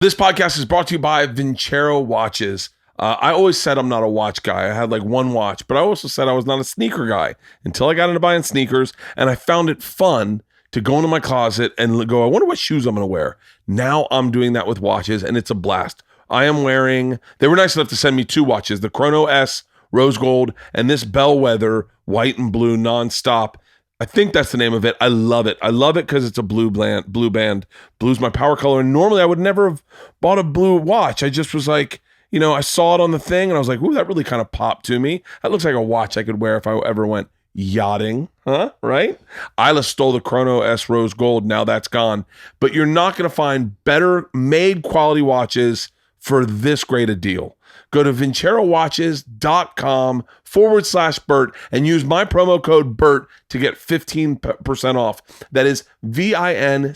This podcast is brought to you by Vincero Watches. I always said I'm not a watch guy. I had like one watch, but I also said I was not a sneaker guy until I got into buying sneakers, and I found it fun to go into my closet and go, I wonder what shoes I'm going to wear. Now I'm doing that with watches, and it's a blast. I am wearing, they were nice enough to send me two watches, the Chrono S Rose Gold and this Bellwether white and blue nonstop. I think that's the name of it. I love it. I love it because it's a blue band. Blue's my power color. And normally I would never have bought a blue watch. I just was like, you know, I saw it on the thing and I was like, ooh, that really kind of popped to me. That looks like a watch I could wear if I ever went yachting, huh? Right? Isla stole the Chrono S Rose Gold. Now that's gone. But you're not going to find better made quality watches for this great a deal. Go to vincerowatches.com/Bert and use my promo code Bert to get 15% off. That is VINCERO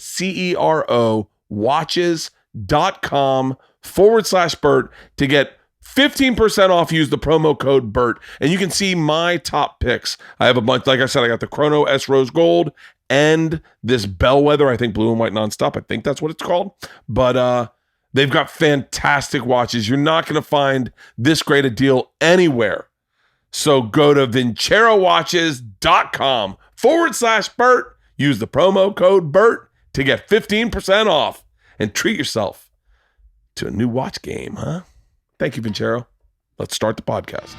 watches.com/Bert to get 15% off. Use the promo code Bert. And you can see my top picks. I have a bunch. Like I said, I got the Chrono S Rose Gold and this Bellwether, I think blue and white nonstop. I think that's what it's called. But, they've got fantastic watches. You're not going to find this great a deal anywhere. So go to vincerowatches.com/Bert. Use the promo code Bert to get 15% off and treat yourself to a new watch game, huh? Thank you, Vincero. Let's start the podcast.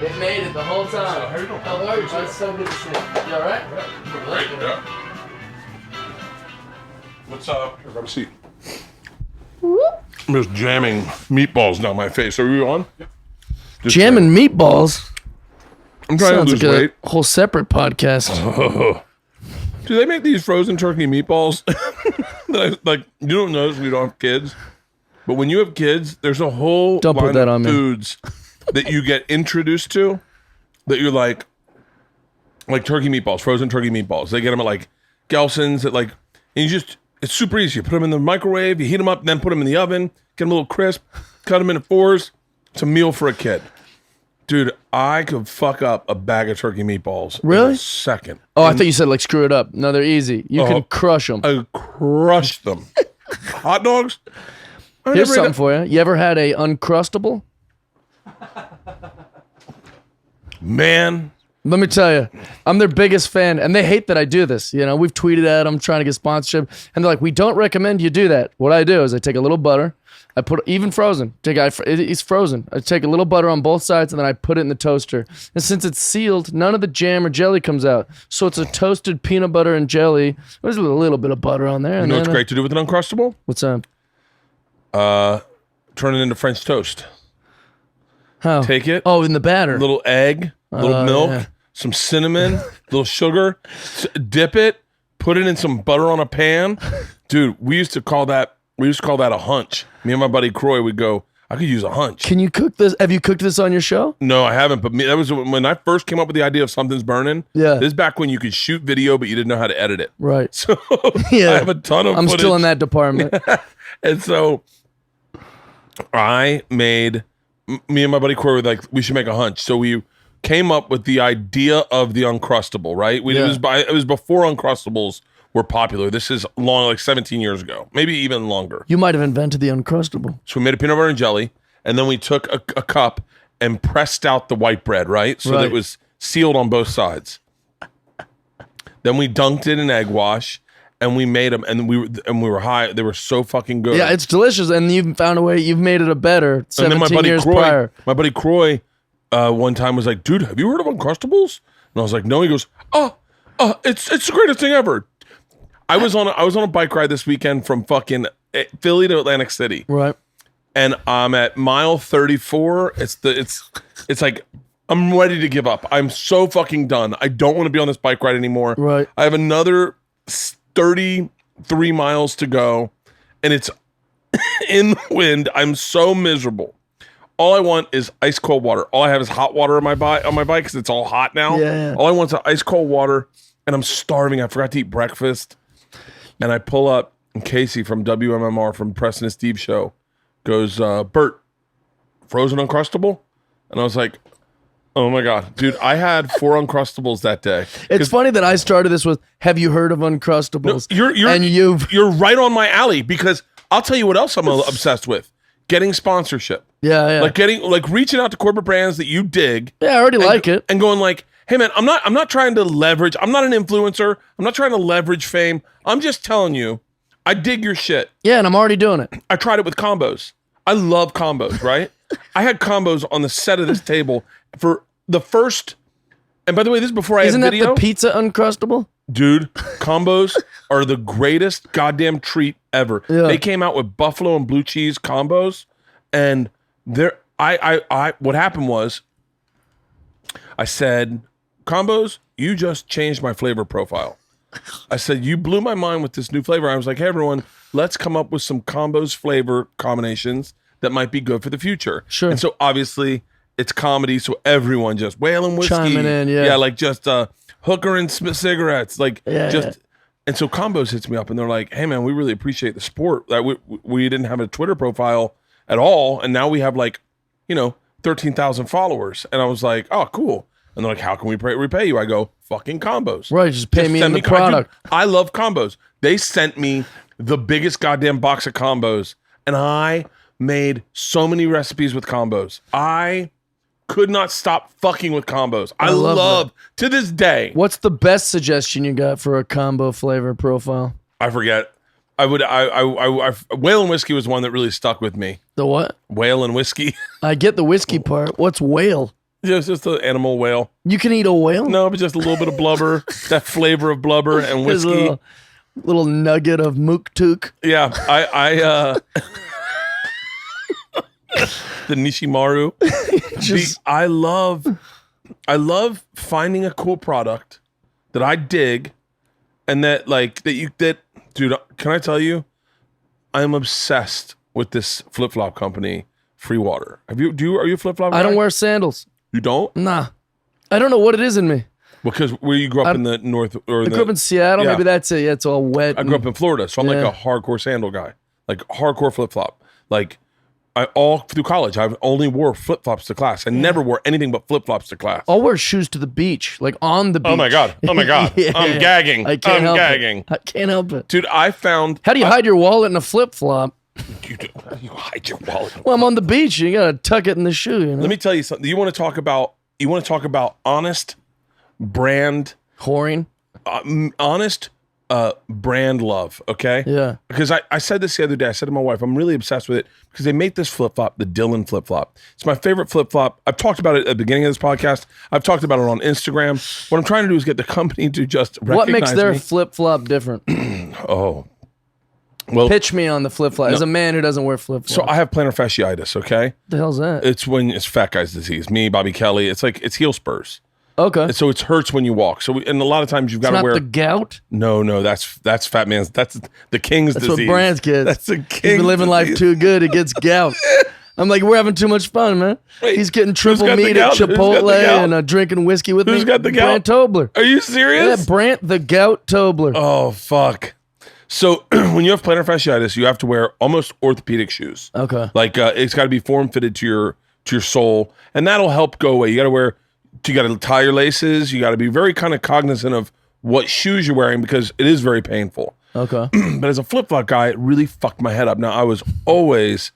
It made it the whole time. How you doing? How are you? It's so good to see you. You all right? Great, yeah. What's up? Here, grab a seat. I'm just jamming meatballs down my face. Are you on? Just Jamming meatballs? I'm trying Sounds to lose like weight. a whole separate podcast. Oh. Do they make these frozen turkey meatballs? Like, you don't notice we don't have kids, but when you have kids, there's a whole Don't put line that of on me. foods that you get introduced to that you're like turkey meatballs, frozen turkey meatballs. They get them at like Gelson's, and you just, it's super easy. You put them in the microwave, you heat them up, then put them in the oven, get them a little crisp, cut them into fours. It's a meal for a kid. Dude, I could fuck up a bag of turkey meatballs in Really? a second. Oh, I thought you said like screw it up. No, they're easy. You can crush them. I crushed them. Hot dogs? Here's something for you. You ever had a Uncrustable? Man. Let me tell you, I'm their biggest fan, and they hate that I do this. You know, we've tweeted at them trying to get sponsorship, and they're like, "We don't recommend you do that." What I do is I take a little butter, I put even frozen. It's frozen. I take a little butter on both sides, and then I put it in the toaster. And since it's sealed, none of the jam or jelly comes out, so it's a toasted peanut butter and jelly. There's a little bit of butter on there. You know what's great to do with an Uncrustable? What's that? Turn it into French toast. How? Take it. Oh, in the batter. Little egg, little milk, yeah. some cinnamon, little sugar. Dip it. Put it in some butter on a pan. Dude, we used to call that a hunch. Me and my buddy Croy would go, I could use a hunch. Can you cook this? Have you cooked this on your show? No, I haven't. But that was when I first came up with the idea of something's burning. Yeah. This is back when you could shoot video, but you didn't know how to edit it. Right. So Yeah. I have a ton of I'm footage. still in that department. And so me and my buddy Corey were like, we should make a hunch. So we came up with the idea of the Uncrustable, right? It was before Uncrustables were popular. This is long, like 17 years ago, maybe even longer. You might have invented the Uncrustable. So we made a peanut butter and jelly, and then we took a cup and pressed out the white bread, right? So that it was sealed on both sides. Then we dunked it in egg wash, and we made them, and we were high. They were so fucking good. Yeah, it's delicious, and you've found a way. You've made it a better 17 years prior. My buddy Croy, one time was like, "Dude, have you heard of Uncrustables?" And I was like, "No." He goes, it's the greatest thing ever." I was on a bike ride this weekend from fucking Philly to Atlantic City, Right. and I'm at mile 34. It's like I'm ready to give up. I'm so fucking done. I don't want to be on this bike ride anymore. Right. I have another 33 miles to go, and it's in the wind. I'm so miserable. All I want is ice cold water. All I have is hot water on my bike because it's all hot now. Yeah. All I want is ice cold water, and I'm starving. I forgot to eat breakfast, and I pull up, and Casey from WMMR from Preston and Steve show goes, Bert, frozen Uncrustable, and I was like, oh my God, dude, I had 4 Uncrustables that day. It's funny that I started this with, have you heard of Uncrustables? No, you're right on my alley, because I'll tell you what else I'm obsessed with. Getting sponsorship. Yeah. Like reaching out to corporate brands that you dig. Yeah, I already like it. And going like, hey man, I'm not trying to leverage. I'm not an influencer. I'm not trying to leverage fame. I'm just telling you, I dig your shit. Yeah, and I'm already doing it. I tried it with combos. I love combos, right? I had combos on the set of this table for the first, and by the way, this is before I Isn't had that video. the pizza Uncrustable? Dude, combos are the greatest goddamn treat ever. Yeah. They came out with buffalo and blue cheese combos, and what happened was, I said, combos, you just changed my flavor profile. I said, you blew my mind with this new flavor. I was like, hey everyone, let's come up with some combos flavor combinations that might be good for the future. Sure. And so obviously it's comedy, so everyone just whaling whiskey. Chiming in, yeah. Yeah, like just hooker and cigarettes, like Yeah. And so Combos hits me up and they're like, hey man, we really appreciate the support. That we didn't have a Twitter profile at all, and now we have 13,000 followers. And I was like, oh cool. And they're like, how can we repay you? I go, fucking Combos. Right, just pay me in the product. Dude, I love Combos. They sent me the biggest goddamn box of Combos, and I made so many recipes with Combos. I could not stop fucking with Combos. I love to this day. What's the best suggestion you got for a combo flavor profile? I forget. Whale and whiskey was one that really stuck with me. The what? Whale and whiskey. I get the whiskey part. What's whale? Just the animal whale. You can eat a whale? No, but just a little bit of blubber, that flavor of blubber and whiskey. There's a little nugget of mook-took. Yeah, I the Nishimaru. I love finding a cool product that I dig, and dude, can I tell you, I am obsessed with this flip-flop company, Free Water. Are you a flip-flop guy? I don't wear sandals. You don't? Nah. I don't know what it is in me. Because where you grew up in the north, or I grew up in Seattle. Yeah. Maybe that's it. Yeah, it's all wet. I grew up in Florida, so I'm like a hardcore sandal guy, like hardcore flip-flop. Like all through college, I only wore flip-flops to class. I never wore anything but flip-flops to class. I'll wear shoes to the beach, like on the beach. Oh my god! Yeah. I'm gagging. I can't help gagging. it. I can't help it. Dude, I found. How do you hide your wallet in a flip-flop? You hide your wallet. Well, I'm on the beach. You gotta tuck it in the shoe. You know? Let me tell you something. You want to talk about honest brand whoring. Honest brand love, okay? Yeah. Because I said this the other day. I said to my wife, I'm really obsessed with it because they make this flip-flop, the Dylan flip-flop. It's my favorite flip-flop. I've talked about it at the beginning of this podcast. I've talked about it on Instagram. What I'm trying to do is get the company to just recognize What makes their me. flip-flop different? Oh. Well, pitch me on the flip-flop. As a man who doesn't wear flip-flops. So I have plantar fasciitis, okay? The hell's that? It's when it's fat guy's disease. Me, Bobby Kelly. It's heel spurs. Okay. And so it hurts when you walk. So and a lot of times you've got to wear the gout? No, that's fat man's. That's the king's disease. That's what Brand's gets. That's the king's He's been living disease. life too good. He gets gout. I'm like, we're having too much fun, man. Wait, he's getting triple got the meat at gout? Who's got the Chipotle gout? and drinking whiskey with me. Who's got the gout? Brant Tobler. Are you serious? Yeah, Brant the Gout Tobler. Oh fuck. So when you have plantar fasciitis, you have to wear almost orthopedic shoes. Okay. Like it's got to be form fitted to your sole, and that'll help go away. You got to tie your laces. You got to be very kind of cognizant of what shoes you're wearing because it is very painful. Okay. But as a flip-flop guy, it really fucked my head up. Now I was always,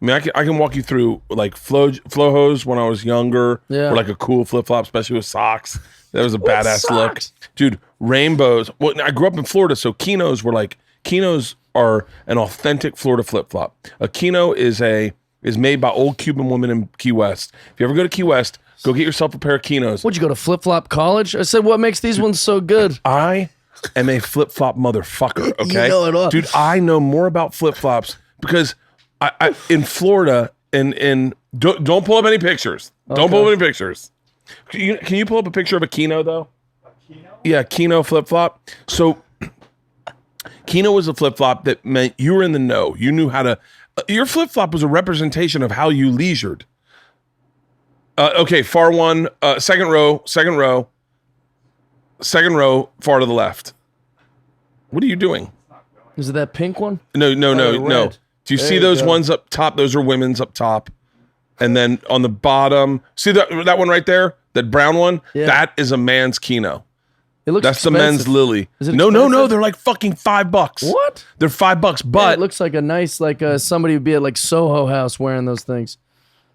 I can walk you through like flow hose when I was younger, or like a cool flip-flop, especially with socks. That was a badass look, dude. Rainbows. Well, I grew up in Florida, so Kinos are an authentic Florida flip-flop. A Kino is made by old Cuban women in Key West. If you ever go to Key West, go get yourself a pair of Kinos. Would you go to flip-flop college? I said, what makes these ones so good? I am a flip-flop motherfucker, okay? You know it all. Dude, I know more about flip-flops because I in Florida, and don't pull up any pictures. Okay. Don't pull up any pictures. Can you pull up a picture of a Kino, though? A Kino? Yeah, Kino flip-flop. So Kino was a flip-flop that meant you were in the know. You knew how to... your flip-flop was a representation of how you leisured. Okay, far one, second row, far to the left. What are you doing? Is it that pink one? No. Do you see those ones up top? Those are women's up top. And then on the bottom, see that one right there? That brown one? Yeah. That is a man's Kino. It looks That's expensive. the men's Lily. Is it no, expensive? they're like fucking $5. What? They're $5, Yeah, but it looks like a nice, like somebody would be at like Soho House wearing those things.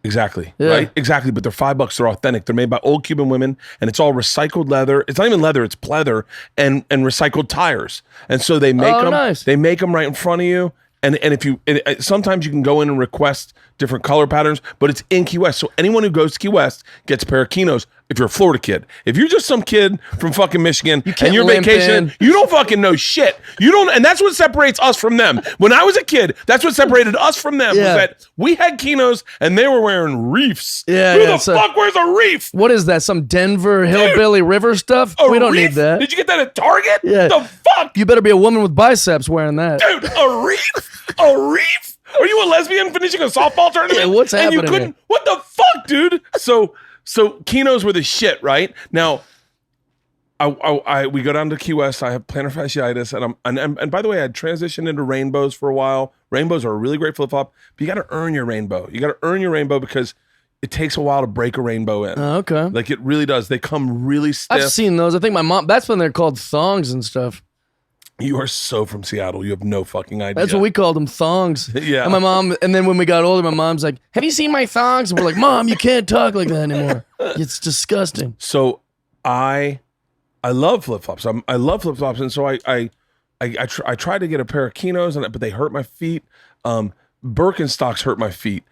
exactly, Yeah. right? Exactly, but they're $5. They're authentic. They're made by old Cuban women, and it's all recycled leather. It's not even leather; it's pleather and recycled tires. And so they make them. Nice. They make them right in front of you. And if you sometimes you can go in and request different color patterns, but it's in Key West. So anyone who goes to Key West gets a pair of Kinos. If you're a Florida kid, if you're just some kid from fucking Michigan and you're vacationing, you don't fucking know shit. You don't, and that's what separates us from them. When I was a kid, that's what separated us from them. Yeah. Was that we had Kinos and they were wearing reefs. Yeah, Who yeah, the fuck wears a reef? What is that? Some Denver hillbilly river stuff? A We don't reef? need that. Did you get that at Target? Yeah. The fuck, You better be a woman with biceps wearing that. dude? A reef? A reef? Are you a lesbian finishing a softball tournament? Yeah, what's and you happening couldn't? here? What the fuck, dude? So Kinos were the shit, right? Now, we go down to Key West. I have plantar fasciitis, and by the way, I had transitioned into rainbows for a while. Rainbows are a really great flip flop, but you got to earn your rainbow. You got to earn your rainbow because it takes a while to break a rainbow in. Okay. Like it really does. They come really stiff. I've seen those. I think my mom, that's when they're called thongs and stuff. You are so from Seattle. You have no fucking idea. That's what we called them, thongs. Yeah. And my mom, and then when we got older, my mom's like, have you seen my thongs? And we're like, Mom, you can't talk like that anymore. It's disgusting. So I love flip flops. I love flip flops, and so I tried to get a pair of Kinos, but they hurt my feet. Birkenstocks hurt my feet.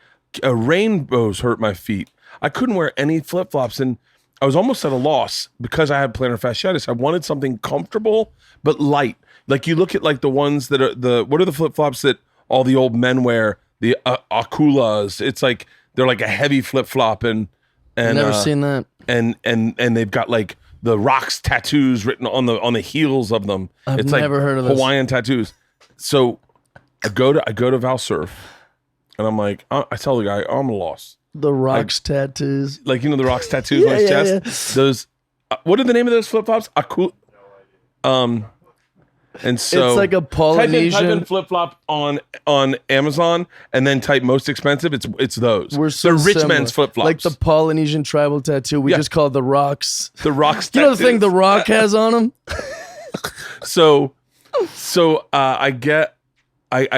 Rainbows hurt my feet. I couldn't wear any flip flops, and I was almost at a loss because I had plantar fasciitis. I wanted something comfortable but light. Like you look at like the ones that are what are the flip flops that all the old men wear? The Akulas. It's like they're like a heavy flip flop, and Never seen that. and they've got like the rocks tattoos written on the heels of them. I've It's never like heard of this. Hawaiian tattoos. So I go to Valsurf, and I'm like, I tell the guy, oh, I'm lost. The rocks tattoos. Like the rocks tattoos on his chest. Those. What are the name of those flip flops? And so It's like a Polynesian. type in flip flop on Amazon, and then type most expensive. It's those. We're so They're rich similar. men's flip flops. Like the Polynesian tribal tattoo. We Yeah. just call the rocks. the rocks. You know the thing tattoos. the rock has on him? So I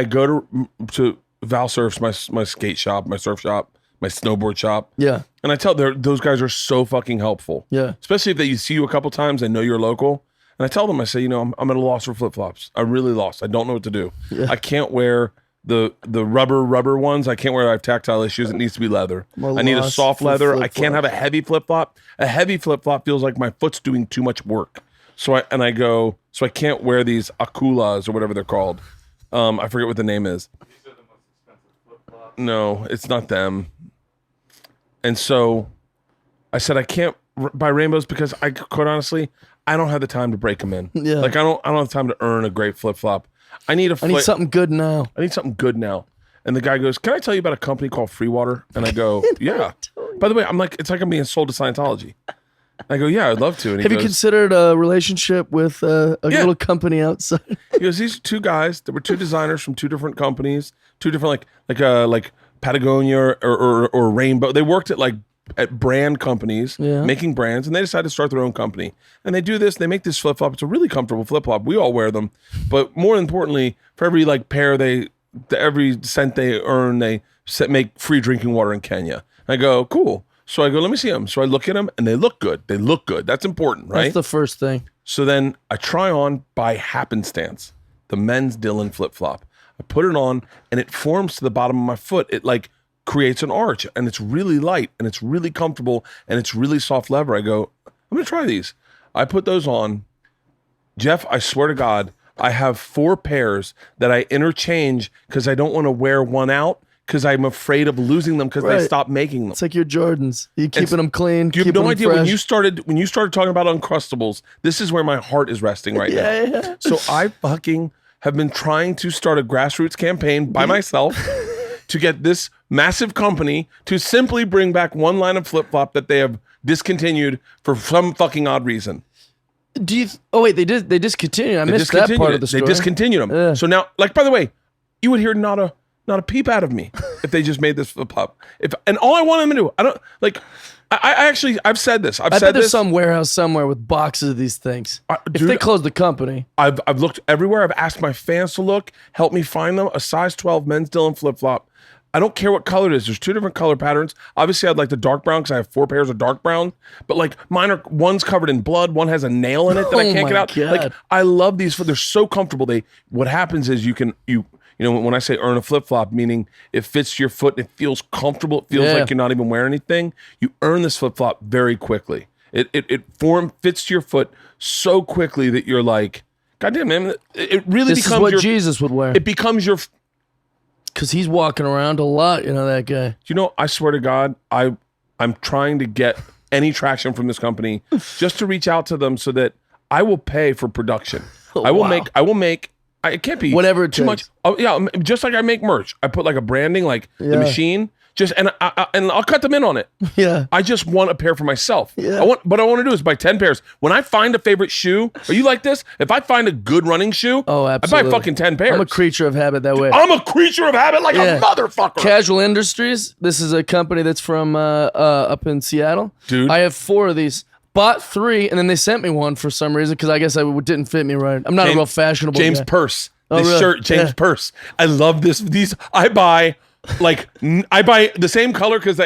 go to Valsurf's, my skate shop, my surf shop, my snowboard shop, Yeah. and I tell those guys are so fucking helpful. Yeah. Especially if they see you a couple times, they know you're local. And I tell them, I say, I'm at a loss for flip flops. I'm really lost. I don't know what to do. Yeah. I can't wear the rubber ones. I can't wear. I have tactile issues. It needs to be leather. I need a lost soft for leather. I flip-flops. can't have a heavy flip flop. A heavy flip flop feels like my foot's doing too much work. So I can't wear these Akulas or whatever they're called. I forget what the name is. These are the most expensive flip-flops. No, it's not them. And so I said I can't buy rainbows because quite honestly, I don't have the time to break them in. Yeah. Like I don't have time to earn a great flip flop. I need something good now. I need something good now. And the guy goes, "Can I tell you about a company called Free Water?" And I go, "Yeah." By the way, it's like I'm being sold to Scientology. I go, "Yeah, I'd love to." And he Have you goes, considered a relationship with a Yeah. little company outside? He goes, "These are two guys. There were two designers from two different companies, two different like Patagonia or Rainbow. They worked at brand companies, Yeah. making brands, and they decided to start their own company. And they do this. They make this flip flop. It's a really comfortable flip flop. We all wear them, but more importantly, for every pair every cent they earn, they make free drinking water in Kenya. I go, cool. So I go, let me see them. So I look at them, and they look good. They look good. That's important, right? That's the first thing. So then I try on by happenstance the men's Dylan flip flop. I put it on, and it forms to the bottom of my foot. It creates an arch, and it's really light, and it's really comfortable, and it's really soft leather. I go, I'm gonna try these. I put those on. Jeff, I swear to God, I have 4 pairs that I interchange because I don't want to wear one out because I'm afraid of losing them because they Right. stopped making them. It's like your Jordans. You keeping them clean. You have keeping no them idea fresh. when you started talking about Uncrustables. This is where my heart is resting right now. Yeah. So I fucking have been trying to start a grassroots campaign by myself to get this massive company to simply bring back one line of flip flop that they have discontinued for some fucking odd reason. Do you? Oh wait, they discontinued. I missed that part of the story. They discontinued them. Yeah. So now, by the way, you would hear not not a peep out of me if they just made this flip flop. And all I want them to do, I don't like. I've said this. I bet there's some warehouse somewhere with boxes of these things. If they close the company, I've looked everywhere. I've asked my fans to look, help me find them. A size 12 men's Dylan flip flop. I don't care what color it is. There's 2 different color patterns. Obviously, I'd like the dark brown because I have 4 pairs of dark brown. But like mine are, one's covered in blood, one has a nail in it that I can't get out. God. Like I love these. They're so comfortable. What happens is you know, when I say earn a flip-flop, meaning it fits your foot, it feels comfortable, it feels like you're not even wearing anything, you earn this flip-flop very quickly. It fits to your foot so quickly that you're like, God damn, man, it really this becomes is what Jesus would wear. It becomes your... Because he's walking around a lot, you know, that guy. You know, I swear to God, I'm trying to get any traction from this company just to reach out to them so that I will pay for production. I will make... It can't be whatever it too much. Oh yeah, just like I make merch. I put like a branding, like the machine. And I'll cut them in on it. Yeah. I just want a pair for myself. Yeah. What I want to do is buy 10 pairs. When I find a favorite shoe, are you like this? If I find a good running shoe, absolutely. I buy fucking 10 pairs. I'm a creature of habit that way. I'm a creature of habit like a motherfucker. Casual Industries. This is a company that's from up in Seattle. Dude. I have 4 of these. Bought 3, and then they sent me one for some reason because I guess it didn't fit me right. I'm not a real fashionable James guy. Purse. Oh, This really? shirt, James Purse. I love this. These I buy the same color because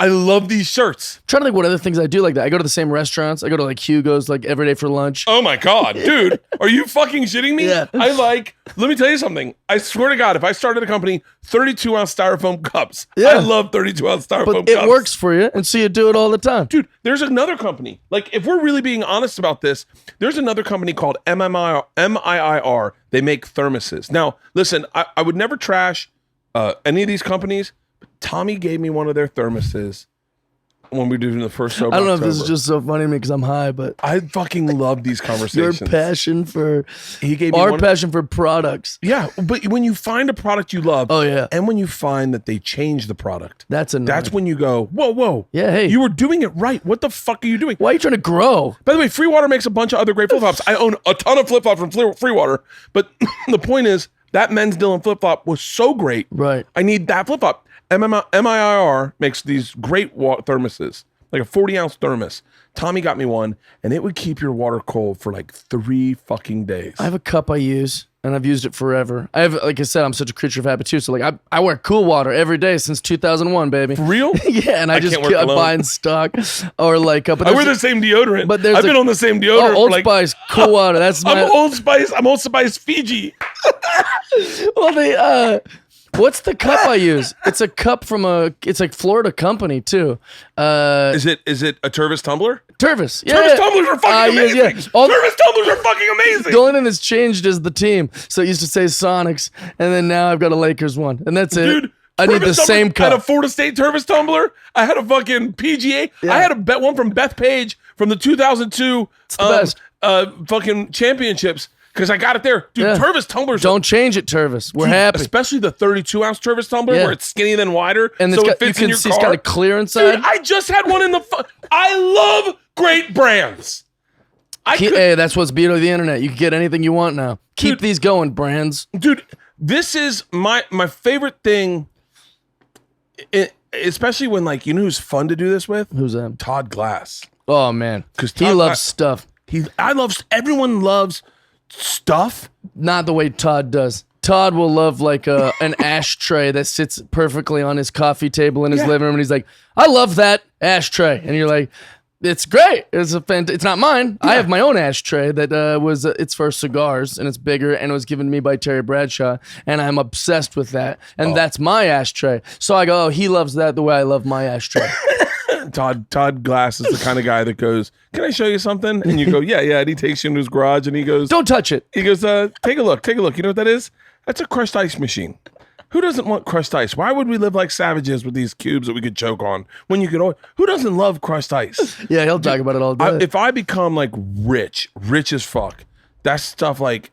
I love these shirts. I'm trying to think what other things I do like that. I go to the same restaurants. I go to like Hugo's like every day for lunch. Oh my God, dude. Are you fucking shitting me? Yeah. Let me tell you something. I swear to God, if I started a company, 32-ounce styrofoam cups. Yeah. I love 32-ounce styrofoam But cups. it works for you, and so you do it all the time. Dude, there's another company. Like, if we're really being honest about this, there's another company called MIIR. They make thermoses. Now, listen, I would never trash any of these companies, but Tommy gave me one of their thermoses when we were doing the first show. I don't know if this is just so funny to me because I'm high, but I fucking love these your conversations. passion for He gave me our one. passion for products. Yeah, but when you find a product you love, Oh yeah, and when you find that they change the product, that's annoying. that's when you go, whoa. Yeah, hey. You were doing it right. What the fuck are you doing? Why are you trying to grow? By the way, Free Water makes a bunch of other great flip-flops. I own a ton of flip-flops from Free Water, but the point is, that men's Dylan flip-flop was so great. Right. I need that flip-flop. MIIR makes these great thermoses, like a 40-ounce thermos. Tommy got me one, and it would keep your water cold for like 3 fucking days. I have a cup I use, and I've used it forever. I have, like I said, I'm such a creature of habit too. So like, I wear Cool Water every day since 2001, baby. For real? Yeah, and I just can't wear I cologne. buy in stock or like. But I wear the same deodorant. But there's I've been on the same deodorant. Old for like, Spice, Cool Water. That's my. I'm Old Spice. I'm Old Spice Fiji. Well, what's the cup I use? It's a cup from it's like Florida company too. Is it a Tervis tumbler? Tervis. Yeah. Tervis tumblers are fucking amazing. Yeah. Tervis tumblers are fucking amazing. The only thing that's changed is the team. So it used to say Sonics, and then now I've got a Lakers one, and that's it. Dude, I need the Tervis same tumbler. I had a cup. Florida State Tervis tumbler. I had a fucking PGA. Yeah. I had one from Beth Page from the 2002 the best. Fucking championships because I got it there. Dude, Yeah. Tervis tumblers. Don't change it, Tervis. We're Dude, happy. Especially the 32-ounce Tervis tumbler Yeah. where it's skinny then wider, And so it's it got, fits you in can your see car. it's got a clear inside. Dude, I just had one in the. I love great brands. Hey, that's what's beauty of the internet. You can get anything you want now. Keep Dude. these going, brands. Dude, this is my favorite thing. Especially when, like, you know who's fun to do this with? Who's that? Todd Glass. Oh man, 'Cause he Todd loves Glass- stuff. Everyone loves stuff. Not the way Todd does. Todd will love like an ashtray that sits perfectly on his coffee table in his living room, and he's like, "I love that ashtray," and you're like, "It's great. It's not mine. I have my own ashtray that it's for cigars, and it's bigger, and it was given to me by Terry Bradshaw, and I'm obsessed with that, and that's my ashtray." So I go, "Oh, he loves that the way I love my ashtray." Todd Glass is the kind of guy that goes, "Can I show you something?" And you go, "Yeah." And he takes you into his garage and he goes, Don't touch it. He goes, take a look. You know what that is? That's a crushed ice machine. Who doesn't want crushed ice? Why would we live like savages with these cubes that we could choke on when you could always, who doesn't love crushed ice? Yeah, he'll talk about it all day. If I become like rich as fuck, that's stuff like,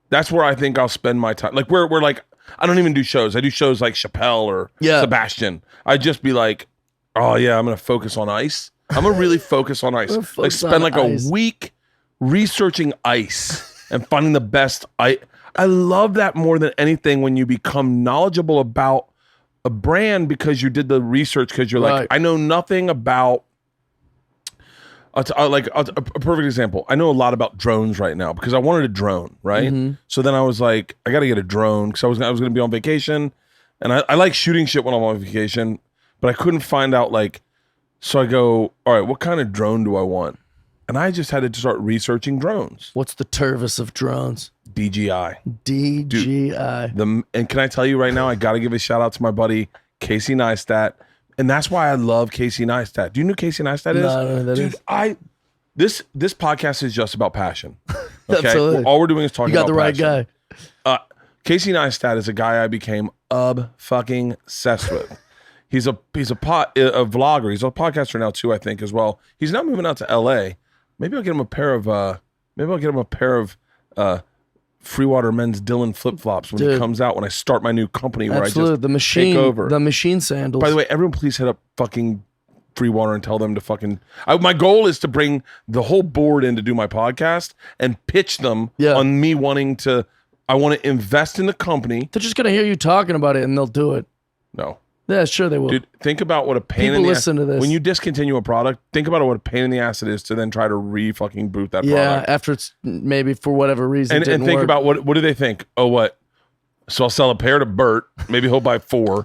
that's where I think I'll spend my time. Like we're like, I don't even do shows. I do shows like Chappelle or Sebastian. I'd just be like, oh yeah, I'm going to focus on ice. I'm going to really focus on ice. Like spend like ice. a week researching ice and finding the best ice. I love that more than anything when you become knowledgeable about a brand because you did the research, because you're like, Right. I know nothing about. A perfect example. I know a lot about drones right now because I wanted a drone, right? Mm-hmm. So then I was like, I got to get a drone because I was going to be on vacation, and I like shooting shit when I'm on vacation, but I couldn't find out like. So I go, all right, what kind of drone do I want? And I just had to start researching drones. What's the Tervis of drones? DJI. DJI. And can I tell you right now, I got to give a shout out to my buddy Casey Neistat. And that's why I love Casey Neistat. Do you know who Casey Neistat is? No, I don't know who that is. This podcast is just about passion. Okay? Absolutely. All we're doing is talking about You got the right passion. guy. Casey Neistat is a guy I became fucking obsessed with. He's a vlogger. He's a podcaster now too, I think, as well. He's now moving out to LA. Maybe I'll get him a pair of Freewater Men's Dylan flip flops when he comes out, when I start my new company where Absolutely. I just The machine, take over. the machine sandals. By the way, everyone please hit up fucking Freewater and tell them to fucking. My goal is to bring the whole board in to do my podcast and pitch them on me wanting to. I want to invest in the company. They're just gonna hear you talking about it and they'll do it. No. Yeah, sure they will. Dude, think about what a pain People in the listen ass. to this. When you discontinue a product, think about what a pain in the ass it is to then try to fucking boot that Yeah, product. after it's maybe for whatever reason And didn't think work. about what do they think? Oh, what? So I'll sell a pair to Bert. Maybe he'll buy 4.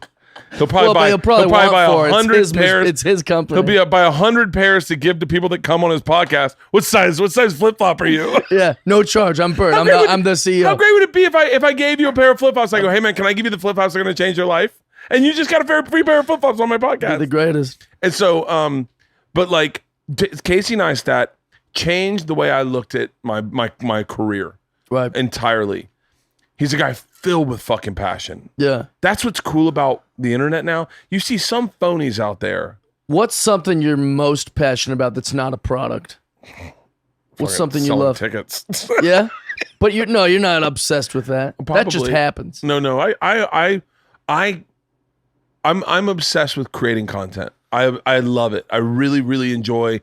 He'll probably buy. He'll probably buy want 100 pairs. It's his company. He'll be buy 100 pairs to give to people that come on his podcast. What size flip flop are you? Yeah, no charge. I'm Bert. I'm the CEO. How great would it be if I gave you a pair of flip flops? I go, hey man, can I give you the flip flops that are going to change your life? And you just got a free pair of flip flops on my podcast. You're the greatest. And so, but like Casey Neistat changed the way I looked at my career Right. entirely. He's a guy filled with fucking passion. Yeah. That's what's cool about the internet now. You see some phonies out there. What's something you're most passionate about that's not a product? What's something you selling love? Tickets. Yeah. But you're not obsessed with that. That just Probably. happens. No. I'm obsessed with creating content. I love it. I really, really enjoy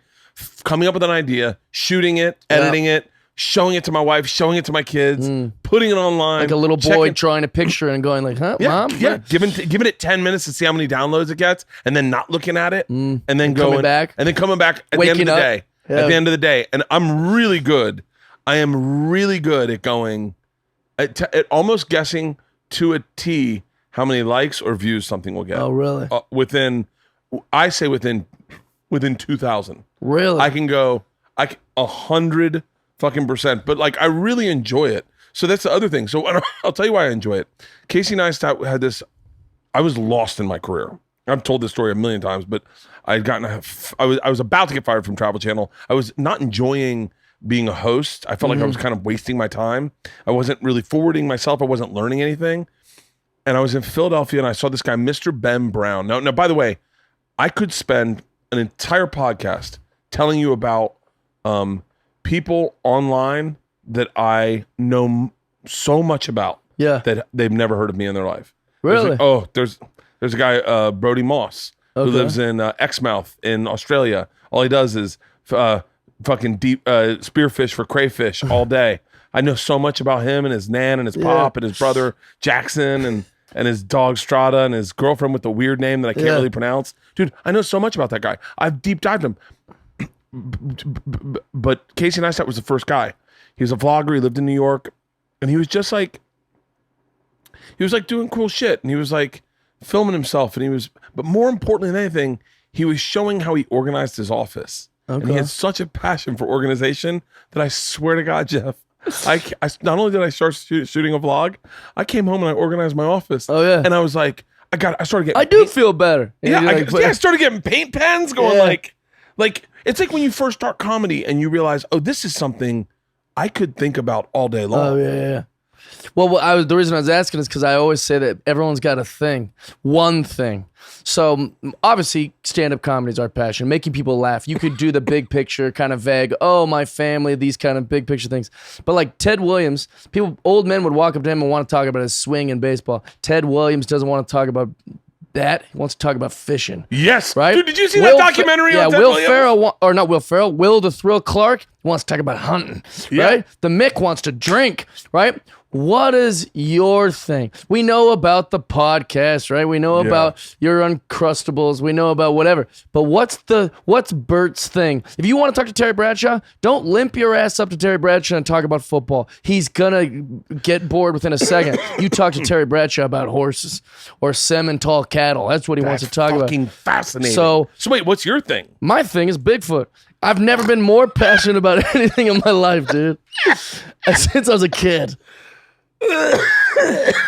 coming up with an idea, shooting it, editing it, showing it to my wife, showing it to my kids, putting it online. Like a little boy drawing a picture and going like, huh, Mom? Yeah, giving it 10 minutes to see how many downloads it gets, and then not looking at it, and then coming back. and then coming back at the end of the day. Yeah. At the end of the day, and I'm really good. I am really good at going, at almost guessing to a T how many likes or views something will get. Oh, really? Within 2,000. Really? I can go 100 fucking %, but like I really enjoy it. So that's the other thing. So I'll tell you why I enjoy it. Casey Neistat had this. I was lost in my career. I've told this story a million times, but I was about to get fired from Travel Channel. I was not enjoying being a host. I felt like I was kind of wasting my time. I wasn't really forwarding myself. I wasn't learning anything. And I was in Philadelphia and I saw this guy, Mr. Ben Brown. Now, by the way, I could spend an entire podcast telling you about people online that I know so much about that they've never heard of me in their life. Really? There's a guy, Brody Moss, who lives in Exmouth in Australia. All he does is fucking deep spearfish for crayfish all day. I know so much about him and his nan and his pop and his brother Jackson and his dog Strata and his girlfriend with the weird name that I can't really pronounce. Dude, I know so much about that guy. I've deep dived him. But Casey Neistat was the first guy. He was a vlogger. He lived in New York. And he was just like, doing cool shit. And he was like filming himself. And but more importantly than anything, he was showing how he organized his office. Okay. And he had such a passion for organization that I swear to God, Jeff, I not only did I start shooting a vlog, I came home and I organized my office. Oh yeah. And I was like, I started getting. I do feel better. Yeah, I started getting paint pens going like it's like when you first start comedy and you realize, oh, this is something I could think about all day long. Oh yeah. Well, the reason I was asking is because I always say that everyone's got a thing, one thing. So obviously, stand-up comedy is our passion, making people laugh. You could do the big picture, kind of vague. Oh, my family, these kind of big picture things. But like Ted Williams, old men would walk up to him and want to talk about his swing in baseball. Ted Williams doesn't want to talk about that. He wants to talk about fishing. Yes, right. Dude, did you see that documentary on Ted Williams? Will the Thrill Clark wants to talk about hunting. Right. The Mick wants to drink. Right. What is your thing? We know about the podcast, right? We know about your Uncrustables. We know about whatever. But what's Bert's thing? If you want to talk to Terry Bradshaw, don't limp your ass up to Terry Bradshaw and talk about football. He's gonna get bored within a second. You talk to Terry Bradshaw about horses or Simmental cattle. That's what he wants to talk about. Fucking fascinating. So wait, what's your thing? My thing is Bigfoot. I've never been more passionate about anything in my life, dude. Since I was a kid.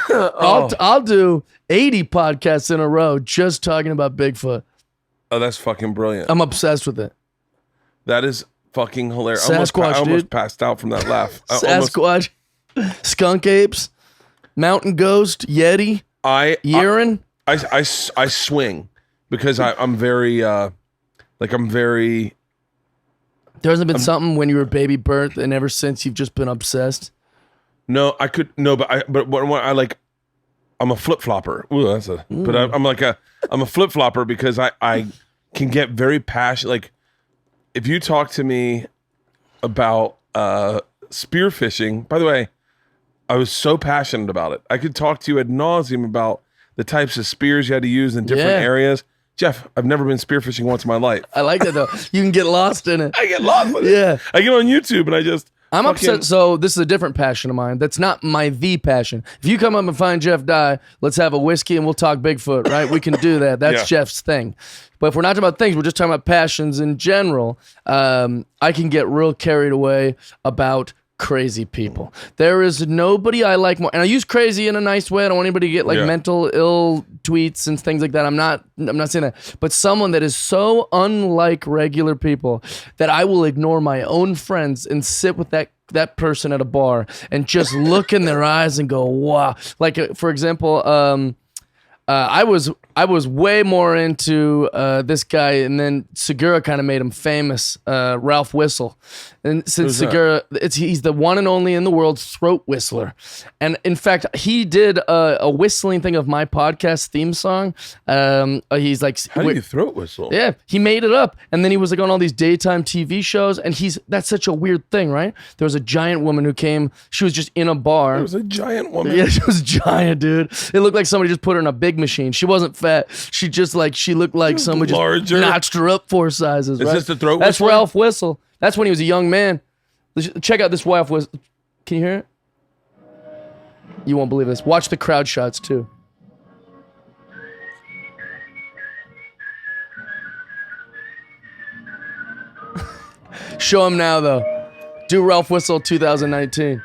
I'll do 80 podcasts in a row just talking about Bigfoot. Oh, that's fucking brilliant. I'm obsessed with it. That is fucking hilarious. Sasquatch, I almost dude. Passed out from that laugh. Sasquatch, skunk apes, mountain ghost, yeti, urine. I swing because I'm very There hasn't been something when you were baby Bert, and ever since you've just been obsessed. No, but when I like, I'm a flip flopper. Ooh, that's a. But I'm a flip flopper because I can get very passionate. Like, if you talk to me about spearfishing, by the way, I was so passionate about it. I could talk to you ad nauseum about the types of spears you had to use in different areas. Jeff, I've never been spearfishing once in my life. I like that though. You can get lost in it. I get lost with it. Yeah. I get on YouTube and I'm upset. So this is a different passion of mine. That's not the passion. If you come up and find Jeff Dye, let's have a whiskey and we'll talk Bigfoot, right? We can do that. That's Jeff's thing. But if we're not talking about things, we're just talking about passions in general. I can get real carried away about crazy people. There is nobody I like more, and I use crazy in a nice way. I don't want anybody to get like mental ill tweets and things like that. I'm not saying that, but someone that is so unlike regular people that I will ignore my own friends and sit with that person at a bar and just look in their eyes and go, wow. Like for example, I was way more into this guy, and then Segura kind of made him famous, Ralph Whistle. And since Segura, he's the one and only in the world throat whistler. And in fact, he did a whistling thing of my podcast theme song. He's like, how do you throat whistle? Yeah, he made it up, and then he was like on all these daytime TV shows. And that's such a weird thing, right? There was a giant woman who came. She was just in a bar. There was a giant woman. Yeah, she was giant, dude. It looked like somebody just put her in a big machine. She wasn't fat. She looked like someone just notched her up 4 sizes. Is right? this the throat That's whistler? Ralph Whistle. That's when he was a young man. Check out this Ralph Whistle. Can you hear it? You won't believe this. Watch the crowd shots too. Show him now though. Do Ralph Whistle 2019.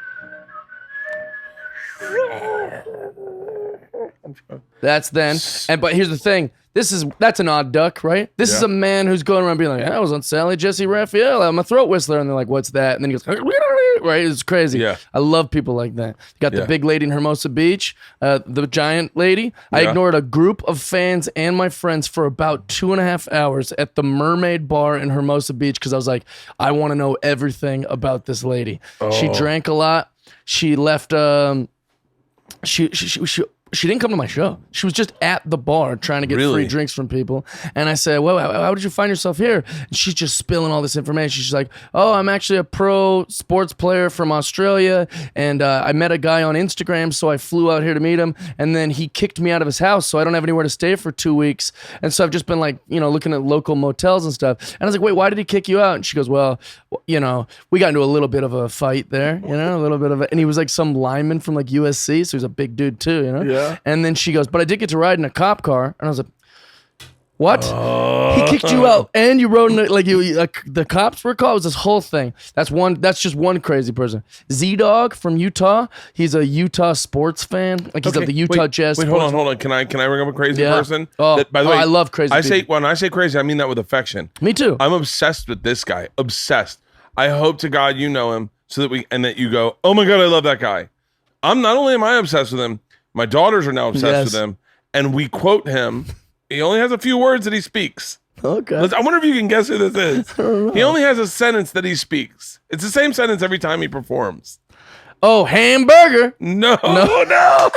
That's then. But here's the thing. That's an odd duck, right? This is a man who's going around being like, I was on Sally Jesse Raphael. I'm a throat whistler. And they're like, what's that? And then he goes, right? It's crazy. Yeah. I love people like that. You got the big lady in Hermosa Beach, the giant lady. I ignored a group of fans and my friends for about 2.5 hours at the Mermaid Bar in Hermosa Beach because I was like, I want to know everything about this lady. She drank a lot. She left. She didn't come to my show. She was just at the bar trying to get free drinks from people. And I said, well, how did you find yourself here? And she's just spilling all this information. She's like, oh, I'm actually a pro sports player from Australia. And I met a guy on Instagram, so I flew out here to meet him. And then he kicked me out of his house, so I don't have anywhere to stay for 2 weeks. And so I've just been like, looking at local motels and stuff. And I was like, wait, why did he kick you out? And she goes, well, we got into a little bit of a fight there, a little bit of it. And he was like some lineman from like USC, so he's a big dude too, Yeah. And then she goes, but I did get to ride in a cop car. And I was like, what? He kicked you out and you rode in it, the cops were called. It was this whole thing. That's just one crazy person. Z-Dog from Utah. He's a Utah sports fan. Like he's of the Utah Jazz. Wait, hold on. Can I bring up a crazy person? Oh, by the way, I love crazy people. When I say crazy, I mean that with affection. Me too. I'm obsessed with this guy. Obsessed. I hope to God you know him so that you go, oh my God, I love that guy. Not only am I obsessed with him, my daughters are now obsessed with him, and we quote him. He only has a few words that he speaks. Okay. I wonder if you can guess who this is. He only has a sentence that he speaks. It's the same sentence every time he performs. Oh, hamburger. No. Oh,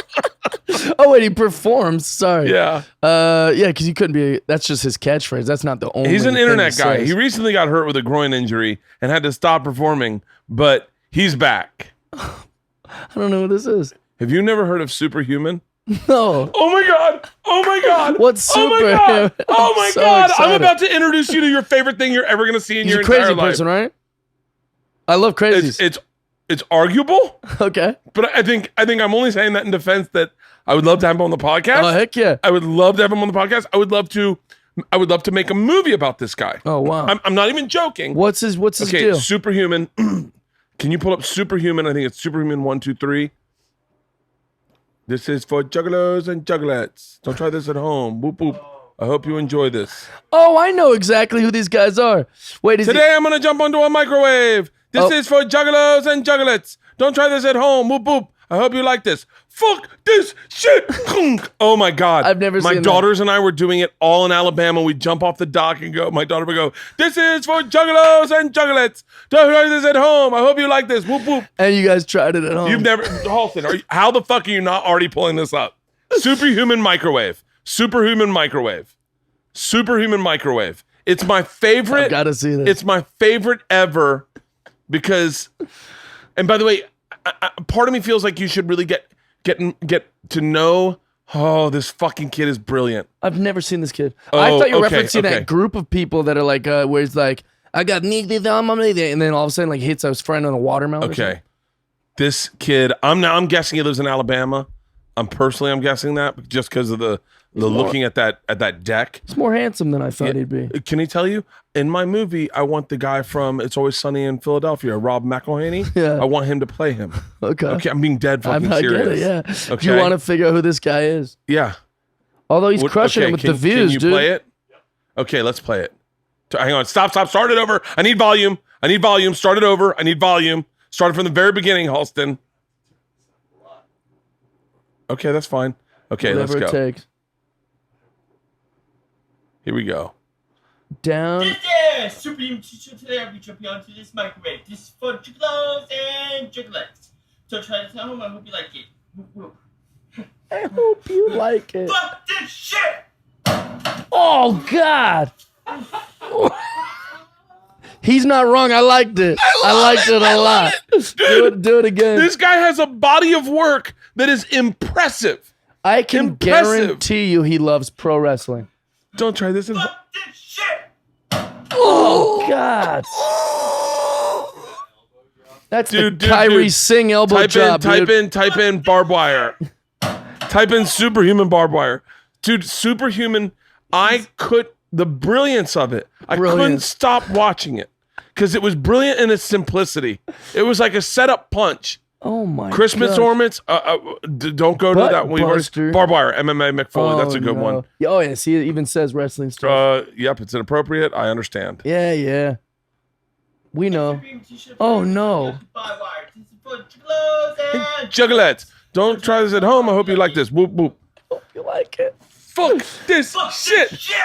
wait, he performs. Sorry. Yeah. Because he couldn't be. That's just his catchphrase. That's not the only. He's an internet guy. Says. He recently got hurt with a groin injury and had to stop performing, but he's back. I don't know who this is. Have you never heard of Superhuman? No. Oh my god! Oh my god! What's Oh my Superhuman? god! Oh my So god! I'm excited. about to introduce you to your favorite thing you're ever gonna see in He's your a crazy entire life. person, right? I love crazies. It's arguable, Okay. but I think I'm only saying that in defense that I would love to have him on the podcast. Oh, heck yeah. I would love to have him on the podcast. I would love to make a movie about this guy. Oh, wow. I'm not even joking. What's his Okay, deal? Superhuman. Can you pull up Superhuman? I think it's Superhuman 1, 2, 3. This is for juggalos and juggalettes. Don't try this at home. Boop boop. I hope you enjoy this. Oh, I know exactly who these guys are. Wait, is Today I'm gonna jump onto a microwave. This Oh. is for juggalos and juggalettes. Don't try this at home. Boop boop. I hope you like this. Fuck this shit. Oh my god. I've never My seen daughters and I were doing it all in Alabama. We'd jump off the dock and go. My daughter would go, "This is for juggalos and juggalettes. Don't try this at home. I hope you like this." Boop boop. And you guys tried it at home. You've never, Halston, how the fuck are you not already pulling this up? Superhuman microwave. Superhuman microwave. Superhuman microwave. It's my favorite. I've got to see this. It's my favorite ever because, and by the way, part of me feels like you should really get to know. Oh, this fucking kid is brilliant. I've never seen this kid. Oh, I thought you were okay, referencing okay. that group of people that are like, where it's like, I got needed, and then all of a sudden like hits his friend on a watermelon. or something. Okay, this kid. I'm guessing he lives in Alabama. I'm guessing that just because of the looking at that deck. He's more handsome than I thought he'd be. Can he tell you? In my movie, I want the guy from It's Always Sunny in Philadelphia, Rob McElhenney. Yeah. I want him to play him. Okay. Okay, I'm being dead fucking I get serious. it, yeah. Okay. Do you want to figure out who this guy is? Yeah. Although he's crushing okay, it with can, the views, can you dude. play it? Okay, let's play it. Hang on. Stop. Start it over. I need volume. Start it over. I need volume. Start it from the very beginning, Halston. Okay, that's fine. Okay, Whatever let's go. it takes. Here we go. Down. Yeah, Supreme Teacher, today I'll be jumping onto this microwave. This is for juggalos and juggalettes. So try this at home, I hope you like it. Whoop, whoop. I hope you like it. Fuck this shit! Oh, God. He's not wrong. I liked it. I liked it a lot. Do it again. This guy has a body of work that is impressive. I can impressive. guarantee you he loves pro wrestling. Don't try this. Fuck this shit! Oh, God. That's Dude, the Kyrie Singh elbow drop. Type in barbed wire. Type in superhuman barbed wire. Dude, superhuman. The brilliance of it. I couldn't Brilliant. stop watching it because it was brilliant in its simplicity. It was like a setup punch. Oh my Christmas gosh. ornaments. Don't go to Butt that one. buster. Barbed wire. MMA McFoley. That's a good no. one. Yeah, oh, yeah. See, it even says wrestling stuff. Yep, it's inappropriate. I understand. Yeah. We know. Supreme Teacher, Oh, no. Bye wire. This is for juggalos and Juggalettes. Don't try this at home. I hope you like this. Whoop whoop. Hope you like it. Fuck this Fuck shit. this shit!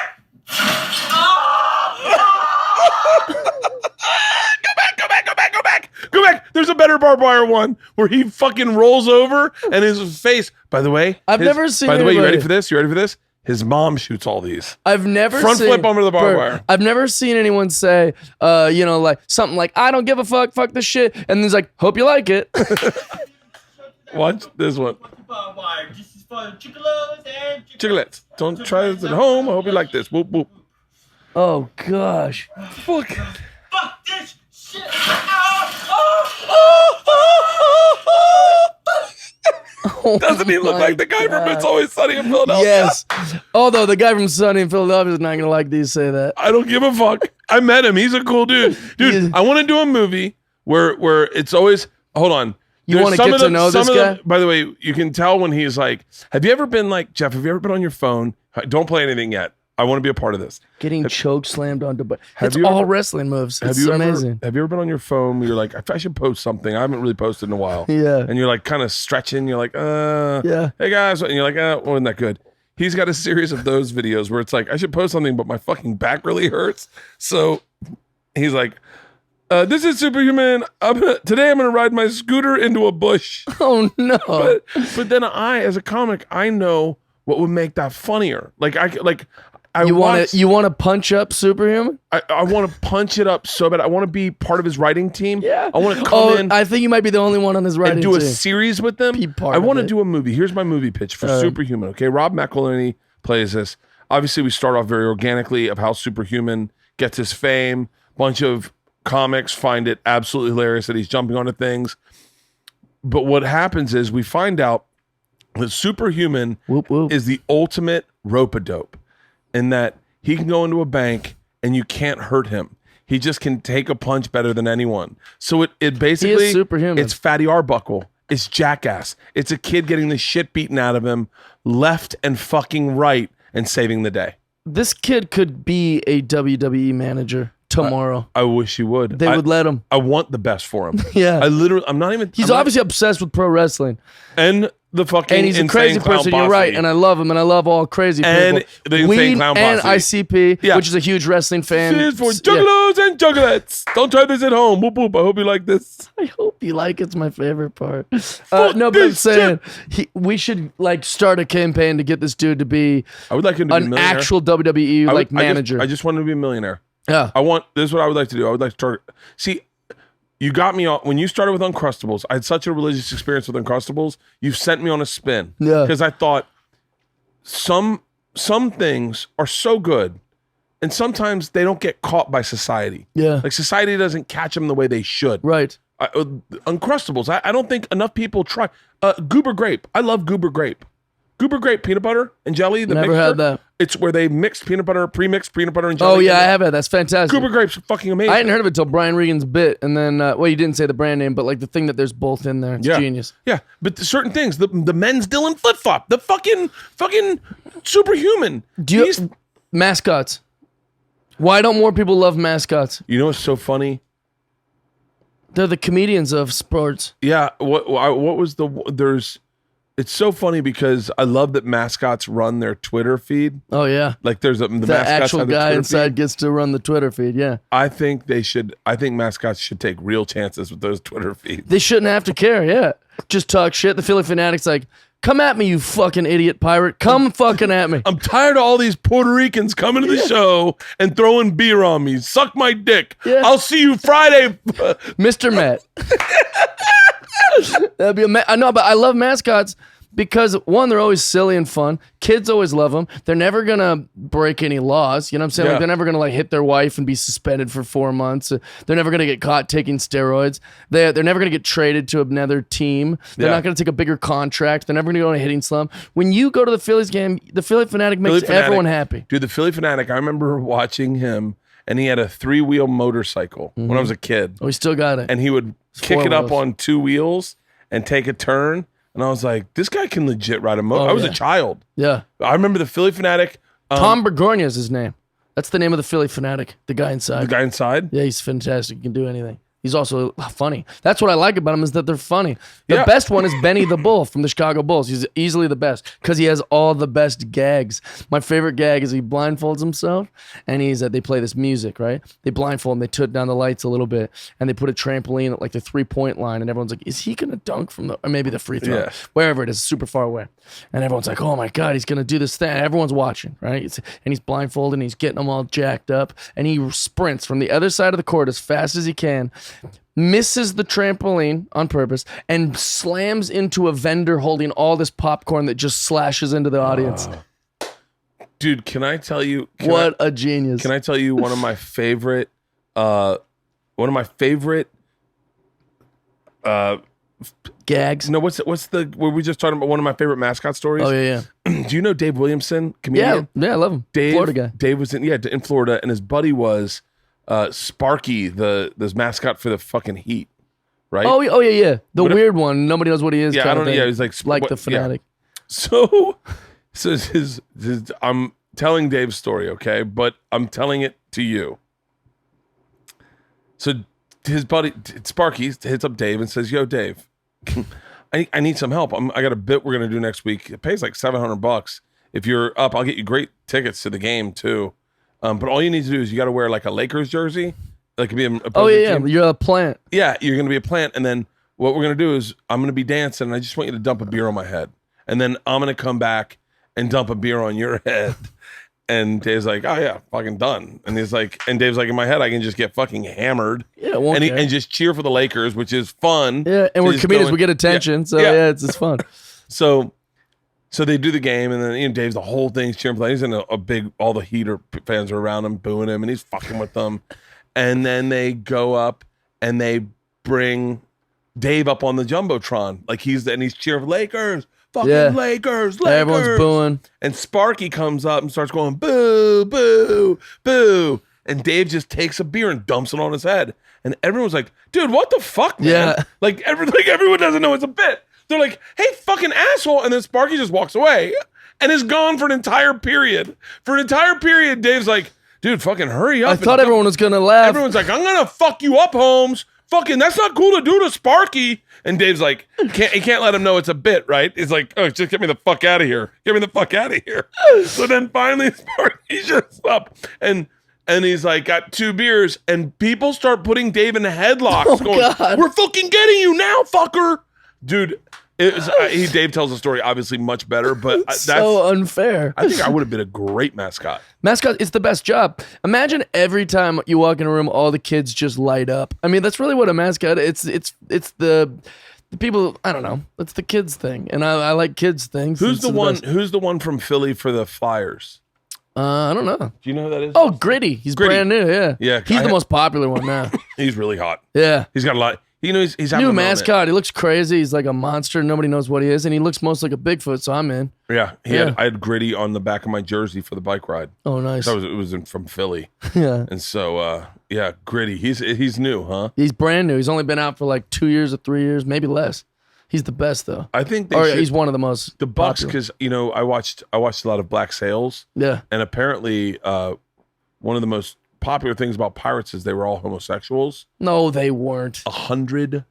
Go back. There's a better barbed wire one where he fucking rolls over and his face. By the way, I've never seen By the way, you ready anybody- for this? You ready for this? His mom shoots all these. I've never Front seen, flip over the barbed Bert, wire. I've never seen anyone say, like something like, I don't give a fuck this shit. And then he's like, hope you like it. Watch this one. Bye wire. This is for juggalos and Juggalettes. Don't try this at home. I hope you like this. Whoop whoop. Oh, gosh. Fuck. Fuck this shit! Doesn't he look my like the guy from God. It's Always Sunny in Philadelphia? Yes. Although the guy from Sunny in Philadelphia is not going to like these say that. I don't give a fuck. I met him. He's a cool dude. Dude, I want to do a movie where it's always, hold on. You There's wanna some get of to know some this of them- guy? By the way, you can tell when he's like, have you ever been like, Jeff, have you ever been on your phone? Don't play anything yet. I want to be a part of this. Getting choke slammed onto, but Have it's you all ever- wrestling moves. Have It's you amazing. ever have you ever been on your phone where you're like, I should post something. I haven't really posted in a while. Yeah. And you're like kind of stretching. You're like, Yeah. hey guys. And you're like, wasn't that good? He's got a series of those videos where it's like, I should post something, but my fucking back really hurts. So he's like, this is superhuman. Today I'm going to ride my scooter into a bush. Oh, no. But then I, as a comic, I know what would make that funnier. You want to punch up Superhuman? I want to punch it up so bad. I want to be part of his writing team. Yeah. I want to come in. I think you might be the only one on his writing and do a team. series with them. I want to do a movie. Here's my movie pitch for Superhuman. Okay, Rob McElhenney plays this. Obviously, we start off very organically of how Superhuman gets his fame. Bunch of comics find it absolutely hilarious that he's jumping onto things. But what happens is we find out that Superhuman is the ultimate rope-a-dope in that he can go into a bank and you can't hurt him. He just can take a punch better than anyone. So it basically, he is superhuman. It's Fatty Arbuckle. It's Jackass. It's a kid getting the shit beaten out of him left and fucking right and saving the day. This kid could be a WWE manager tomorrow. I wish he would. They would let him. I want the best for him. Yeah. I'm not even. He's obviously obsessed with pro wrestling. And the fucking and he's a crazy person. You're right, and I love him, and I love all crazy people. And the insane clown and posse. ICP, which is a huge wrestling fan. This is for juggalos and juggalettes. Don't try this at home. Whoop whoop. I hope you like this. I hope you like it's my favorite part. No, but I'm saying we should like start a campaign to get this dude to be. I would like him to be an actual WWE manager. I just want him to be a millionaire. Yeah. This is what I would like to do. I would like to start. See, you got me on when you started with Uncrustables. I had such a religious experience with Uncrustables. You sent me on a spin. Yeah. Because I thought some things are so good, and sometimes they don't get caught by society. Yeah. Like society doesn't catch them the way they should. Right. Uncrustables. I don't think enough people try. Goober grape. I love Goober grape. Goober grape peanut butter and jelly. The Never mixture. had that. It's where they mixed peanut butter, pre-mixed peanut butter and jelly. Oh yeah, I have it. That's fantastic. Goober grapes are fucking amazing. I hadn't heard of it until Brian Regan's bit, and then you didn't say the brand name, but like the thing that there's both in there. It's genius. Yeah, but certain things, the men's Dylan flip flop, the fucking Superhuman. Mascots? Why don't more people love mascots? You know what's so funny? They're the comedians of sports. Yeah. What was there's. It's so funny because I love that mascots run their Twitter feed. Oh yeah, like there's the mascots actual have the guy Twitter inside feed. gets to run the Twitter feed. Yeah, I think they should. I think mascots should take real chances with those Twitter feeds. They shouldn't have to care. Yeah, just talk shit. The Philly Fanatic's like, come at me, you fucking idiot pirate. Come fucking at me. I'm tired of all these Puerto Ricans coming to the show and throwing beer on me. Suck my dick. Yeah. I'll see you Friday, Mr. Matt. That'd be I know, but I love mascots. Because one, they're always silly and fun. Kids always love them. They're never gonna break any laws. You know what I'm saying? Yeah. Like they're never gonna like hit their wife and be suspended for 4 months. They're never gonna get caught taking steroids. They're never gonna get traded to another team. They're not gonna take a bigger contract. They're never gonna go on a hitting slump. When you go to the Phillies game, the Philly Fanatic makes everyone happy. Dude, the Philly Fanatic, I remember watching him, and he had a 3-wheel motorcycle when I was a kid. Oh, he still got it. And he would kick it up on 2 wheels and take a turn. And I was like, this guy can legit ride a motor. I was a child. Yeah. I remember the Philly Fanatic. Tom Burgoyne is his name. That's the name of the Philly Fanatic, the guy inside. The guy inside? Yeah, he's fantastic. He can do anything. He's also funny. That's what I like about him is that they're funny. The best one is Benny the Bull from the Chicago Bulls. He's easily the best because he has all the best gags. My favorite gag is he blindfolds himself and they play this music, right? They blindfold him, they took down the lights a little bit and they put a trampoline at like the 3-point line and everyone's like, is he going to dunk from or maybe the free throw? Yeah. Wherever it is, super far away. And everyone's like, oh my God, he's going to do this thing. And everyone's watching, right? And he's blindfolded and he's getting them all jacked up and he sprints from the other side of the court as fast as he can, misses the trampoline on purpose, and slams into a vendor holding all this popcorn that just slashes into the audience. Dude, can I tell you? A genius. Can I tell you one of my favorite gags? No, what's the were we just talking about one of my favorite mascot stories? Oh yeah. Do you know Dave Williamson, comedian? Yeah, I love him. Florida guy. Dave was in Florida, and his buddy was Sparky, this mascot for the fucking Heat, right? Oh yeah. The weird one. Nobody knows what he is. Yeah, I don't know. Yeah, he's like the Fanatic. Yeah. So I'm telling Dave's story, okay, but I'm telling it to you. So his buddy Sparky hits up Dave and says, "Yo, Dave, I need some help. I got a bit we're gonna do next week. It pays like $700. If you're up, I'll get you great tickets to the game too. But all you need to do is you got to wear like a Lakers jersey. Like could be a oh yeah, you're a plant. Yeah, you're gonna be a plant, and then what we're gonna do is I'm gonna be dancing, and I just want you to dump a beer on my head, and then I'm gonna come back and dump a beer on your head, And Dave's like, oh yeah, fucking done. And he's like, and Dave's like, in my head, I can just get fucking hammered. Yeah, won't care. And just cheer for the Lakers, which is fun. Yeah, and we're comedians, we get attention. Yeah, so yeah, it's fun. So they do the game, and then Dave's the whole thing's cheering for. He's in a big. All the Heater fans are around him, booing him, and he's fucking with them. And then they go up and they bring Dave up on the jumbotron, like he's cheering for Lakers, fucking Lakers. Everyone's booing, and Sparky comes up and starts going boo, boo, boo, and Dave just takes a beer and dumps it on his head, and everyone's like, dude, what the fuck, man? Yeah. Like everyone doesn't know it's a bit. They're like, hey, fucking asshole. And then Sparky just walks away and is gone for an entire period. For an entire period, Dave's like, dude, fucking hurry up. I thought everyone was going to laugh. Everyone's like, I'm going to fuck you up, Holmes. Fucking, that's not cool to do to Sparky. And Dave's like, he can't let him know it's a bit, right? He's like, oh, just get me the fuck out of here. Get me the fuck out of here. So then finally Sparky shuts up and he's like, got 2 beers. And people start putting Dave in headlocks God. We're fucking getting you now, fucker. Dude, Dave tells the story obviously much better, but that's so unfair. I think I would have been a great mascot. Mascot, it's the best job. Imagine every time you walk in a room, all the kids just light up. I mean, that's really what a mascot is. It's the people. I don't know. It's the kids thing, and I like kids things. Who's the one? Who's the one from Philly for the Flyers? I don't know. Do you know who that is? Oh, Gritty. He's brand new. Yeah. Yeah. He's the most popular one now. He's really hot. Yeah. He's got a lot. He's having new a mascot. He looks crazy. He's like a monster. Nobody knows what he is, and he looks most like a Bigfoot. So I'm in. Yeah, I had Gritty on the back of my jersey for the bike ride. Oh, nice. So it was from Philly. Yeah, and so Gritty. He's new, huh? He's brand new. He's only been out for like 2 years or 3 years, maybe less. He's the best though. I think he's one of the most. The Bucks, because I watched a lot of Black Sails. Yeah, and apparently one of the most popular things about pirates is they were all homosexuals. No, they weren't. 100%.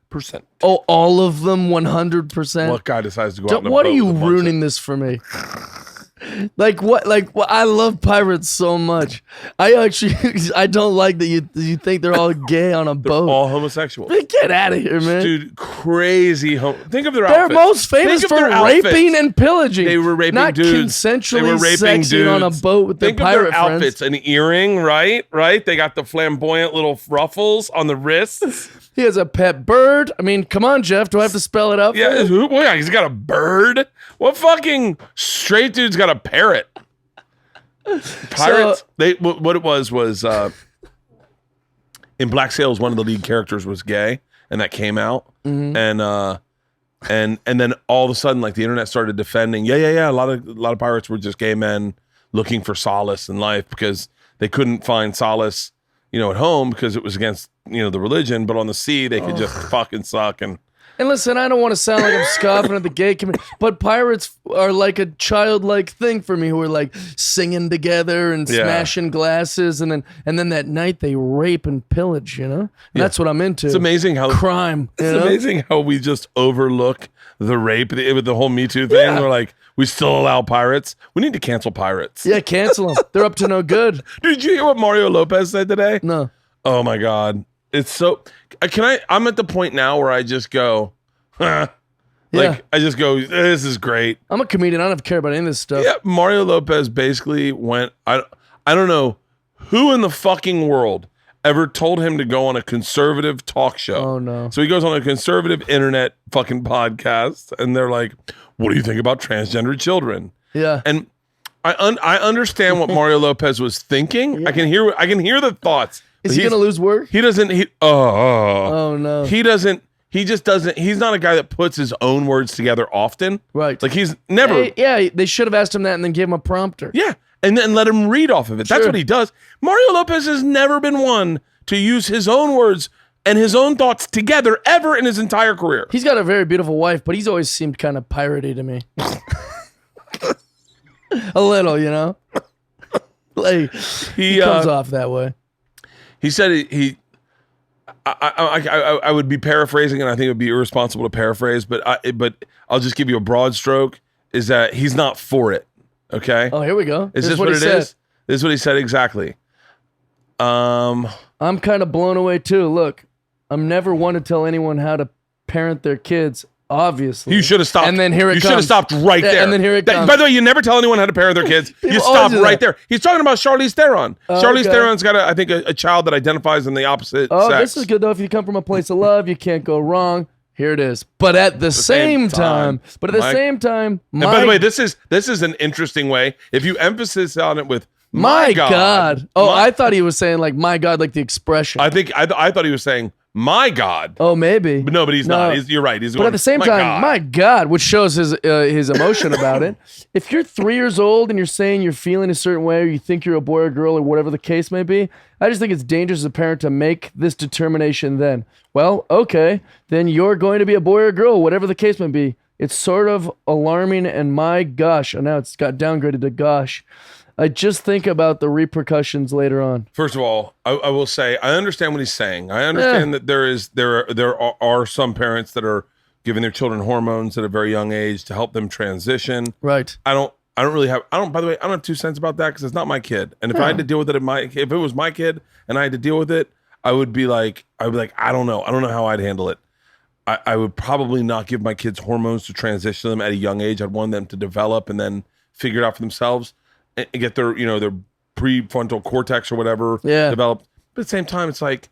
Oh, all of them, 100%. What guy decides to go out on a What boat are you with a bunch ruining this for me? Like what? I love pirates so much. I don't like that you think they're all gay on a boat. all homosexual. Get out of here, man. Dude, crazy. Think of their They're outfits. most famous for raping and pillaging. They were raping not dudes. consensually They were raping sexing dudes. on a boat with Think their of pirate their outfits. friends. An earring, right? They got the flamboyant little ruffles on the wrists. He has a pet bird. I mean, come on, Jeff. Do I have to spell it out? Yeah, he's got a bird. What fucking straight dude's got a parrot? Pirates. What it was in Black Sails, one of the lead characters was gay, and that came out, and then all of a sudden, like the internet started defending. Yeah. A lot of pirates were just gay men looking for solace in life because they couldn't find solace, at home because it was against the religion, but on the sea they could just fucking suck and. And listen, I don't want to sound like I'm scoffing at the gay community, but pirates are like a childlike thing for me, who are like singing together and smashing glasses, and then that night they rape and pillage. That's what I'm into. It's amazing how crime. It's amazing how we just overlook the rape with the whole Me Too thing. Yeah. We're like, we still allow pirates. We need to cancel pirates. Yeah, cancel them. They're up to no good. Dude, did you hear what Mario Lopez said today? No. Oh my God. It's so. I'm at the point now where I just go, huh. I just go, this is great. I'm a comedian. I don't care about any of this stuff. Yeah, Mario Lopez basically went, I don't know who in the fucking world ever told him to go on a conservative talk show. Oh, no. So he goes on a conservative internet fucking podcast, and they're like, what do you think about transgender children? Yeah. And I understand what Mario Lopez was thinking. Yeah. I can hear the thoughts. Is he going to lose work? He doesn't. Oh, no. He doesn't. He just doesn't. He's not a guy that puts his own words together often. Right. Like he's never. Yeah, they should have asked him that and then gave him a prompter. Yeah. And then let him read off of it. Sure. That's what he does. Mario Lopez has never been one to use his own words and his own thoughts together ever in his entire career. He's got a very beautiful wife, but he's always seemed kind of piratey to me. A little, Like he comes off that way. He said I would be paraphrasing, and I think it would be irresponsible to paraphrase, but I'll just give you a broad stroke, is that he's not for it. Okay? Oh, here we go. Is this what it is? This is what he said exactly. I'm kind of blown away too. Look, I'm never one to tell anyone how to parent their kids. Obviously. You should have stopped. And then here it You should have comes. stopped right Yeah, there. and then here it comes. By the way, you never tell anyone how to parent their kids. You People stop always do right that. there. He's talking about Charlize Theron. Charlize okay. Theron's got, I think, a child that identifies in the opposite Oh, sex. this is good though. If you come from a place of love, you can't go wrong. Here it is. But at the same time, And my, by the way, this is an interesting way. If you emphasis on it with my God. Oh, my- I thought he was saying like my God, like the expression. I thought he was saying my God. Oh, maybe. But no, but he's No. not. You're right. He's But going, at the same my time, God. my God, which shows his emotion about it. If you're 3 years old and you're saying you're feeling a certain way, or you think you're a boy or girl, or whatever the case may be, I just think it's dangerous as a parent to make this determination then. Well, okay, then you're going to be a boy or girl, whatever the case may be. It's sort of alarming, and my gosh, and now it's got downgraded to gosh. I just think about the repercussions later on. First of all, I will say I understand what he's saying. I understand that there are some parents that are giving their children hormones at a very young age to help them transition. Right. I don't really have. By the way, I don't have 2 cents about that because it's not my kid. And if I had to deal with it, if it was my kid and I had to deal with it, I would be like, I don't know how I'd handle it. I would probably not give my kids hormones to transition them at a young age. I'd want them to develop and then figure it out for themselves and get their prefrontal cortex or whatever developed. But at the same time, it's like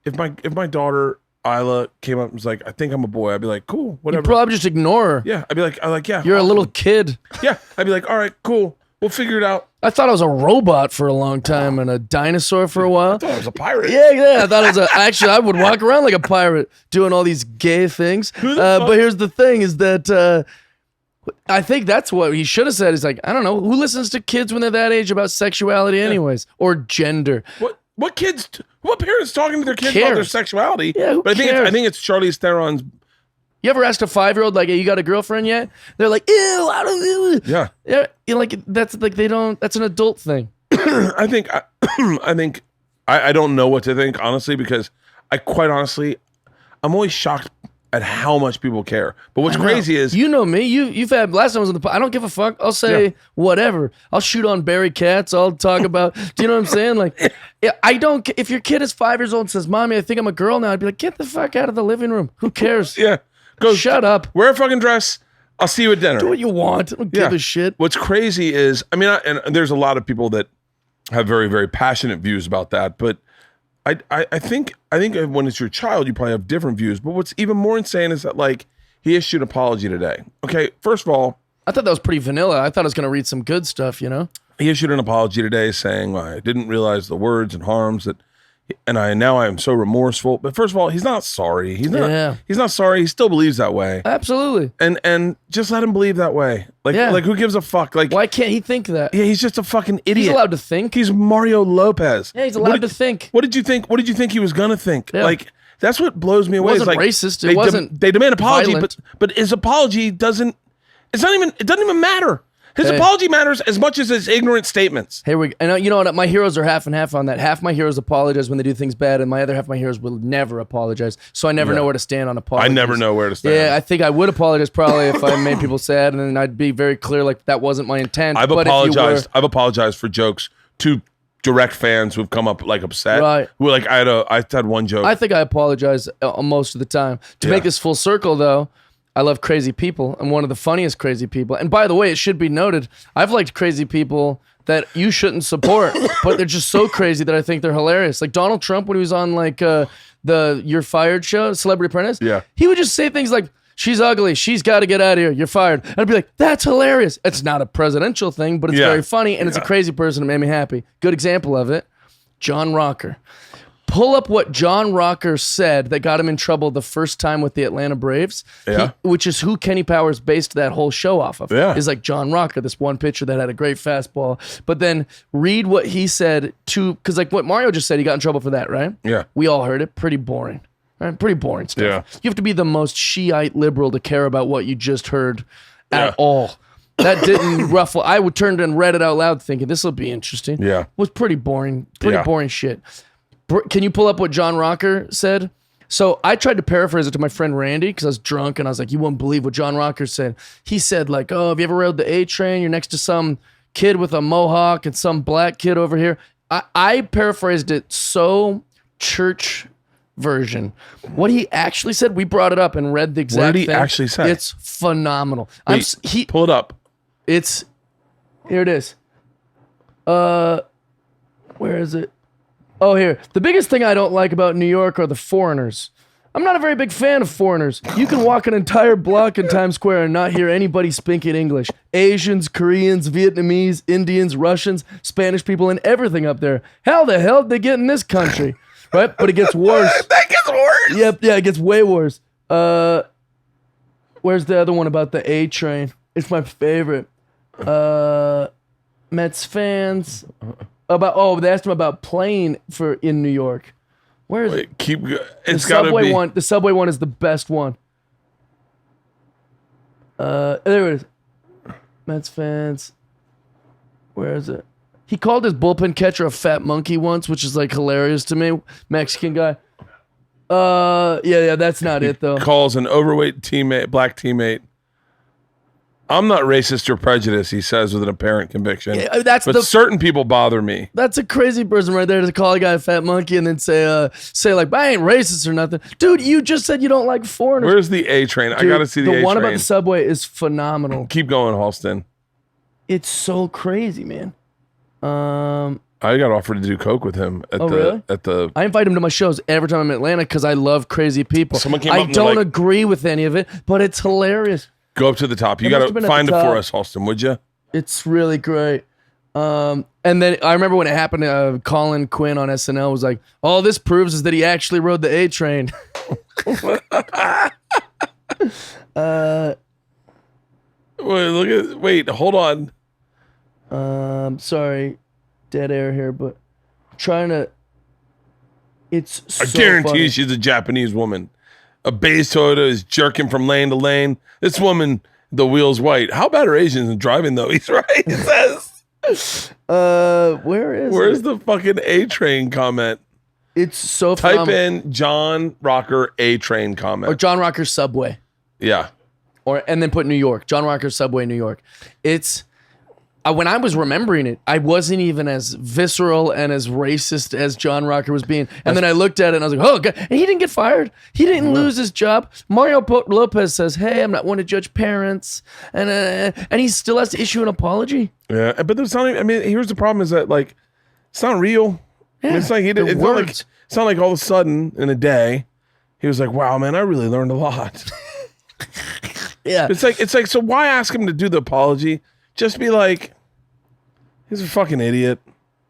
if my daughter Isla came up and was like, I think I'm a boy, I'd be like, cool, whatever. You'd probably just ignore her. Yeah, I'd be like, yeah, You're awesome. a little kid. Yeah, I'd be like, all right, cool, we'll figure it out. I thought I was a robot for a long time and a dinosaur for a while. I thought I was a pirate. Yeah. I thought it was actually, I would walk around like a pirate doing all these gay things. But here's the thing is that I think that's what he should have said. He's like, I don't know, who listens to kids when they're that age about sexuality anyways, or gender? What parents talking to their kids about their sexuality? Yeah, who but cares? I think it's Charlize Theron's. You ever asked a 5-year-old like, hey, you got a girlfriend yet? They're like, ew, I don't. Yeah. You're like, that's like they don't. That's an adult thing. I think I don't know what to think honestly because I'm always shocked at how much people care. But what's crazy is you know me. You've had last time I was on the. I don't give a fuck. I'll say whatever. I'll shoot on Barry Katz. I'll talk about. Do you know what I'm saying? Like, I don't. If your kid is 5 years old and says, "Mommy, I think I'm a girl now," I'd be like, "Get the fuck out of the living room. Who cares? Go shut up. Wear a fucking dress. I'll see you at dinner. Do what you want. I don't give a shit." What's crazy is, I mean, and there's a lot of people that have very, very passionate views about that, but I think when it's your child, you probably have different views. But what's even more insane is that like he issued an apology today. Okay, first of all, I thought that was pretty vanilla. I thought I was gonna read some good stuff. You know, he issued an apology today saying, well, I didn't realize the words and harms that. And I am so remorseful. But first of all, he's not sorry. He's not sorry. He still believes that way. Absolutely. And just let him believe that way. Like who gives a fuck? Like why can't he think that? Yeah, he's just a fucking idiot. He's allowed to think. He's Mario Lopez. Yeah, he's allowed to think. What did you think? What did you think he was gonna think? Yeah. Like that's what blows me away. It wasn't is like racist. It wasn't. They demand apology, violent. but his apology doesn't. It doesn't even matter. His apology matters as much as his ignorant statements. Here we go. And you know what? My heroes are half and half on that. Half my heroes apologize when they do things bad, and my other half of my heroes will never apologize. So I never know where to stand on apologies. I never know where to stand. Yeah, I think I would apologize probably if I made people sad, and then I'd be very clear like that wasn't my intent. I've but apologized. I've apologized for jokes to direct fans who've come up like upset. Right. Who like I had one joke. I think I apologize most of the time. To make this full circle, though, I love crazy people. I'm one of the funniest crazy people. And by the way, it should be noted, I've liked crazy people that you shouldn't support, but they're just so crazy that I think they're hilarious. Like Donald Trump when he was on like the You're Fired show, Celebrity Apprentice. Yeah. He would just say things like, she's ugly, she's got to get out of here, you're fired. And I'd be like, that's hilarious. It's not a presidential thing, but it's very funny, and it's a crazy person that made me happy. Good example of it, John Rocker. Pull up what John Rocker said that got him in trouble the first time with the Atlanta Braves, which is who Kenny Powers based that whole show off of. Yeah. Is like John Rocker, this one pitcher that had a great fastball. But then read what he said because like what Mario just said, he got in trouble for that, right? Yeah. We all heard it. Pretty boring. Right? Pretty boring stuff. Yeah. You have to be the most Shiite liberal to care about what you just heard at all. That didn't ruffle. I would turn and read it out loud thinking, this will be interesting. Yeah. It was pretty boring. Pretty boring shit. Can you pull up what John Rocker said? So I tried to paraphrase it to my friend Randy because I was drunk and I was like, you won't believe what John Rocker said. He said like, oh, have you ever rode the A train? You're next to some kid with a mohawk and some black kid over here. I paraphrased it so church version. What he actually said, we brought it up and read the exact What did he thing. actually say? It's phenomenal. Wait, pull it up. It's here. It is. Where is it? Oh, here. The biggest thing I don't like about New York are the foreigners. I'm not a very big fan of foreigners. You can walk an entire block in Times Square and not hear anybody speaking English. Asians, Koreans, Vietnamese, Indians, Russians, Spanish people, and everything up there. How the hell did they get in this country? Right? But it gets worse. That gets worse. Yep, yeah, it gets way worse. Where's the other one about the A train? It's my favorite. Mets fans. They asked him about playing in New York. Where is it? It's got to be. The subway one is the best one. There it is. Mets fans. Where is it? He called his bullpen catcher a fat monkey once, which is like hilarious to me. Mexican guy. Yeah, that's not it though. Calls an overweight black teammate. I'm not racist or prejudiced, he says with an apparent conviction. Yeah, certain people bother me. That's a crazy person right there to call a guy a fat monkey and then say like, I ain't racist or nothing. Dude, you just said you don't like foreigners. Where's the A train? I got to see the A train. The one about the subway is phenomenal. Keep going, Halston. It's so crazy, man. I got offered to do coke with him really? I invite him to my shows every time I'm in Atlanta because I love crazy people. I don't agree with any of it, but it's hilarious. Go up to the top. You got to find it for us, Halston, would you? It's really great. And then I remember when it happened, Colin Quinn on SNL was like, all this proves is that he actually rode the A train. Wait, hold on. Sorry, dead air here, but I'm trying to. It's so I guarantee funny. she's a Japanese woman. A beige Toyota is jerking from lane to lane. This woman, the wheel's white. How bad are Asians in driving though? He's right. It says. Where's the fucking A train comment? It's so Type phenomenal. in John Rocker A train comment. Or John Rocker Subway. Yeah. And then put New York. John Rocker Subway, New York. It's when I was remembering it, I wasn't even as visceral and as racist as John Rocker was being. And then I looked at it and I was like, oh, God. And he didn't get fired. He didn't lose his job. Mario Lopez says, hey, I'm not one to judge parents. And he still has to issue an apology. Yeah, but there's not. Here's the problem: is that like it's not real. Yeah, it's like it's not like all of a sudden in a day he was like, "Wow, man, I really learned a lot." Yeah, it's like so why ask him to do the apology? Just be like, he's a fucking idiot.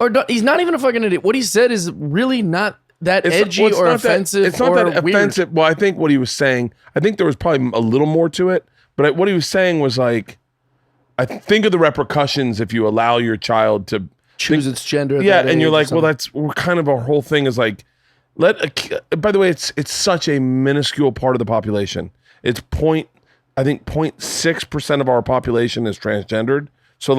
Or he's not even a fucking idiot. What he said is really not that edgy or offensive. It's not or that weird. offensive. Well, I think what he was saying, I think there was probably a little more to it. But what he was saying was like, I think of the repercussions if you allow your child to choose its gender. Yeah, and you're like, well, we're kind of our whole thing is like, by the way, it's such a minuscule part of the population. It's 0.6% of our population is transgendered. So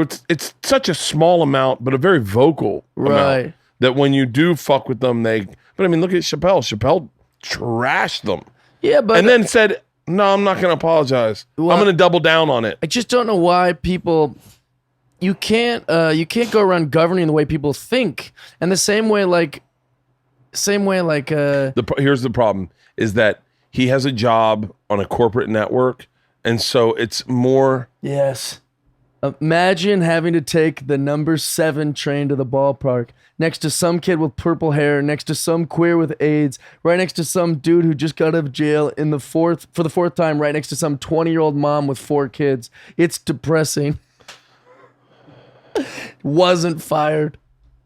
it's such a small amount, but a very vocal amount that when you do fuck with them, but I mean, look at Chappelle. Chappelle trashed them. Yeah, but and then said, no, I'm not going to apologize. I'm going to double down on it. I just don't know why people. You can't go around governing the way people think, and the same way like. Here's the problem: is that he has a job on a corporate network, and so it's more. Yes. Imagine having to take the number 7 train to the ballpark next to some kid with purple hair, next to some queer with AIDS, right next to some dude who just got out of jail for the fourth time, right next to some 20-year-old mom with 4 kids. It's depressing. Wasn't fired.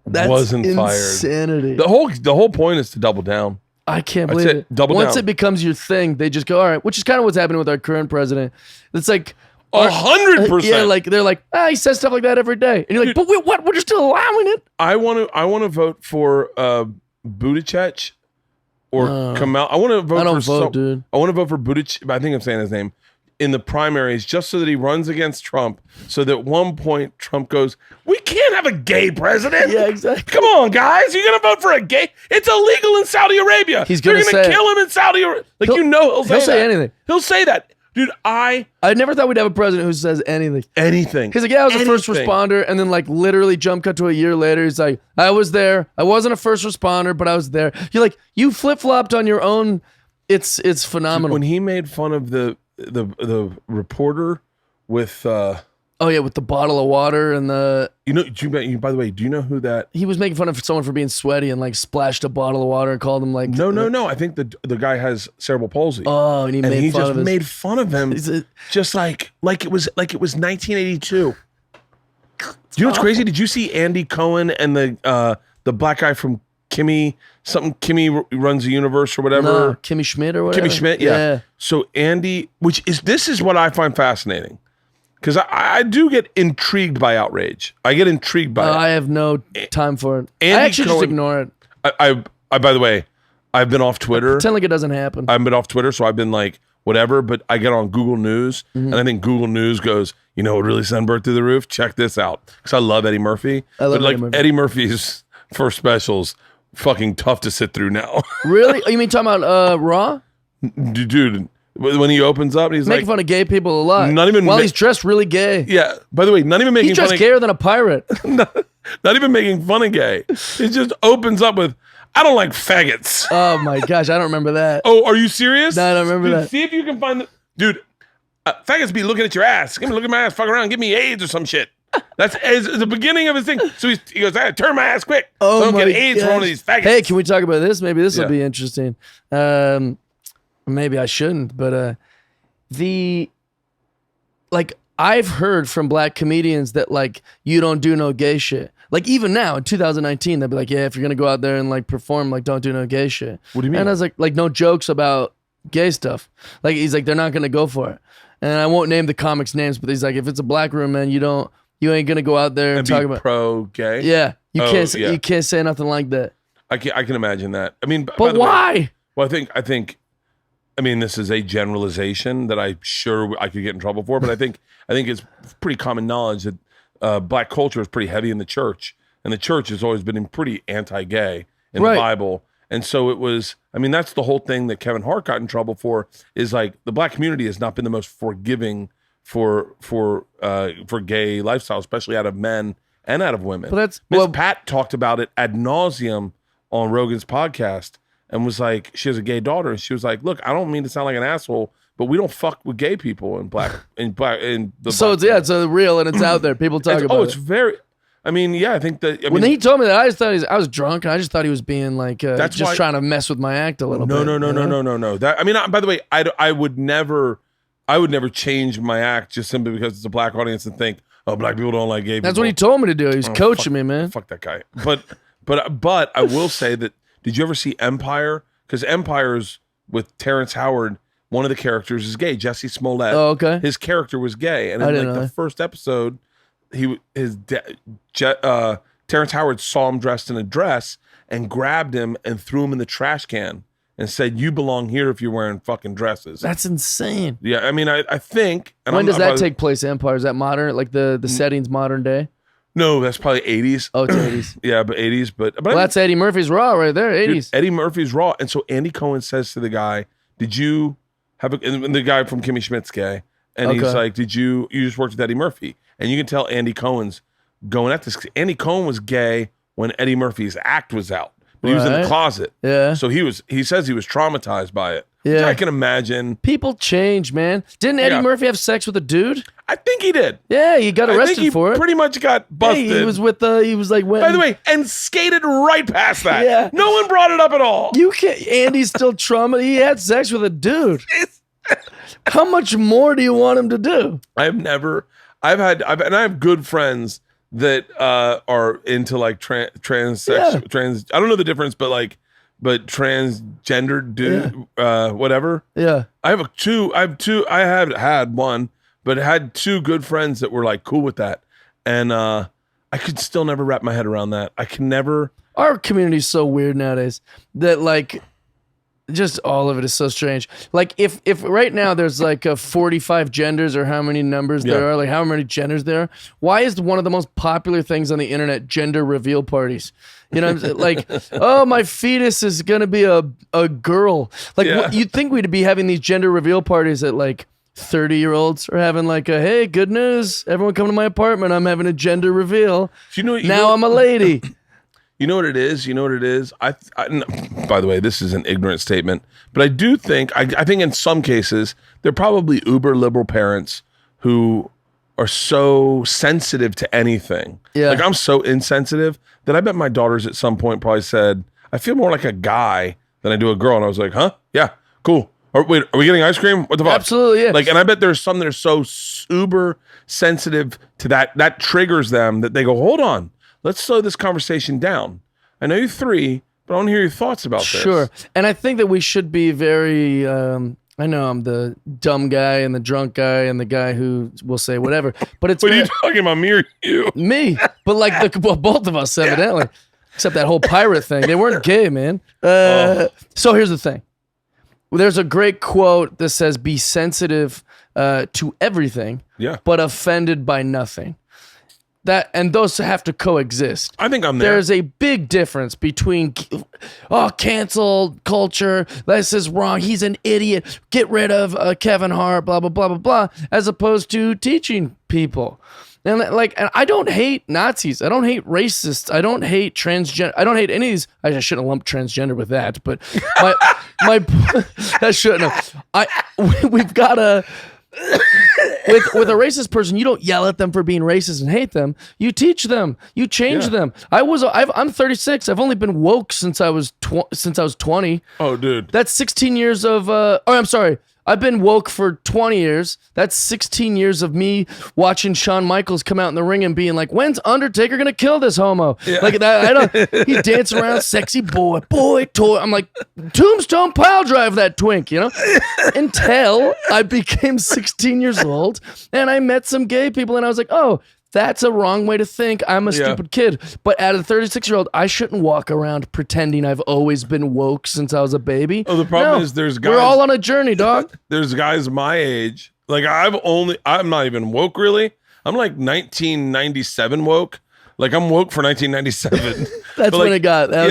That's insanity. The whole point is to double down. I can't believe it. Once it becomes your thing, they just go, all right, which is kind of what's happening with our current president. It's like 100%. Yeah, like they're like, he says stuff like that every day, and you're like, but what? We're just still allowing it. I want to vote for Buttigieg or Kamala. I want to vote. I don't vote, dude. I want to vote for Buttigieg. I think I'm saying his name in the primaries, just so that he runs against Trump. So that at one point Trump goes, "We can't have a gay president." Yeah, exactly. Come on, guys, you're gonna vote for a gay? It's illegal in Saudi Arabia. He's gonna kill him in Saudi Arabia. He'll say anything. He'll say that. Dude, I never thought we'd have a president who says anything. anything. He's like, yeah, I was a first Anything. responder, and then like literally jump cut to a year later, he's like, I was there. I wasn't a first responder, but I was there. You're like, you flip flopped on your own. It's phenomenal. When he made fun of the reporter with Oh yeah, with the bottle of water and the. by the way, do you know who that? He was making fun of someone for being sweaty and like splashed a bottle of water and called him like. No. I think the guy has cerebral palsy. Oh, and he made fun of him, just like it was 1982. Do you know what's crazy? Did you see Andy Cohen and the black guy from Kimmy runs the universe or whatever? No, Kimmy Schmidt or whatever. Kimmy Schmidt, yeah. So Andy, this is what I find fascinating. Because I do get intrigued by outrage. I get intrigued by it. I have no time for it. Andy I actually Cohen, just ignore it. I by the way, I've been off Twitter. Pretend like it doesn't happen. I've been off Twitter, so I've been like, whatever, but I get on Google News, and I think Google News goes, you know what really sent Bert through the roof? Check this out. Because I love Eddie Murphy. Eddie Murphy's first specials, fucking tough to sit through now. Really? You mean talking about Raw? Dude, when he opens up, and he's making fun of gay people a lot. Not even while he's dressed really gay. Yeah. By the way, not even making he's dressed gayer than a pirate. not even making fun of gay. It just opens up with, I don't like faggots. Oh my gosh, I don't remember that. Oh, are you serious? No, I don't remember that. See if you can find faggots be looking at your ass. Give me look at my ass, fuck around, give me AIDS or some shit. That's the beginning of his thing. So he goes, I turn my ass quick. Oh, so I don't get AIDS from one of these faggots. Hey, can we talk about this? Maybe this will be interesting. Maybe I shouldn't, but I've heard from black comedians that like you don't do no gay shit. Like even now in 2019, they'll be like, yeah, if you're gonna go out there and like perform, like don't do no gay shit. What do you mean? And I was like no jokes about gay stuff. Like he's like, they're not gonna go for it. And I won't name the comics names, but he's like, if it's a black room, man, you ain't gonna go out there and talk about pro-gay. Yeah, you can't say nothing like that. I can imagine that. I mean, but why? Well, I think. I mean, this is a generalization that I'm sure I could get in trouble for, but I think it's pretty common knowledge that black culture is pretty heavy in the church, and the church has always been pretty anti-gay in the Bible, and so it was. I mean, that's the whole thing that Kevin Hart got in trouble for. Is like the black community has not been the most forgiving for gay lifestyle, especially out of men and out of women. But Miss Pat talked about it ad nauseum on Rogan's podcast. And was like, she has a gay daughter, and she was like, "Look, I don't mean to sound like an asshole, but we don't fuck with gay people in black." So it's real and it's out there. People talk about it. It's very. I mean, yeah, I think that. When he told me that, I just thought I was drunk, and I just thought he was being like, just trying to mess with my act a little bit. No. That I mean, by the way, I would never change my act just simply because it's a black audience and think, oh, black people don't like gay people. That's what he told me to do. He was coaching me, man. Fuck that guy. But I will say that. Did you ever see Empire? Because Empire's with Terrence Howard, one of the characters is gay. Jesse Smollett. Oh, okay. His character was gay, and in the first episode, Terrence Howard saw him dressed in a dress and grabbed him and threw him in the trash can and said, "You belong here if you're wearing fucking dresses." That's insane. Yeah, I mean, I think. And when does that take place? Empire, is that modern? Like the setting's modern day? No, that's probably 80s. Oh, it's 80s. Yeah, but 80s. But well, that's Eddie Murphy's Raw right there, 80s. Dude, Eddie Murphy's Raw. And so Andy Cohen says to the guy, did you have and the guy from Kimmy Schmidt's gay. And he's like, you just worked with Eddie Murphy. And you can tell Andy Cohen's going at this. Andy Cohen was gay when Eddie Murphy's act was out. But he was in the closet. Yeah. So he says he was traumatized by it. Yeah. I can imagine. People change, man. Didn't Eddie Murphy have sex with a dude? I think he did. Yeah, he got arrested for it. Pretty much got busted. Hey, he was like, by the way, and skated right past that. Yeah. No one brought it up at all. You can't. Andy's still trauma. He had sex with a dude. How much more do you want him to do? I have good friends that are into like trans. I don't know the difference, but transgender dude, whatever. Yeah. I have had one, but had two good friends that were like cool with that. And I could still never wrap my head around that. I can never. Our community's so weird nowadays that like just all of it is so strange. Like if right now there's like 45 genders or how many numbers there are, like how many genders there are, why is one of the most popular things on the internet gender reveal parties? You know what I'm saying? Like, oh, my fetus is going to be a girl. Like you'd think we'd be having these gender reveal parties at like 30-year-olds are having like a, hey, good news, everyone come to my apartment, I'm having a gender reveal. I'm a lady. You know what it is? By the way, this is an ignorant statement, but I do think, I think in some cases, they're probably uber liberal parents who are so sensitive to anything. Yeah. Like I'm so insensitive that I bet my daughters at some point probably said, I feel more like a guy than I do a girl. And I was like, huh? Yeah, cool. Wait, are we getting ice cream? What the fuck? Absolutely, yeah. Like, and I bet there's some that are so uber sensitive to that. That triggers them that they go, hold on, let's slow this conversation down. I know you're 3, but I want to hear your thoughts about this. Sure. And I think that we should be very, I know I'm the dumb guy and the drunk guy and the guy who will say whatever, but it's... What are you talking about, me or you? Me. But like both of us, evidently. Except that whole pirate thing. They weren't gay, man. So here's the thing. There's a great quote that says, be sensitive to everything, but offended by nothing. And those have to coexist. I think I'm there. There's a big difference between, cancel culture, this is wrong, he's an idiot, get rid of Kevin Hart, blah, blah, blah, blah, blah, as opposed to teaching people. And I don't hate Nazis. I don't hate racists. I don't hate transgender. I don't hate any of these. I shouldn't have lumped transgender with that, but my that shouldn't have. We've got to. With a racist person, you don't yell at them for being racist and hate them. You teach them. You change them. I'm 36. I've only been woke since I was 20. Oh, dude, that's 16 years of. I'm sorry. I've been woke for 20 years. That's 16 years of me watching Shawn Michaels come out in the ring and being like, when's Undertaker gonna kill this homo? Yeah. Like that. He dancing around, sexy boy, toy. I'm like, Tombstone pile drive that twink, Until I became 16 years old and I met some gay people and I was like, oh, that's a wrong way to think. I'm a stupid kid. But at a 36-year-old, I shouldn't walk around pretending I've always been woke since I was a baby. Oh, the problem is there's guys. We're all on a journey, dog. There's guys my age. Like I'm not even woke really. I'm like 1997 woke. Like I'm woke for 1997. That's when it got. I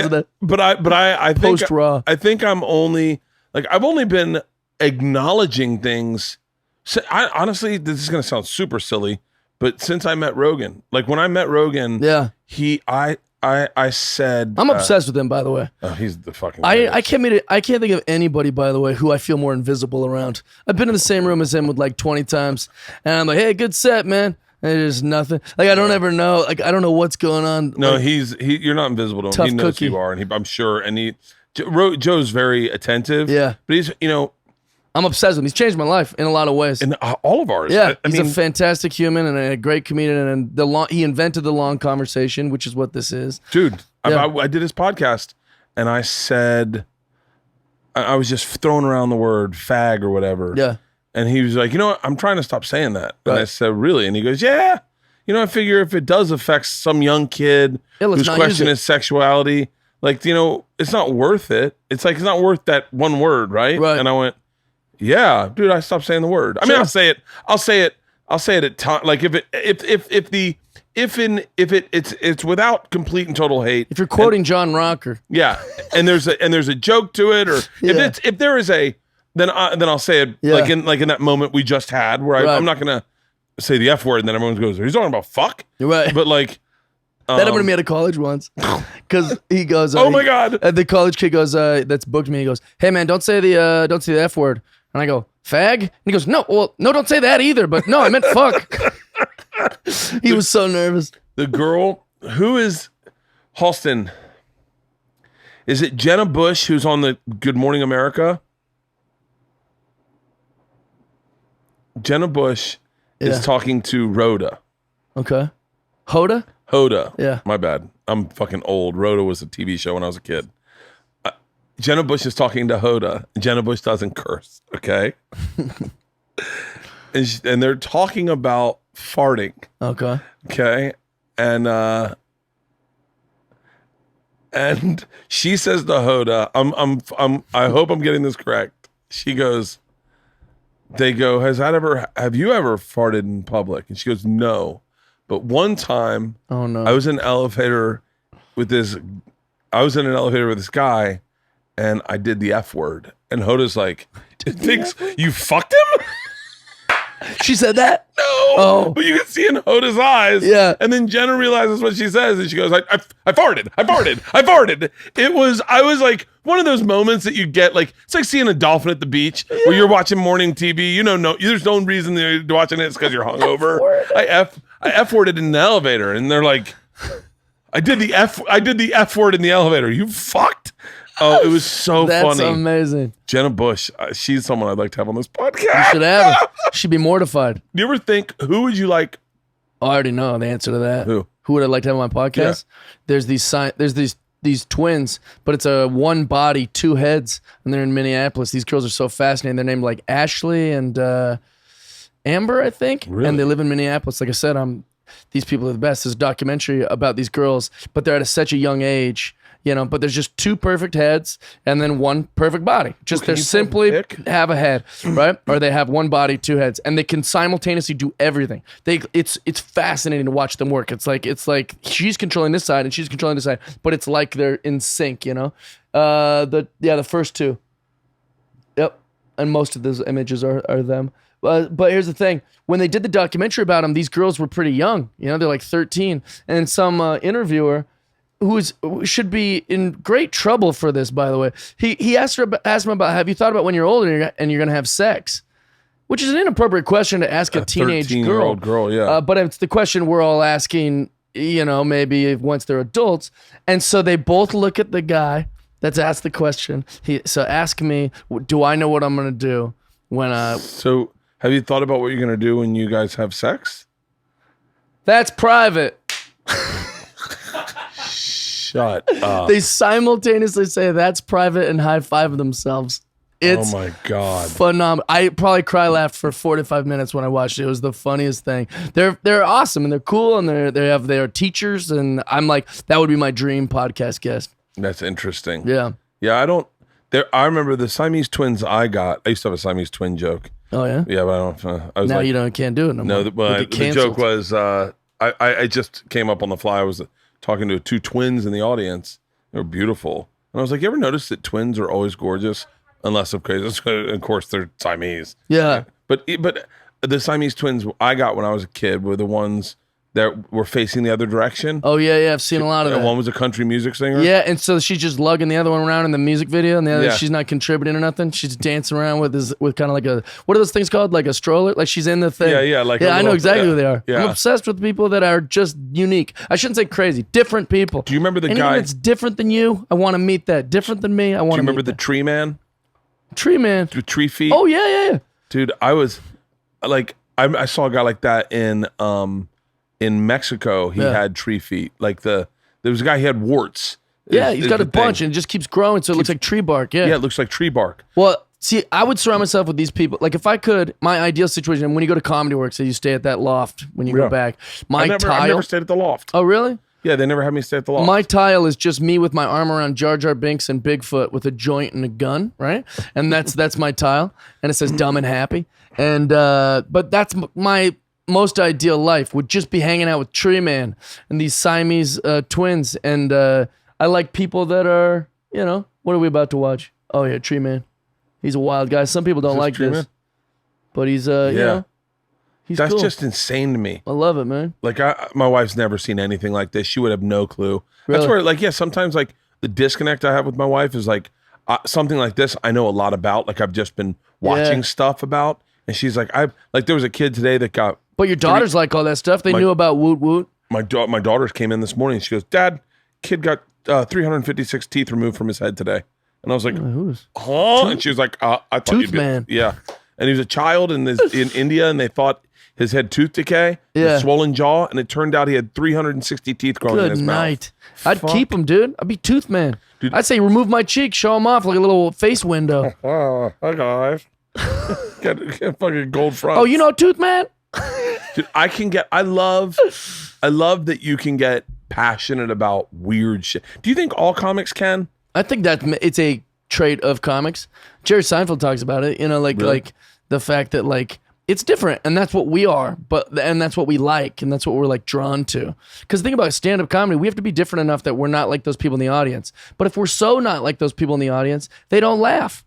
think post-raw. I think I'm only like I've only been acknowledging things. So honestly, this is gonna sound super silly. But since I met Rogan, like when I met Rogan, I said I'm obsessed with him, by the way. Oh, he's the fucking. I can't think of anybody, by the way, who I feel more invisible around. I've been in the same room as him with like 20 times, and I'm like, hey, good set, man. And there's nothing. Like I don't ever know. Like I don't know what's going on. No, like, you're not invisible to him. Tough He knows cookie. who you are, and I'm sure. And Joe's very attentive. Yeah, but he's I'm obsessed with him. He's changed my life in a lot of ways. And all of ours. Yeah, he's a fantastic human and a great comedian. And he invented the long conversation, which is what this is. Dude, I did his podcast, and I said, I was just throwing around the word fag or whatever. Yeah. And he was like, what? I'm trying to stop saying that. And Right. I said, really? And he goes, yeah. I figure if it does affect some young kid who's questioning his sexuality, like, it's not worth it. It's like, it's not worth that one word, right? Right. And I went, yeah, dude, I stopped saying the word. I mean, I'll say it at time. Like it's without complete and total hate. If you're quoting John Rocker. Yeah. And there's a joke to it, or if there is then I'll say it like in that moment we just had where I'm not going to say the F word and then everyone goes, he's talking about fuck. Right. But like, that happened to me at a college once, because he goes, "Oh my god!" The college kid goes, "That's booked me." He goes, "Hey man, don't say the F word." And I go, "Fag?" And he goes, "No, don't say that either." But no, I meant fuck. He was so nervous. The girl who is Halston. Is it Jenna Bush who's on the Good Morning America? Jenna Bush is talking to Rhoda. Okay. Hoda? Yeah. My bad. I'm fucking old. Rhoda was a TV show when I was a kid. Jenna Bush is talking to Hoda. Jenna Bush doesn't curse, okay? and they're talking about farting. Okay. Okay? And she says to Hoda, I hope I'm getting this correct. She goes, have you ever farted in public? And she goes, no. But one time, oh no, I was in an elevator with this guy, and I did the F word. And Hoda's like, thinks you fucked him? She said that? No. Oh. But you can see in Hoda's eyes. Yeah. And then Jenna realizes what she says, and she goes, I farted. I was like, one of those moments that you get, like, it's like seeing a dolphin at the beach where you're watching morning TV. You know, there's no reason you're watching it. It's because you're hungover. I F-worded in the elevator, and they're like, I did the F word in the elevator. You fucked. Oh, it was so funny. That's amazing. Jenna Bush, she's someone I'd like to have on this podcast. You should have her. She'd be mortified. Do you ever think, who would you like? Oh, I already know the answer to that. Who? Who would I like to have on my podcast? Yeah. There's these twins, but it's a one body, two heads, and they're in Minneapolis. These girls are so fascinating. They're named like Ashley and Amber, I think. Really? And they live in Minneapolis. Like I said, these people are the best. There's a documentary about these girls, but they're at such a young age. You know, but there's just two perfect heads and then one perfect body. Just they simply have a head, right? Or they have one body, two heads, and they can simultaneously do everything. It's fascinating to watch them work. It's like she's controlling this side and she's controlling this side, but it's like they're in sync. You know, the first two. Yep, and most of those images are them. But here's the thing: when they did the documentary about them, these girls were pretty young. You know, they're like 13, and some interviewer, should be in great trouble for this, by the way. He asked him about, have you thought about when you're older and you're going to have sex? Which is an inappropriate question to ask a teenage 13-year-old girl, yeah. But it's the question we're all asking, you know, maybe once they're adults. And so they both look at the guy that's asked the question. So ask me, do I know what I'm going to do when... So have you thought about what you're going to do when you guys have sex? That's private. Shut up. They simultaneously say that's private and high five themselves. It's oh my God. phenomenal. I probably laughed for 45 minutes when I watched it. It was the funniest thing. They're awesome and they're cool and they're teachers, and I'm like, that would be my dream podcast guest. That's interesting. Yeah. Yeah, I remember the Siamese twins I got. I used to have a Siamese twin joke. Oh yeah? Yeah, but I don't I was now like, you can't do it no more. No, the joke was I just came up on the fly. I was talking to two twins in the audience. They were beautiful. And I was like, you ever notice that twins are always gorgeous? Unless, of course, they're Siamese. Yeah. But the Siamese twins I got when I was a kid were the ones that were facing the other direction. Oh, yeah. I've seen a lot of that. One was a country music singer. Yeah, and so she's just lugging the other one around in the music video, and the other, Yeah. she's not contributing or nothing. She's dancing around with kind of like what are those things called? Like a stroller? Like she's in the thing. Yeah. I know exactly who they are. Yeah. I'm obsessed with people that are just unique. I shouldn't say crazy. Different people. Do you remember the Anyone guy? that's different than you, I want to meet that. Different than me, I want to meet. Do you remember the tree man? Tree man? With tree feet? Oh, yeah. Dude, I was like, I saw a guy like that in Mexico. He had tree feet. Like there was a guy, he had warts. Yeah, he's got a bunch and it just keeps growing, so it looks like tree bark. Yeah, it looks like tree bark. Well, see, I would surround myself with these people. Like if I could, my ideal situation, when you go to Comedy Works, so you stay at that loft when you go back. I've never stayed at the loft. Oh, really? Yeah, they never had me stay at the loft. My tile is just me with my arm around Jar Jar Binks and Bigfoot with a joint and a gun, right? And that's my tile, and it says "dumb and happy." And but that's my most ideal life, would just be hanging out with Tree Man and these Siamese twins. And I like people that are, you know, what are we about to watch? Oh yeah, Tree Man. He's a wild guy. Some people don't like this, Man? but he's you know. That's cool. just insane to me. I love it, man. Like my wife's never seen anything like this. She would have no clue. Really? That's where, like, yeah, sometimes like the disconnect I have with my wife is like something like this I know a lot about. Like I've just been watching stuff about, and she's like, there was a kid today that got. But your daughters like all that stuff. They knew about Woot Woot. My daughters came in this morning. She goes, "Dad, kid got 356 teeth removed from his head today." And I was like, "Huh?" And she was like, "I thought Tooth you'd be." Man. Yeah, and he was a child in India, and they thought his had tooth decay, swollen jaw, and it turned out he had 360 teeth growing in his mouth. I'd keep him, dude. I'd be Tooth Man. Dude. I'd say remove my cheek, show him off like a little face window. Oh, hi guys. Got fucking gold front. Oh, you know Tooth Man? Dude, I love that you can get passionate about weird shit. Do you think all comics can? I think that it's a trait of comics. Jerry Seinfeld talks about it, you know, like the fact that like it's different, and that's what we are, and that's what we like, and that's what we're like drawn to. Because think about stand-up comedy, we have to be different enough that we're not like those people in the audience. But if we're so not like those people in the audience, they don't laugh.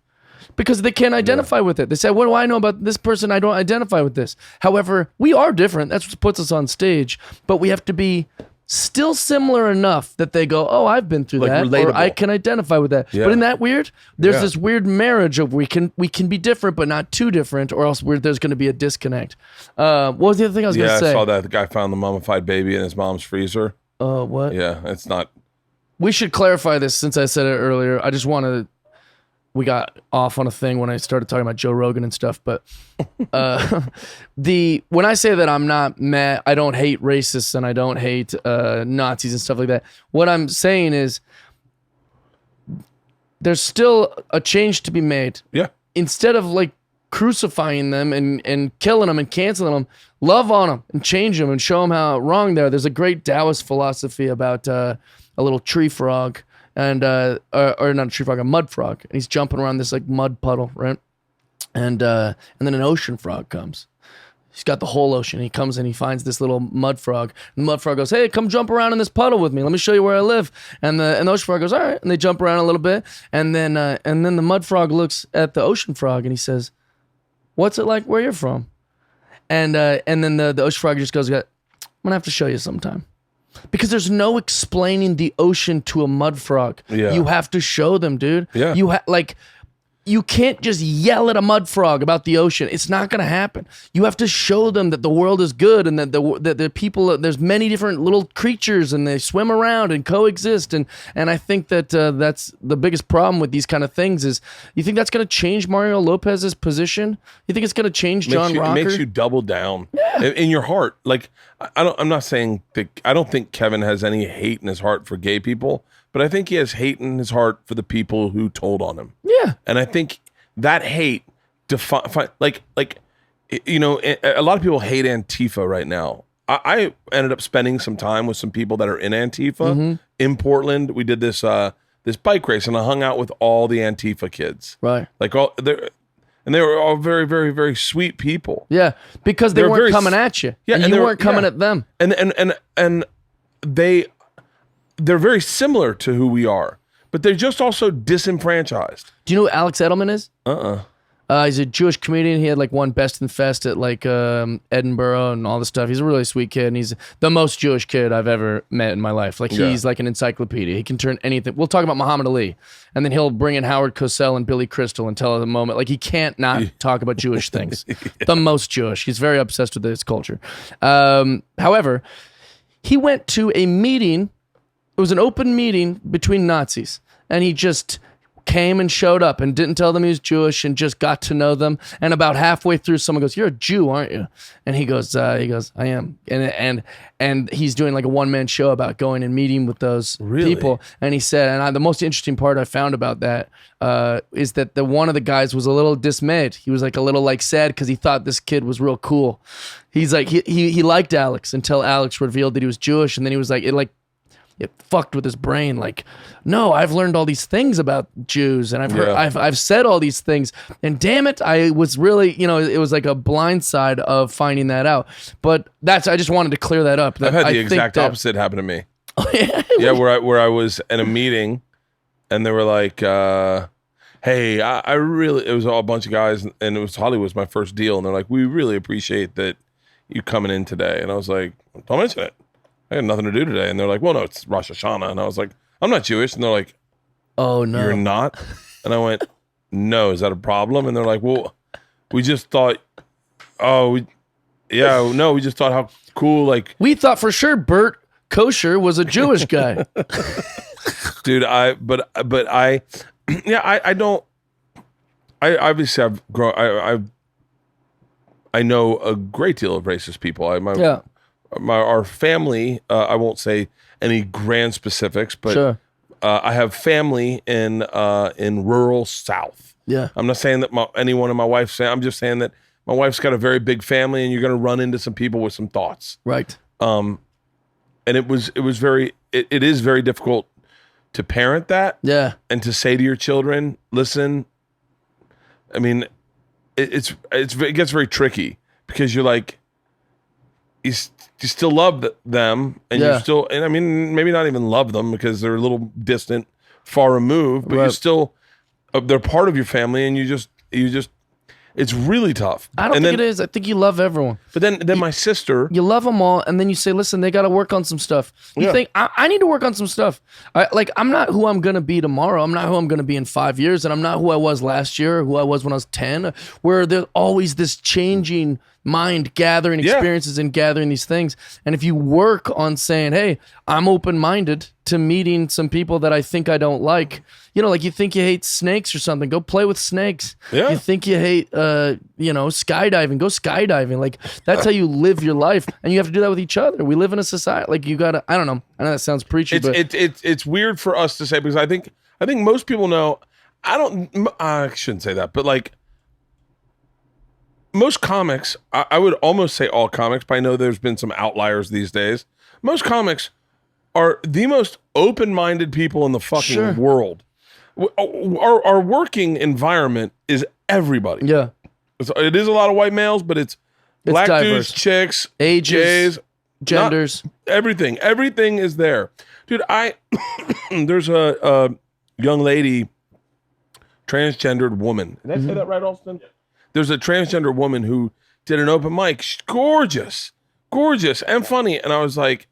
because they can't identify with it. They say, what do I know about this person? I don't identify with this. However, we are different. That's what puts us on stage, but we have to be still similar enough that they go, oh, I've been through that, relatable. or I can identify with that. Yeah. But isn't that weird? There's this weird marriage of we can be different, but not too different, or else there's going to be a disconnect. What was the other thing I was going to say? I saw that the guy found the mummified baby in his mom's freezer. What? Yeah, it's not. We should clarify this since I said it earlier. I just wanted. We got off on a thing when I started talking about Joe Rogan and stuff, but when I say that I'm not mad, I don't hate racists and I don't hate Nazis and stuff like that. What I'm saying is there's still a change to be made. Yeah. Instead of like crucifying them and killing them and canceling them, love on them and change them and show them how wrong they are. There's a great Taoist philosophy about a little tree frog. And or not a tree frog, a mud frog, and he's jumping around this like mud puddle, right? And then an ocean frog comes. He's got the whole ocean. He comes and he finds this little mud frog. And the mud frog goes, "Hey, come jump around in this puddle with me. Let me show you where I live." And the ocean frog goes, "All right." And they jump around a little bit, and then the mud frog looks at the ocean frog and he says, "What's it like where you're from?" And then the ocean frog just goes, "I'm gonna have to show you sometime." Because there's no explaining the ocean to a mud frog. Yeah. You have to show them, dude. Yeah. You can't just yell at a mud frog about the ocean. It's not going to happen. You have to show them that the world is good and that the people, there's many different little creatures and they swim around and coexist. And I think that that's the biggest problem with these kind of things is, you think that's going to change Mario Lopez's position? You think it's going to change John Rocker? It makes you double down in your heart. Like, I'm not saying that, I don't think Kevin has any hate in his heart for gay people, but I think he has hate in his heart for the people who told on him. Yeah. And I think that hate, a lot of people hate Antifa right now. I ended up spending some time with some people that are in Antifa in Portland. We did this bike race, and I hung out with all the Antifa kids. Right. And they were all very, very, very sweet people. Yeah, because they weren't coming at you. Yeah, and you weren't coming at them. And they're very similar to who we are, but they're just also disenfranchised. Do you know who Alex Edelman is? He's a Jewish comedian. He had like won Best in Fest at like Edinburgh and all this stuff. He's a really sweet kid, and he's the most Jewish kid I've ever met in my life. Like he's like an encyclopedia. He can turn anything. We'll talk about Muhammad Ali, and then he'll bring in Howard Cosell and Billy Crystal and tell us a moment. Like he can't not talk about Jewish things. The most Jewish. He's very obsessed with his culture. However, he went to a meeting. It was an open meeting between Nazis, and he just came and showed up and didn't tell them he was Jewish and just got to know them. And about halfway through, someone goes, "You're a Jew, aren't you?" And he goes, "I am." And he's doing like a one-man show about going and meeting with those people. And he said, the most interesting part I found about that is that one of the guys was a little dismayed. He was like a little like sad because he thought this kid was real cool. He's like he liked Alex until Alex revealed that he was Jewish, and then he was like it fucked with his brain. Like, no, I've learned all these things about Jews, and I've heard, I've said all these things, and damn it, I was really, it was like a blind side of finding that out. But I just wanted to clear that up. I've had the exact opposite happen to me. Where I was at a meeting, and they were like, "Hey, I really," it was all a bunch of guys, and it was Hollywood was my first deal, and they're like, "We really appreciate that you coming in today," and I was like, "Don't mention it. I had nothing to do today." And they're like, "Well, no, it's Rosh Hashanah." And I was like, "I'm not Jewish." And they're like, "Oh, no. You're not?" And I went, "No, is that a problem?" And they're like, "Well, we just thought, we just thought how cool, like." We thought for sure Bert Kosher was a Jewish guy. Dude, I obviously I've grown, I know a great deal of racist people. Our family, I won't say any grand specifics, but sure. I have family in rural South. Yeah. I'm not saying that anyone in my wife's family. I'm just saying that my wife's got a very big family, and you're going to run into some people with some thoughts. Right. And it is very difficult to parent that. Yeah. And to say to your children, listen. I mean, it gets very tricky because you're like, you still love them, and you still, and I mean, maybe not even love them because they're a little distant, far removed, but you still, they're part of your family, and you just it's really tough. I don't think it is. I think you love everyone. But then my sister, you love them all, and then you say, listen, they got to work on some stuff. You think, I need to work on some stuff. I'm not who I'm going to be tomorrow. I'm not who I'm going to be in 5 years, and I'm not who I was last year or who I was when I was 10, where there's always this changing mind gathering experiences and gathering these things. And if you work on saying, hey, I'm open-minded to meeting some people that I think I don't like, like you think you hate snakes or something, go play with snakes. Yeah. You think you hate, skydiving, go skydiving. Like that's how you live your life. And you have to do that with each other. We live in a society. Like you gotta, I don't know. I know that sounds preachy, but it's weird for us to say, because I think most people know, I shouldn't say that, but like, most comics, I would almost say all comics, but I know there's been some outliers these days. Most comics are the most open-minded people in the fucking world. Our working environment is everybody. Yeah. It is a lot of white males, but it's black diverse. dudes, chicks, ages, gays, genders. Everything. Everything is there. Dude, there's a young lady, transgendered woman. Did I say that right, Alston? Yeah. There's a transgender woman who did an open mic. She's gorgeous and funny. And I was like,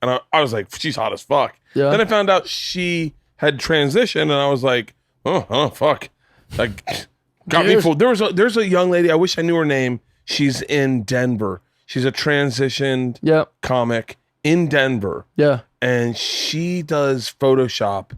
she's hot as fuck. Yeah. Then I found out she had transitioned, and I was like, oh fuck. Like, got me fooled. There's a young lady, I wish I knew her name. She's in Denver. She's a transitioned comic in Denver. Yeah. And she does Photoshop,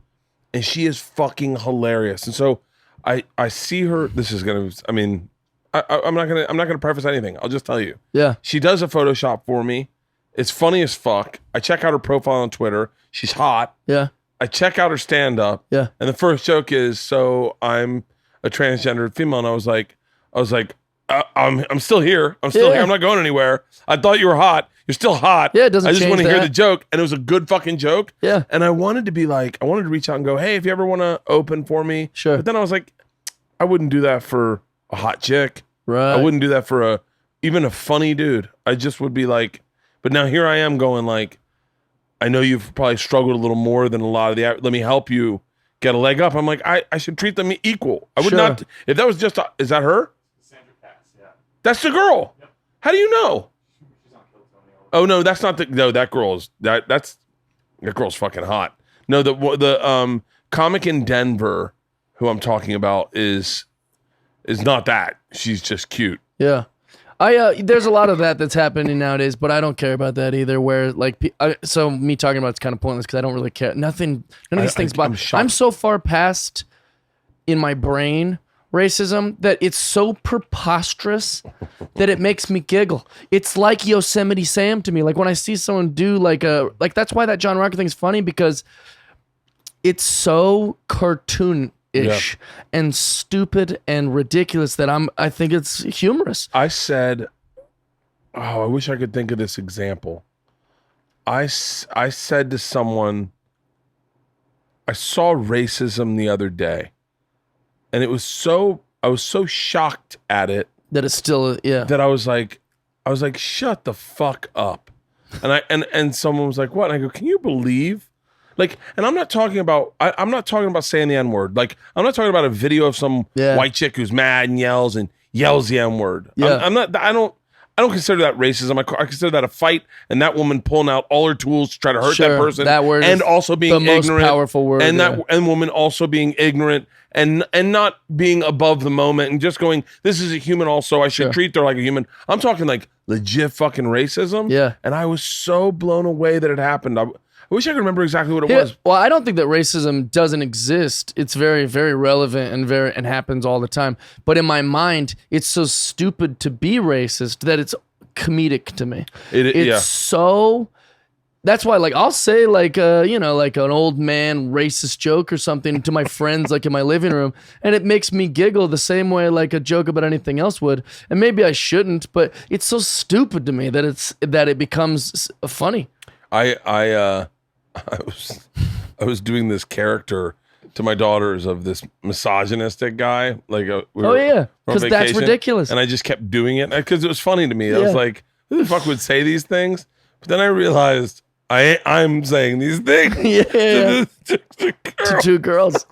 and she is fucking hilarious. And so I see her. This is gonna, I mean, I'm not gonna preface anything. I'll just tell you. Yeah. She does a Photoshop for me. It's funny as fuck. I check out her profile on Twitter. She's hot. Yeah. I check out her stand up. Yeah. And the first joke is, so I'm a transgender female, and I was like, I'm still here. I'm still here. I'm not going anywhere. I thought you were hot. You're still hot. Yeah. It doesn't. I just want to hear the joke, and it was a good fucking joke. Yeah. And I wanted to reach out and go, hey, if you ever want to open for me, sure. But then I was like, I wouldn't do that for a hot chick. Right. I wouldn't do that for even a funny dude. I just would be like, but now here I am going like, I know you've probably struggled a little more than a lot of let me help you get a leg up. I'm like, I should treat them equal. I would not, if that was just, is that her? Sandra Cass, yeah. That's the girl. Yep. How do you know? She's on Kill Tony. Oh no, that's not that girl is, that girl's fucking hot. No, the comic in Denver who I'm talking about is not that. She's just cute. Yeah. There's a lot of that's happening nowadays, but I don't care about that either. Where like, so me talking about it's kind of pointless because I don't really care. None of these things. I'm so far past in my brain racism that it's so preposterous that it makes me giggle. It's like Yosemite Sam to me. Like when I see someone do like that's why that John Rocker thing is funny, because it's so cartoon-ish and stupid and ridiculous that I think it's humorous. I said, I wish I could think of this example. I said to someone, I saw racism the other day, and I was so shocked at it that it's still that I was like, shut the fuck up. And someone was like, what? And I go, can you believe? Like, and I'm not talking about saying the N-word. Like, I'm not talking about a video of some white chick who's mad and yells the N-word. Yeah. I don't consider that racism. I consider that a fight, and that woman pulling out all her tools to try to hurt that person. That word and also being the ignorant, most powerful word. And and woman also being ignorant and not being above the moment and just going, this is a human also. I should treat her like a human. I'm talking like legit fucking racism. Yeah. And I was so blown away that it happened. I wish I could remember exactly what it was. Well, I don't think that racism doesn't exist. It's very, very relevant and happens all the time. But in my mind, it's so stupid to be racist that it's comedic to me. It's so. That's why, like, I'll say like like an old man racist joke or something to my friends, like in my living room, and it makes me giggle the same way like a joke about anything else would. And maybe I shouldn't, but it's so stupid to me that it becomes funny. I was doing this character to my daughters of this misogynistic guy. Like, because that's ridiculous. And I just kept doing it because it was funny to me. I was like, who the fuck would say these things? But then I realized I'm saying these things to two girls.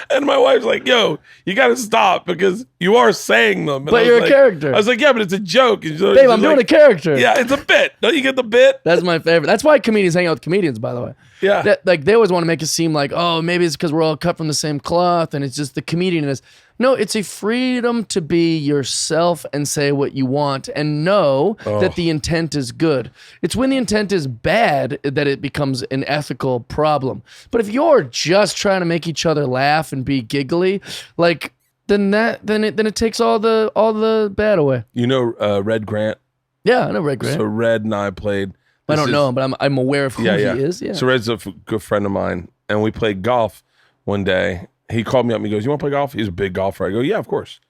And my wife's like, yo, you got to stop because you are saying them. And But I was you're a like- character. I was like, yeah, but it's a joke. And she's Babe, just I'm doing like, a character. Yeah, it's a bit. Don't you get the bit? That's my favorite. That's why comedians hang out with comedians, by the way. Yeah. Like they always want to make it seem like, oh, maybe it's because we're all cut from the same cloth and it's just the comedian is. No, it's a freedom to be yourself and say what you want and know that the intent is good. It's when the intent is bad that it becomes an ethical problem. But if you're just trying to make each other laugh and be giggly, like then it takes all the bad away. You know Red Grant? Yeah, I know Red Grant. So Red and I played. I don't know him, but I'm aware of who he is. Yeah. So Red's a good friend of mine, and we played golf one day. He called me up and he goes, "You want to play golf?" He's a big golfer. I go, "Yeah, of course."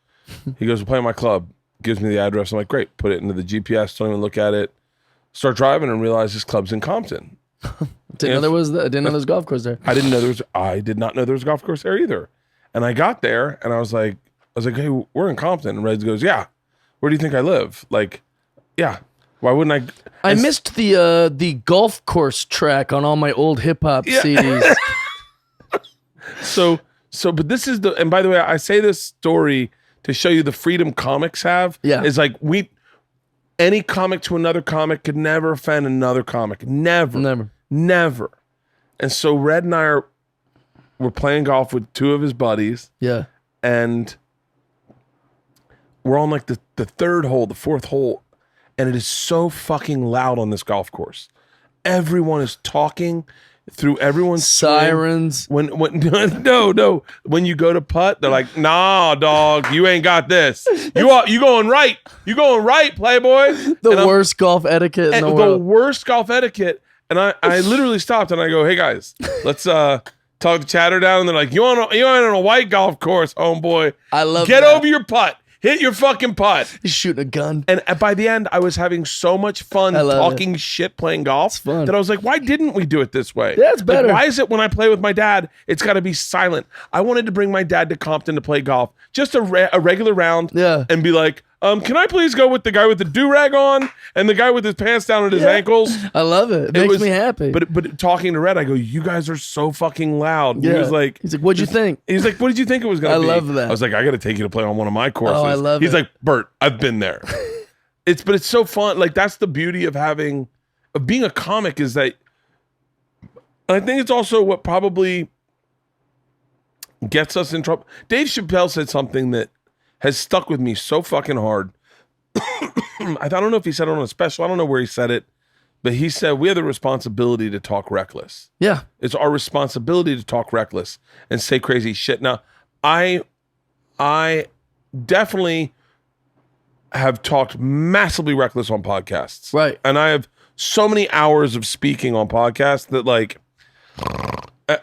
He goes, "We're playing my club." Gives me the address. I'm like, "Great." Put it into the GPS. Don't even look at it. Start driving and realize this club's in Compton. Didn't know there was a golf course there. I did not know there was a golf course there either. And I got there and I was like, "Hey, we're in Compton." And Red goes, "Yeah. Where do you think I live?" Like, yeah. Why wouldn't I? I missed the golf course track on all my old hip hop CDs. But this is and by the way, I say this story to show you the freedom comics have. Yeah. Is like any comic to another comic could never offend another comic. Never. And so Red and I were playing golf with two of his buddies. Yeah. And we're on like the third hole, the fourth hole. And it is so fucking loud on this golf course. Everyone is talking through everyone's sirens. When no. When you go to putt, they're like, "Nah, dog, you ain't got this. You going right. You going right, playboy." The worst golf etiquette in the world. The worst golf etiquette. And I literally stopped and I go, "Hey guys, let's talk the chatter down." And they're like, "You on a white golf course, homeboy. I love Get that. over your putt. Hit your fucking putt." He's shooting a gun. And by the end, I was having so much fun talking shit playing golf fun. that I was like, why didn't we do it this way? Yeah, it's better. Like, why is it when I play with my dad, it's got to be silent? I wanted to bring my dad to Compton to play golf, just a regular round, and be like, can I please go with the guy with the do-rag on and the guy with his pants down at his ankles? I love it. It makes me happy. But talking to Red, I go, "You guys are so fucking loud." Yeah. He was like, "What'd you think?" He's like, "What did you think it was going to be?" I love that. I was like, "I got to take you to play on one of my courses." Oh, I love He's it. like, "Bert, I've been there." But it's so fun. Like that's the beauty of being a comic is that I think it's also what probably gets us in trouble. Dave Chappelle said something that has stuck with me so fucking hard. I don't know if he said it on a special. I don't know where he said it, but he said we have the responsibility to talk reckless. Yeah. It's our responsibility to talk reckless and say crazy shit. Now, I definitely have talked massively reckless on podcasts. Right. And I have so many hours of speaking on podcasts that like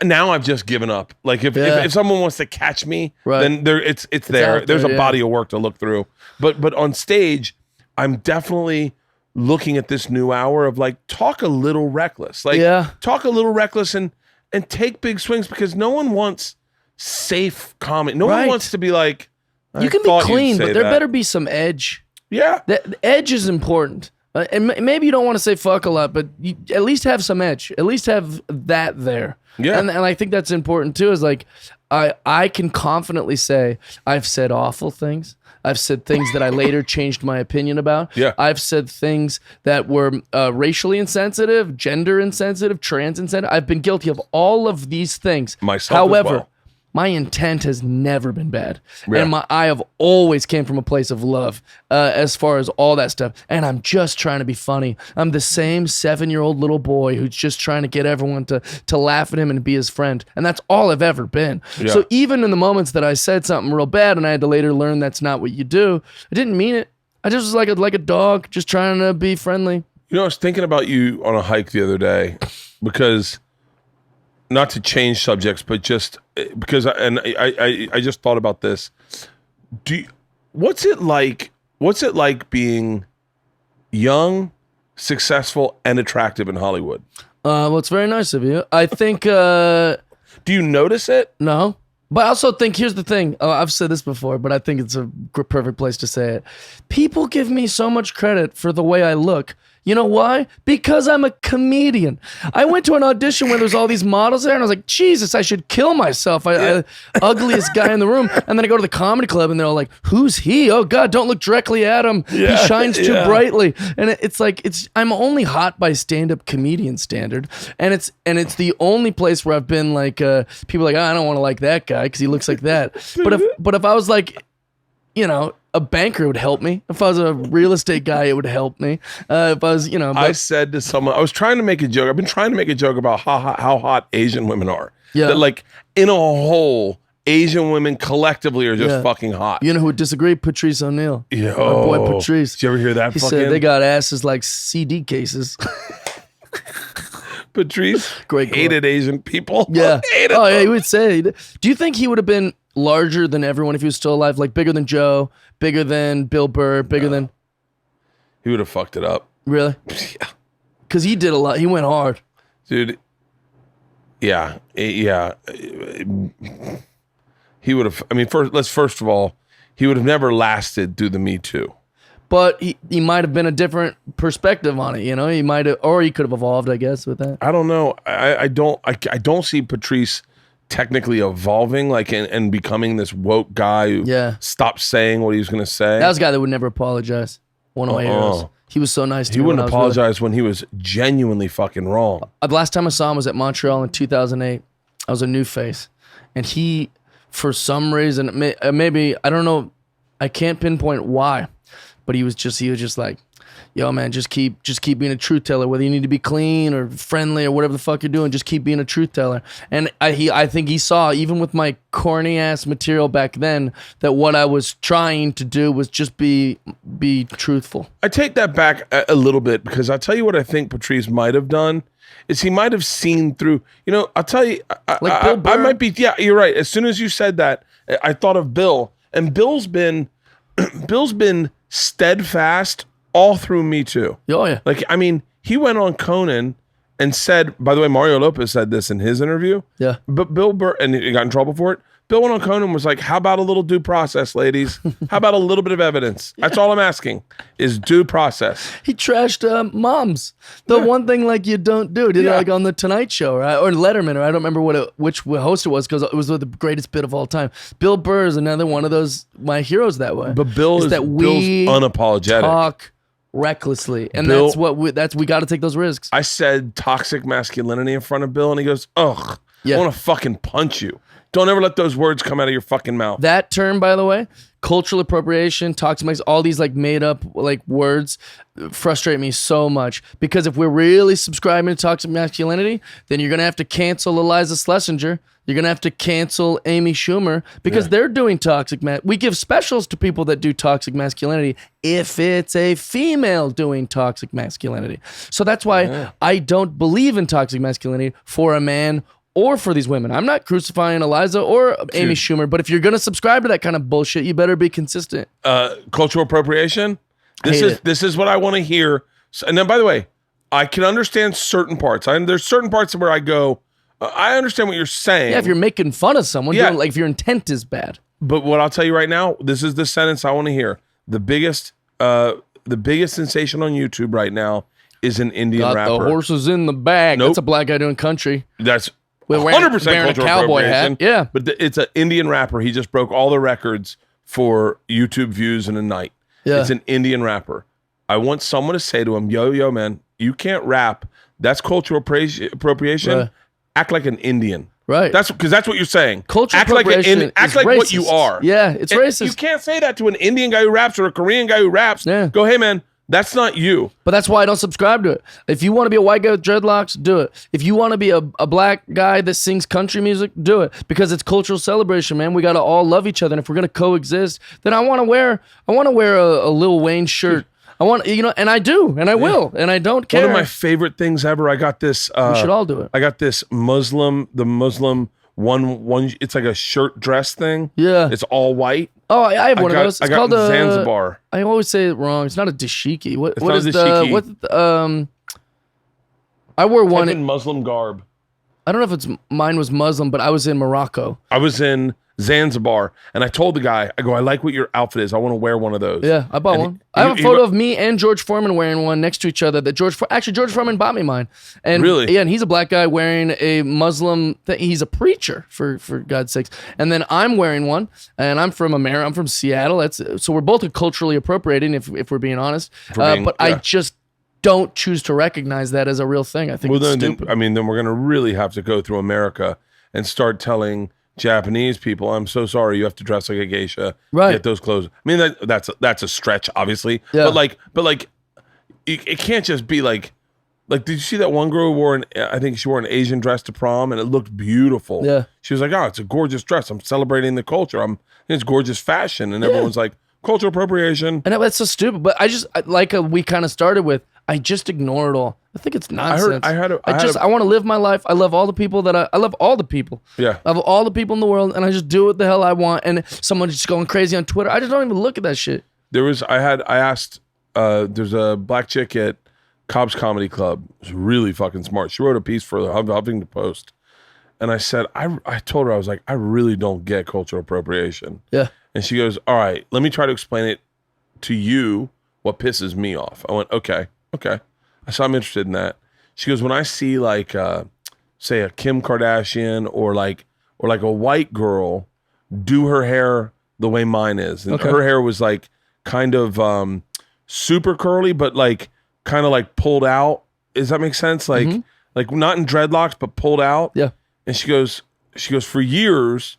now I've just given up. Like if someone wants to catch me, then it's there. There's a body of work to look through. But on stage, I'm definitely looking at this new hour of like talk a little reckless. Like talk a little reckless and take big swings because no one wants safe comment. No one wants to be like you can be clean, but there better be some edge. Yeah. The edge is important. And maybe you don't want to say fuck a lot, but you at least have some edge. At least have that there. Yeah. And I think that's important too, is like, I can confidently say I've said awful things. I've said things that I later changed my opinion about. Yeah. I've said things that were racially insensitive, gender insensitive, trans insensitive. I've been guilty of all of these things. Myself However, as well. my intent has never been bad. Yeah. And I have always came from a place of love as far as all that stuff. And I'm just trying to be funny. I'm the same 7-year-old little boy who's just trying to get everyone to laugh at him and be his friend. And that's all I've ever been. Yeah. So even in the moments that I said something real bad and I had to later learn that's not what you do, I didn't mean it. I just was like a dog just trying to be friendly. You know, I was thinking about you on a hike the other day because... not to change subjects, but just because, I just thought about this. What's it like being young, successful, and attractive in Hollywood? Well, it's very nice of you. I think. Do you notice it? No. But I also think, here's the thing. I've said this before, but I think it's a perfect place to say it. People give me so much credit for the way I look, You know why? Because I'm a comedian. I went to an audition where there's all these models there, and I was like, Jesus, I should kill myself. I ugliest guy in the room. And then I go to the comedy club, and they're all like, who's he? Oh God, don't look directly at him. He shines too brightly. And it's like I'm only hot by stand-up comedian standard, and it's the only place where I've been like, people are like, I don't want to like that guy because he looks like that. But if I was like, a banker, it would help me. If I was a real estate guy, it would help me. If I was, I said to someone, I was trying to make a joke. I've been trying to make a joke about how hot Asian women are. Yeah. That like in a whole, Asian women collectively are just fucking hot. You know who would disagree? Patrice O'Neal. Yo. My boy Patrice. Did you ever hear that? He said they got asses like CD cases. Patrice Great hated Asian people. Yeah. Hated Yeah, them. he would say. Do you think he would have been larger than everyone if he was still alive? Like bigger than Joe, bigger than Bill Burr, bigger than... He would have fucked it up. Really? Yeah. Because he did a lot. He went hard. Dude. Yeah. Yeah. He would have, first of all, he would have never lasted through the Me Too. But he might have been a different perspective on it, He might have, or he could have evolved, I guess, with that. I don't know. I don't see Patrice technically evolving, like and becoming this woke guy who stopped saying what he was going to say. That was a guy that would never apologize. One of my heroes. He was so nice to me. He wouldn't apologize when he was genuinely fucking wrong. The last time I saw him was at Montreal in 2008. I was a new face, and he, for some reason, maybe I don't know, I can't pinpoint why. But he was just like, yo, man, just keep being a truth teller. Whether you need to be clean or friendly or whatever the fuck you're doing, just keep being a truth teller. And I think he saw, even with my corny ass material back then, that what I was trying to do was just be truthful. I take that back a little bit, because I'll tell you what I think Patrice might have done is he might have seen through. I'll tell you, like Bill Burr. I might be. Yeah, you're right. As soon as you said that, I thought of Bill, and Bill's been steadfast all through Me Too. Oh, yeah. Like, he went on Conan and said, by the way, Mario Lopez said this in his interview. Yeah. But Bill Burr, and he got in trouble for it. Bill went on Conan and was like, how about a little due process, ladies? How about a little bit of evidence? That's all I'm asking, is due process. He trashed moms. The one thing like you don't do. Did it like on the Tonight Show or Letterman, or I don't remember which host it was, because it was the greatest bit of all time. Bill Burr is another one of those my heroes that way. But Bill's unapologetic. Talk recklessly, and Bill, we got to take those risks. I said toxic masculinity in front of Bill, and he goes, ugh, I want to fucking punch you. Don't ever let those words come out of your fucking mouth. That term, by the way, cultural appropriation, toxic masculinity, all these like made up like words frustrate me so much, because if we're really subscribing to toxic masculinity, then you're going to have to cancel Eliza Schlesinger. You're going to have to cancel Amy Schumer, because they're doing toxic we give specials to people that do toxic masculinity if it's a female doing toxic masculinity. So that's why I don't believe in toxic masculinity for a man or for these women. I'm not crucifying Eliza or Amy Schumer, but if you're going to subscribe to that kind of bullshit, you better be consistent. Cultural appropriation? This is what I want to hear. And then, by the way, I can understand certain parts. There's certain parts where I go, I understand what you're saying. Yeah, if you're making fun of someone, like if your intent is bad. But what I'll tell you right now, this is the sentence I want to hear. The biggest sensation on YouTube right now is an Indian rapper. The horses in the bag. Nope. That's a black guy doing country. That's 100% wearing a cowboy hat. Yeah. But it's an Indian rapper. He just broke all the records for YouTube views in a night. Yeah. It's an Indian rapper. I want someone to say to him, yo, man, you can't rap. That's cultural appropriation. Right. Act like an Indian. Right. That's because that's what you're saying. Cultural act like appropriation act like racist. What you are. Yeah, it's racist. You can't say that to an Indian guy who raps or a Korean guy who raps. Yeah. Go, hey, man, that's not you. But that's why I don't subscribe to it. If you want to be a white guy with dreadlocks, do it. If you want to be a black guy that sings country music, do it. Because it's cultural celebration, man. We got to all love each other. And if we're going to coexist, then I want to wear a Lil Wayne shirt. I want, and I do, and I will, and I don't care. One of my favorite things ever, I got this. We should all do it. I got this Muslim one. It's like a shirt dress thing. Yeah. It's all white. Oh, I have one of those. It's called a Zanzibar. I always say it wrong. It's not a dashiki. What is dashiki. I wore one in Muslim garb. I don't know if mine was Muslim, but I was in Morocco. I was in Zanzibar, and I told the guy, I go, I like what your outfit is. I want to wear one of those. Yeah, I bought one. I have a photo of me and George Foreman wearing one next to each other. That George Foreman bought me mine. And really? Yeah, and he's a black guy wearing a Muslim thing. He's a preacher, for God's sakes. And then I'm wearing one, and I'm from America. I'm from Seattle. So we're both culturally appropriating, if we're being honest. I just don't choose to recognize that as a real thing. I think it's stupid. Then we're going to really have to go through America and start telling Japanese people, I'm so sorry, you have to dress like a geisha, right? Get those clothes. I mean, that's a stretch, obviously. Yeah. But like, it can't just be like, did you see that one girl who wore I think she wore an Asian dress to prom, and it looked beautiful. Yeah. She was like, oh, it's a gorgeous dress. I'm celebrating the culture. It's gorgeous fashion, and everyone's like, cultural appropriation. And that's so stupid. But we kind of started with, I just ignore it all. I think it's nonsense. I want to live my life. I love all the people I love all the people. Yeah. I love all the people in the world, and I just do what the hell I want. And someone just going crazy on Twitter, I just don't even look at that shit. There's a black chick at Cobb's Comedy Club. It's really fucking smart. She wrote a piece for the Huffington Post. And I said, I told her, I was like, I really don't get cultural appropriation. Yeah. And she goes, all right, let me try to explain it to you, what pisses me off. I went, okay. So I'm interested in that. She goes, when I see like, say a Kim Kardashian or like a white girl do her hair the way mine is. And her hair was like kind of super curly, but like kind of like pulled out. Does that make sense? Like, like not in dreadlocks, but pulled out. Yeah. And she goes, for years,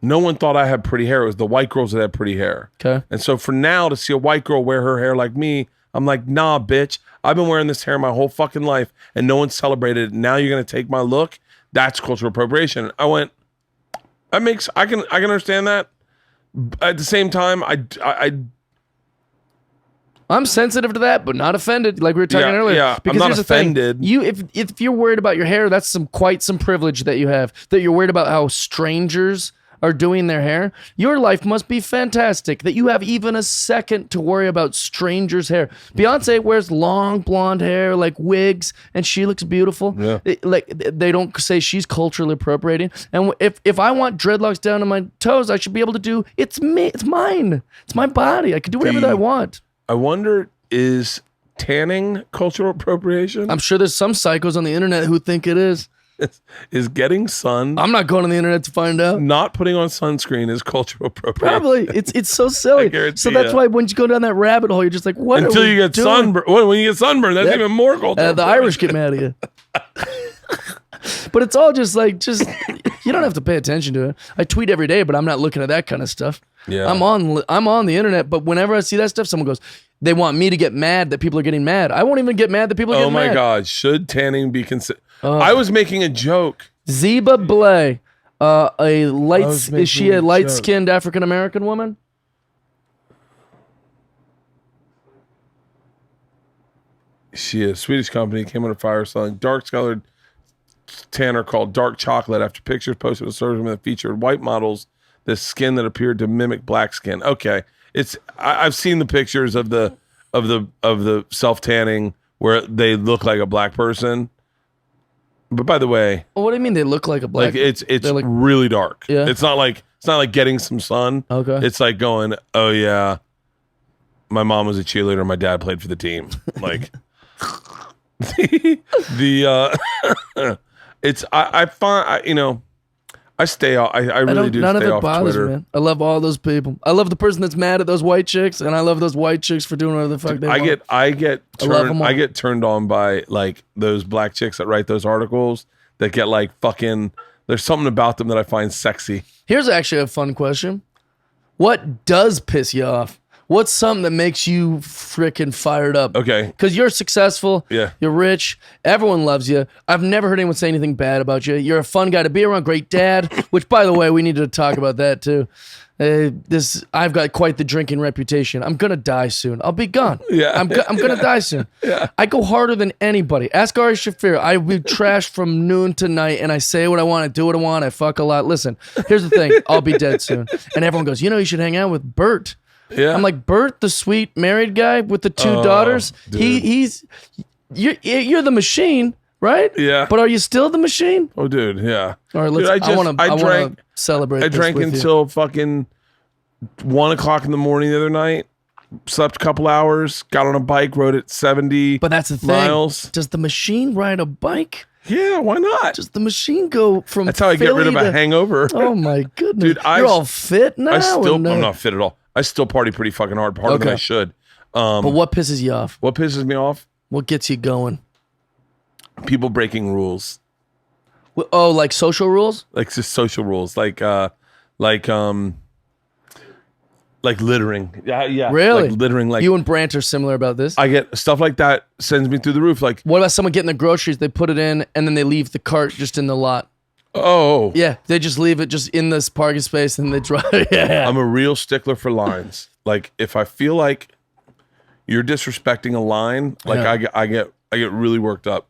no one thought I had pretty hair. It was the white girls that had pretty hair. Okay. And so for now to see a white girl wear her hair like me, I'm like, nah, bitch. I've been wearing this hair my whole fucking life, and no one celebrated it. Now you're gonna take my look? That's cultural appropriation. I went, I can understand that. At the same time, I'm sensitive to that, but not offended, like we were talking earlier. Yeah, because I'm not offended. If you're worried about your hair, that's quite some privilege that you have. That you're worried about how strangers are doing their hair. Your life must be fantastic that you have even a second to worry about strangers' hair. Beyonce wears long blonde hair, like wigs, and she looks beautiful. Yeah. They don't say she's culturally appropriating. And if I want dreadlocks down to my toes, I should be able to do. It's me. It's mine. It's my body. I can do whatever that I want. I wonder, is tanning cultural appropriation? I'm sure there's some psychos on the internet who think it is. Is getting sun? I'm not going on the internet to find out. Not putting on sunscreen is cultural appropriation. Probably. It's so silly. So that's why when you go down that rabbit hole, you're just like, what? Until you get sunburned. When you get sunburned, that's even more cultural. The Irish get mad at you. But it's all just you don't have to pay attention to it. I tweet every day, but I'm not looking at that kind of stuff. Yeah. I'm on the internet, but whenever I see that stuff, someone goes, they want me to get mad that people are getting mad. I won't even get mad that people are getting mad. Oh my God. Should tanning be considered? I was making a joke. Zeba Blay, is she a light-skinned African-American woman? She is. Swedish company came under fire selling dark-colored tanner called Dark Chocolate after pictures posted on social media that featured white models, the skin that appeared to mimic black skin. Okay, I've seen the pictures of the self-tanning where they look like a black person. But by the way, what do you mean they look like a black? Like it's really dark. Yeah. It's not like getting some sun. Okay. It's like going, oh yeah, my mom was a cheerleader, my dad played for the team. Like I stay off. I really do. None stay of it off bothers Twitter. me, man. I love all those people. I love the person that's mad at those white chicks, and I love those white chicks for doing whatever the fuck they want. I get turned on by like those black chicks that write those articles that get like fucking. There's something about them that I find sexy. Here's actually a fun question: what does piss you off? What's something that makes you freaking fired up? Okay. Because you're successful. Yeah. You're rich. Everyone loves you. I've never heard anyone say anything bad about you. You're a fun guy to be around. Great dad. Which, by the way, we need to talk about that too. I've got quite the drinking reputation. I'm gonna die soon. I'll be gone. Yeah. I'm gonna die soon. Yeah. I go harder than anybody. Ask Ari Shafir. I be trashed from noon to night, and I say what I want. I do what I want. I fuck a lot. Listen, here's the thing. I'll be dead soon. And everyone goes, you should hang out with Bert. Yeah. I'm like, Bert, the sweet married guy with the two daughters. Dude. You're the machine, right? Yeah. But are you still the machine? Oh, dude, yeah. All right, Dude, I want to celebrate. I drank until fucking 1 o'clock in the morning the other night. Slept a couple hours. Got on a bike. Rode it 70 But that's the thing. miles. Does the machine ride a bike? Yeah, why not? Does the machine go from? That's how I get rid of a hangover. Oh my goodness, Dude, you're all fit now. I'm not fit at all. I still party pretty fucking hard, harder than I should. But what pisses you off? What pisses me off? What gets you going? People breaking rules. Oh, like social rules? Like just social rules. Like littering. Yeah. Really? Like littering. Like You and Brant are similar about this. I get stuff like that sends me through the roof. Like, What about someone getting the groceries? They put it in and then they leave the cart just in the lot. oh, Yeah, they just leave it just in this parking space and they drive. Yeah. I'm a real stickler for lines. Like if I feel like you're disrespecting a line, like Yeah. I get really worked up.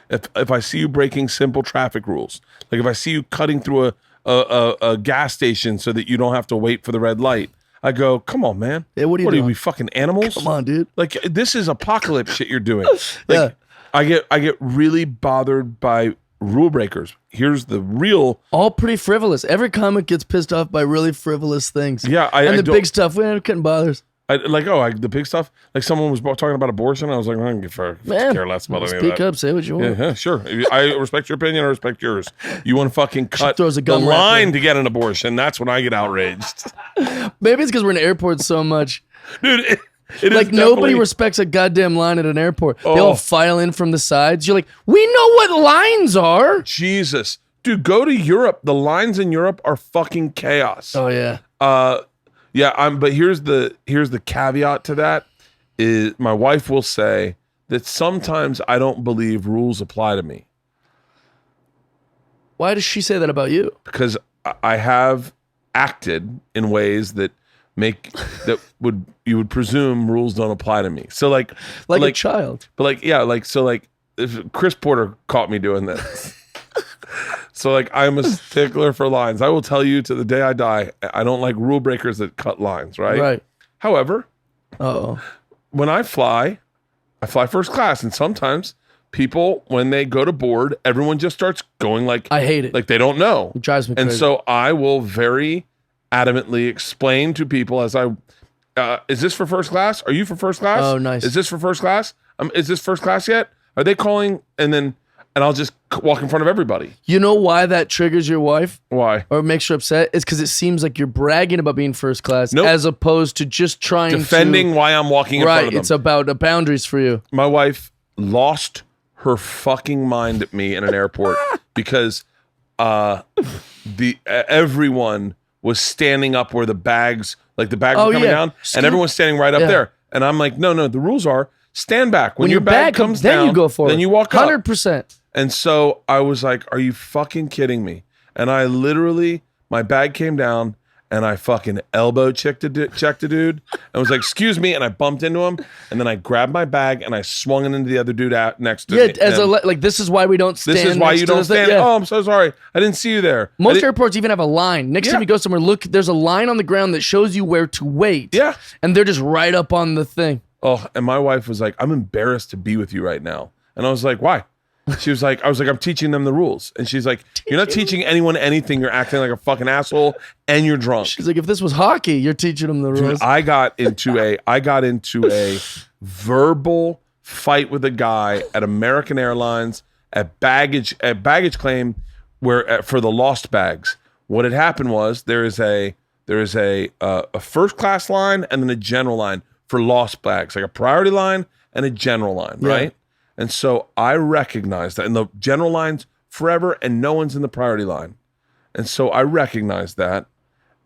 If I see you breaking simple traffic rules, like if I see you cutting through a gas station so that you don't have to wait for the red light, I go, come on, man. Yeah, what are you What are doing? we fucking animals? Come on, dude. Like this is apocalypse shit you're doing. Yeah. Like I get really bothered by rule breakers. Here's the real. All pretty frivolous. Every comic gets pissed off by really frivolous things. Yeah, and I the don't- big stuff, we couldn't bother. The big stuff. Like someone was talking about abortion. I was like, I don't care less about any of Speak that. up, say what you want. Yeah, sure. I respect your opinion. I respect yours. You want to fucking cut throws a the gum wrapper. line to get an abortion. That's when I get outraged. Maybe it's because we're in airports so much. Dude, it is Like nobody definitely- respects a goddamn line at an airport. They Oh. all file in from the sides. You're like, we know what lines are. Jesus. Dude, go to Europe. The lines in Europe are fucking chaos. Oh yeah. But here's the caveat to that is my wife will say that sometimes I don't believe rules apply to me Why does she say that about you? because I have acted in ways that you would presume rules don't apply to me. So like Like a child. but if Chris Porter caught me doing this. So like I'm a stickler for lines. I will tell you to the day I die, I don't like rule breakers that cut lines, right? Right. However, Uh-oh. when I fly first class, and sometimes people, when they go to board, everyone just starts going like I hate it. like they don't know. It drives me And crazy. so I will very adamantly explain to people as is this for first class? Are you for first class? Oh, nice. Is this for first class? Is this first class yet? Are they calling? And I'll just walk in front of everybody. You know why that triggers your wife Why? or makes her upset? It's because it seems like you're bragging about being first class Nope. as opposed to just trying Defending to... why I'm walking in front Right, of them. it's about the boundaries for you. My wife lost her fucking mind at me in an airport because everyone was standing up where the bags were coming down, and everyone's standing right up Yeah. there. And I'm like, no, the rules are stand back. When your bag bag comes then down, you go forward. then you walk up. 100%. And so I was like, are you fucking kidding me? And I literally, my bag came down and I fucking elbow checked a dude and was like, excuse me. And I bumped into him. And then I grabbed my bag and I swung it into the other dude out next to Yeah, me. as And like this is why we don't stand. this is why next you to don't the thing. stand. Yeah. Oh, I'm so sorry. I didn't see you there. Most airports even have a line. Next Yeah. time you go somewhere, look, there's a line on the ground that shows you where to wait. Yeah. And they're just right up on the thing. Oh, and my wife was like, I'm embarrassed to be with you right now. And I was like, why? She was like, I'm teaching them the rules. And she's like, you're not teaching anyone anything. You're acting like a fucking asshole and you're drunk. She's like, if this was hockey, you're teaching them the rules. I got into a verbal fight with a guy at American Airlines at baggage claim for the lost bags. What had happened was there is a first class line and then a general line for lost bags, like a priority line and a general line, Yeah. right? And so I recognized that, and the general line's forever, and no one's in the priority line. And so I recognized that,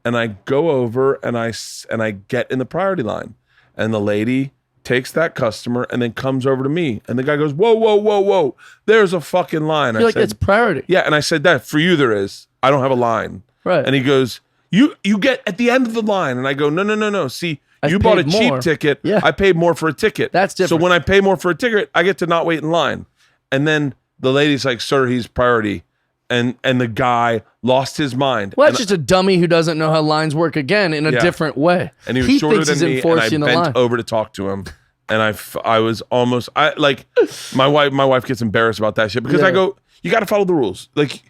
and I go over and I get in the priority line, and the lady takes that customer and then comes over to me, and the guy goes, whoa, there's a fucking line. You're like, it's priority. Yeah, and I said that for you there is. I don't have a line. Right. And he goes, you get at the end of the line, and I go, no. See, I've you bought a paid cheap more. ticket. Yeah. I paid more for a ticket. That's different. So when I pay more for a ticket, I get to not wait in line. And then the lady's like, sir, he's priority. And the guy lost his mind. Well, And- that's just a dummy who doesn't know how lines work again in a Yeah. different way. and he was shorter thinks than he's me, and I enforcing the bent line. over to talk to him. and I was almost my wife gets embarrassed about that shit because I go, you got to follow the rules. Like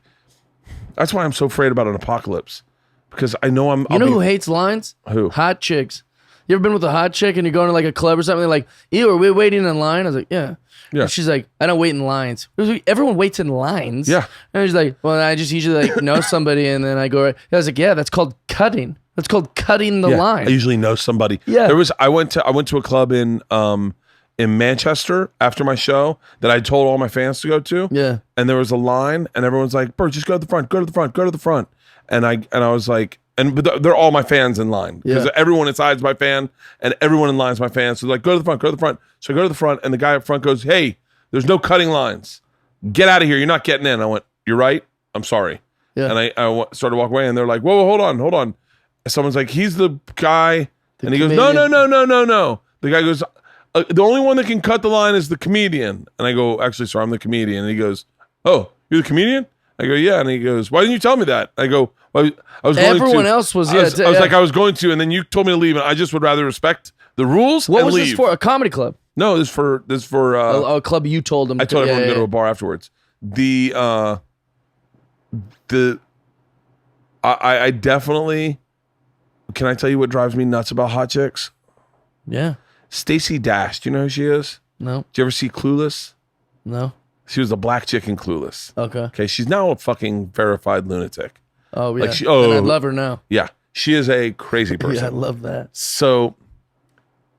that's why I'm so afraid about an apocalypse because I know who hates lines? Who? Hot chicks. You ever been with a hot chick and you're going to like a club or something? They're like, ew, are we waiting in line? I was like, yeah. And she's like, I don't wait in lines. Everyone waits in lines. Yeah. And she's like, well, I just usually like know somebody and then I go right. I was like, yeah, that's called cutting. That's called cutting the line. I usually know somebody. Yeah. I went to a club in Manchester after my show that I told all my fans to go to. Yeah. And there was a line and everyone's like, Bert, just go to the front, go to the front, go to the front. And I was like, but they're all my fans in line because everyone inside is my fan and everyone in line is my fan. So like, go to the front, go to the front. So I go to the front and the guy up front goes, hey, there's no cutting lines. Get out of here. You're not getting in. I went, you're right. I'm sorry. Yeah. And I started to walk away and they're like, whoa, hold on. And someone's like, he's the guy. And he goes, no. The guy goes, the only one that can cut the line is the comedian. And I go, actually, sorry, I'm the comedian. And he goes, oh, you're the comedian? I go, yeah. And he goes, why didn't you tell me that? I go, well, I was going to. Everyone else was, I was like, I was going to, and then you told me to leave, and I just would rather respect the rules What and was leave. this for? A comedy club? No, this for a club you told them. I told everyone to go to a bar afterwards. I definitely, can I tell you what drives me nuts about hot chicks? Yeah. Stacey Dash, do you know who she is? No. Did you ever see Clueless? No. She was a black chick in Clueless. Okay. She's now a fucking verified lunatic. Oh, yeah. And I love her now. Yeah. She is a crazy person. Yeah, I love that. So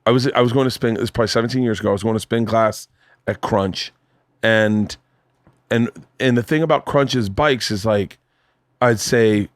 I was going to spin, it was probably 17 years ago. I was going to spin class at Crunch. And the thing about Crunch's bikes is like, I'd say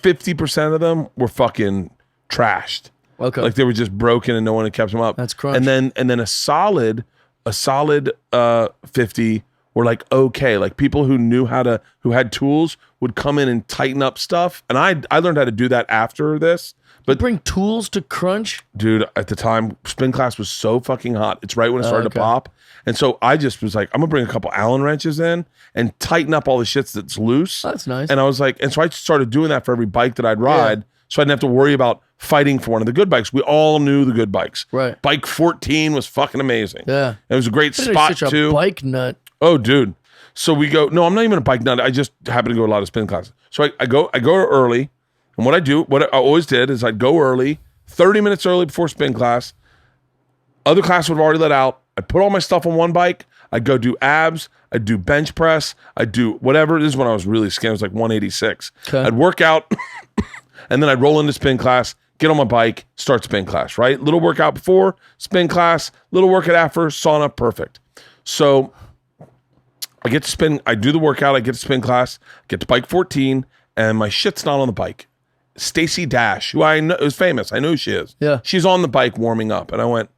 50% of them were fucking trashed. Okay. Like they were just broken and no one had kept them up. That's Crunch. And then a solid 50 were like okay, like people who had tools would come in and tighten up stuff, and I learned how to do that after this. But you bring tools to Crunch, dude. At the time, spin class was so fucking hot. It's right when it started to pop, and so I just was like, I'm gonna bring a couple Allen wrenches in and tighten up all the shit that's loose. That's nice. And I was like, and so I started doing that for every bike that I'd ride, so I didn't have to worry about fighting for one of the good bikes. We all knew the good bikes. Right. Bike 14 was fucking amazing. Yeah. It was a great spot such too. A bike nut. Oh, dude. So we go, no, I'm not even a bike nut. I just happen to go to a lot of spin classes. So I go early. And what I always did is I'd go early, 30 minutes early before spin class. Other class would have already let out. I'd put all my stuff on one bike. I'd go do abs. I'd do bench press. I'd do whatever. This is when I was really skinny. It was like 186. Okay. I'd work out and then I'd roll into spin class, get on my bike, start spin class, right? Little workout before, spin class, little workout after, sauna, perfect. So I get to spin, I do the workout, I get to spin class, get to bike 14, and my shit's not on the bike. Stacey Dash, who I know is famous, I know who she is. Yeah. She's on the bike warming up, and I went,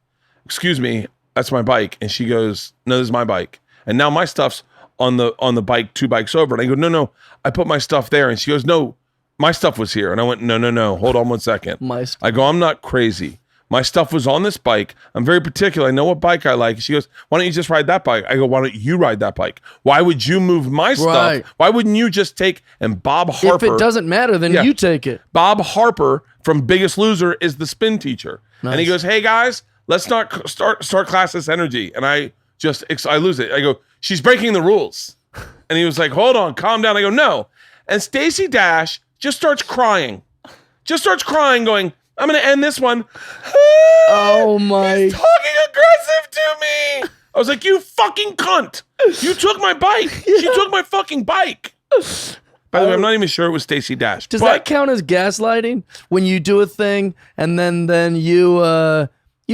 excuse me, that's my bike. And she goes, no, this is my bike. And now my stuff's on the bike 2 bikes over. And I go, no, I put my stuff there. And she goes, no, my stuff was here. And I went, no, hold on 1 second. I go, I'm not crazy. My stuff was on this bike. I'm very particular. I know what bike I like. She goes, why don't you just ride that bike? I go, why don't you ride that bike? Why would you move my stuff? Why wouldn't you just take, and Bob Harper. If it doesn't matter, then you take it. Bob Harper from Biggest Loser is the spin teacher. Nice. And he goes, hey guys, let's not start class this energy. And I lose it. I go, she's breaking the rules. And he was like, hold on, calm down. I go, no. And Stacey Dash just starts crying. Going, I'm going to end this one. Oh my. He's talking aggressive to me. I was like, you fucking cunt. You took my bike. Yeah. She took my fucking bike. By the way, I'm not even sure it was Stacey Dash. Does that count as gaslighting? When you do a thing and then you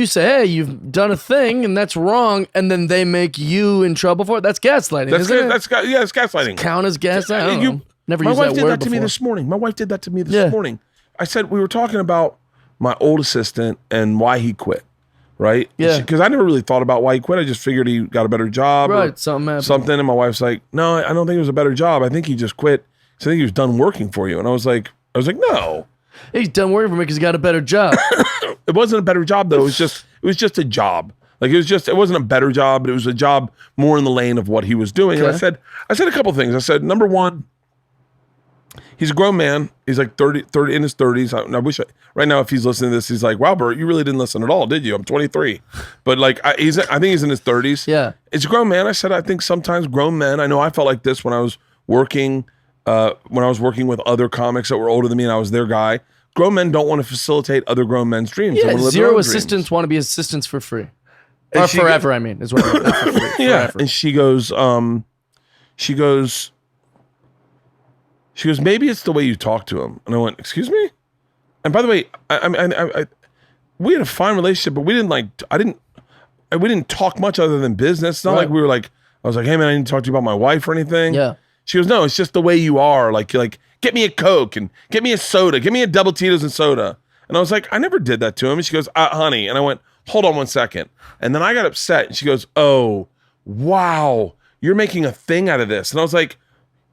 say, hey, you've done a thing and that's wrong, and then they make you in trouble for it? That's gaslighting, isn't it? It's gaslighting. Does it count as gaslighting? Never used that word before. My wife did that to me this morning. Morning. I said, we were talking about my old assistant and why he quit, right? Yeah. Because I never really thought about why he quit. I just figured he got a better job. Right, something happened. And my wife's like, no, I don't think it was a better job. I think he just quit. So I think he was done working for you. And I was like, no. He's done working for me because he got a better job. It wasn't a better job, though. It was just a job. Like it wasn't a better job, but it was a job more in the lane of what he was doing. Okay. And I said a couple things. I said, number one, He's a grown man. He's like 30 in his 30s. I wish right now if he's listening to this, he's like, wow, Bert, you really didn't listen at all, did you? I'm 23. But like, I think he's in his 30s. Yeah. It's a grown man. I said, I think sometimes grown men, I know I felt like this when I was working with other comics that were older than me and I was their guy. Grown men don't want to facilitate other grown men's dreams. Yeah, they want to live their zero own assistants dreams. want to be assistants for free. And Or forever, I mean, is what I mean. Not for free, Yeah. forever. And she goes, maybe it's the way you talk to him. And I went, excuse me? And by the way, I we had a fine relationship, but we didn't talk much other than business. It's not like we were like, I was like, hey man, I need to talk to you about my wife or anything. Yeah. She goes, no, it's just the way you are. Like, you're like, get me a Coke and get me a soda. Give me a double Tito's and soda. And I was like, I never did that to him. And she goes, honey. And I went, hold on one second. And then I got upset. And she goes, oh, wow, you're making a thing out of this. And I was like,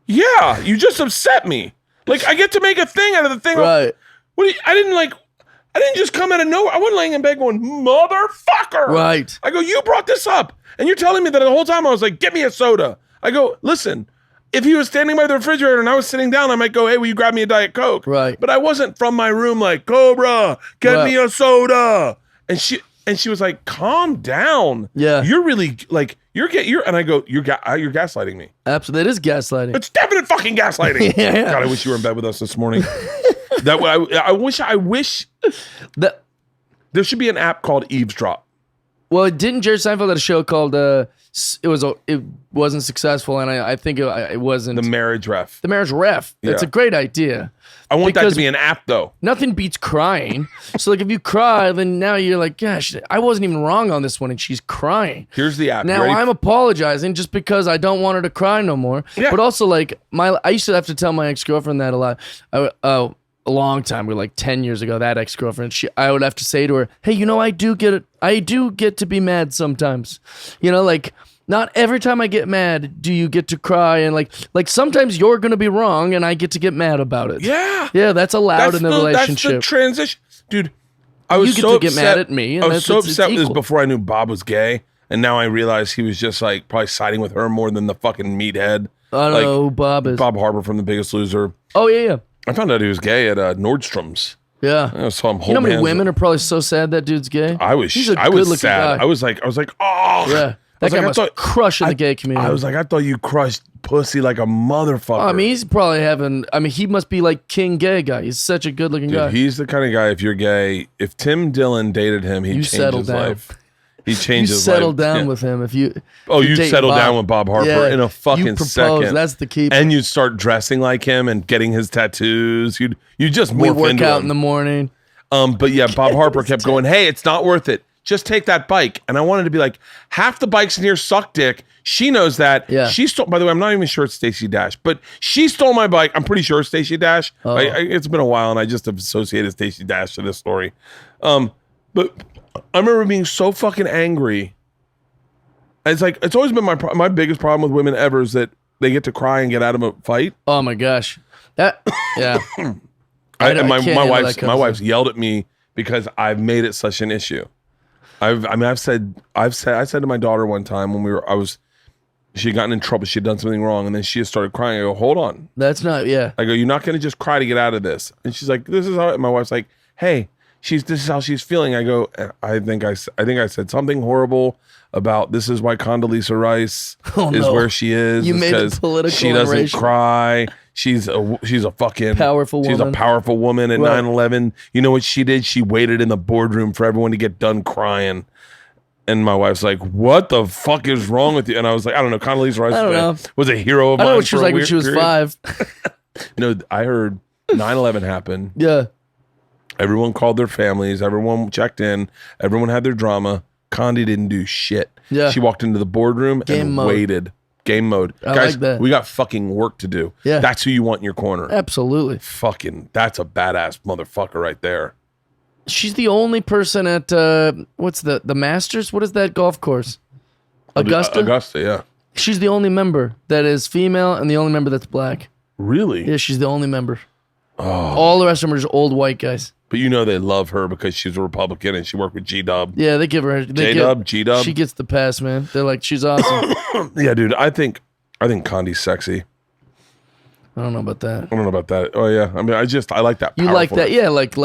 yeah, you just upset me. Like, I get to make a thing out of the thing. Right. I didn't just come out of nowhere. I wasn't laying in bed going, motherfucker. Right. I go, you brought this up. And you're telling me that the whole time I was like, get me a soda. I go, listen, if he was standing by the refrigerator and I was sitting down, I might go, hey, will you grab me a Diet Coke? Right. But I wasn't from my room like, Cobra, get me a soda. And she was like, calm down. Yeah. You're really like, and I go, you're gaslighting me. Absolutely. It is gaslighting. It's definite fucking gaslighting. Yeah. God, I wish you were in bed with us this morning. That way, I wish That, there should be an app called Eavesdrop. well, didn't Jerry Seinfeld had a show called it wasn't successful, and I think it wasn't The Marriage Ref. The Marriage Ref. That's Yeah. a great idea. I want that Because- to be an app though. Nothing beats crying. So like if you cry, then now you're like, gosh, I wasn't even wrong on this one, and she's crying. Here's the app. You Now ready? I'm apologizing just because I don't want her to cry no more. Yeah. But also like I used to have to tell my ex-girlfriend that a lot. A long time ago, like 10 years ago, that ex-girlfriend, I would have to say to her, hey, I do get to be mad sometimes. Like not every time I get mad do you get to cry, and like sometimes you're gonna be wrong and I get to get mad about it. Yeah. That's allowed in the relationship. That's the transition. Dude, I was You get so to get upset. mad at me, and I was so it's upset with this equal. before I knew Bob was gay. And now I realize he was just like probably siding with her more than the fucking meathead. I don't know who Bob is. Bob Harper from The Biggest Loser. Oh yeah. I found out he was gay at Nordstrom's. Yeah. I saw him You know hold how many hands. women are probably so sad that dude's gay? He's a I was good-looking sad. guy. I was like, oh. Yeah. That guy must crush in the gay community. I was like, I thought you crushed pussy like a motherfucker. I mean, he's probably he must be like king gay guy. He's such a good looking Dude, guy. he's the kind of guy, if you're gay, if Tim Dillon dated him, he'd You change settle his down. life. He You changed his settle life. down Yeah. with him if you. Oh, you date settle Bob. down with Bob Harper Yeah, in a fucking you propose. second. That's the key. And you'd start dressing like him and getting his tattoos. You just We morph work into out him. in the morning. But yeah, Bob Harper kept going, hey, it's not worth it. Just take that bike. And I wanted to be like, half the bikes in here suck dick. She knows that. Yeah. She stole, by the way, I'm not even sure it's Stacey Dash, but she stole my bike. I'm pretty sure it's Stacey Dash. Oh. It's been a while and I just have associated Stacey Dash to this story. But I remember being so fucking angry. It's like, it's always been my biggest problem with women ever is that they get to cry and get out of a fight. Oh my gosh. That yeah. And I my can't handle that wife's kind of wife's stuff. yelled at me because I've made it such an issue. I said to my daughter one time when she had gotten in trouble, she had done something wrong, and then she just started crying. I go, hold on. That's not yeah. I go, you're not gonna just cry to get out of this. And she's like, this is how. And my wife's like, hey, this is how she's feeling. I go, I think I said something horrible about this is why Condoleezza Rice Oh, is no. where she is. You made it because political She and doesn't racial. cry. She's a fucking Powerful She's a woman. powerful woman at Right. 9/11. You know what she did? She waited in the boardroom for everyone to get done crying. And my wife's like, what the fuck is wrong with you? And I was like, I don't know. Condoleezza I don't know. Rice was a hero of I mine. know what she was for a like when weird she was period. 5. No, I heard 9/11 happened. Yeah. Everyone called their families. Everyone checked in. Everyone had their drama. Condi didn't do shit. Yeah. She walked into the boardroom Game and mode. waited. Game mode. I Guys, like that. we got fucking work to do. Yeah. That's who you want in your corner. Absolutely. Fucking, that's a badass motherfucker right there. She's the only person at what's the Masters? What is that golf course? Augusta? Augusta, yeah. She's the only member that is female and the only member that's black. Really? Yeah, she's the only member. Oh. All the rest of them are just old white guys. But you know they love her because she's a Republican and she worked with G-Dub. Yeah, they give her J-Dub, G-Dub. She gets the pass, man. They're like, she's awesome. Yeah, dude. I think Condi's sexy. don't know about that. I don't know about that. Oh yeah, I mean, I like that. You like that? Yeah, like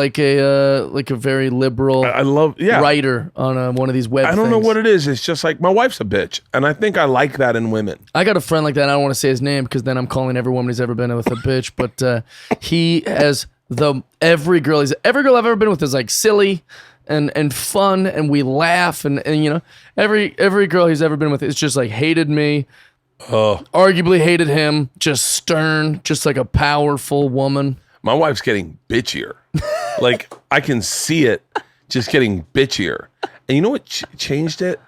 a very liberal. I love writer on one of these web. I don't know what it is. It's just like my wife's a bitch, and I think I like that in women. I got a friend like that. I don't want to say his name because then I'm calling every woman he's ever been with a bitch. But he has every girl I've ever been with is like silly and fun, and we laugh, and you know, every girl he's ever been with is just like hated me. Arguably hated him, just stern, just like a powerful woman. My wife's getting bitchier. Like, I can see it just getting bitchier. And you know what changed it?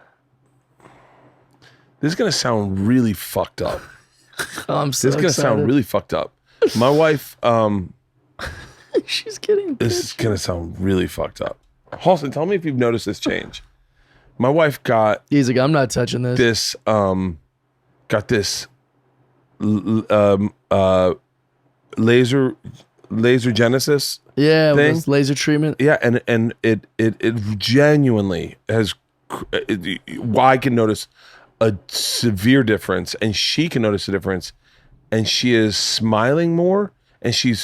This is going to sound really fucked up. I'm so This is going to sound really fucked up. My wife, she's getting bitchy. This is going to sound really fucked up. Halston, tell me if you've noticed this change. My wife got... He's like, I'm not touching this. Got this laser genesis thing. Laser treatment. Yeah, and it genuinely has. I can notice a severe difference, and she can notice a difference, and she is smiling more, and she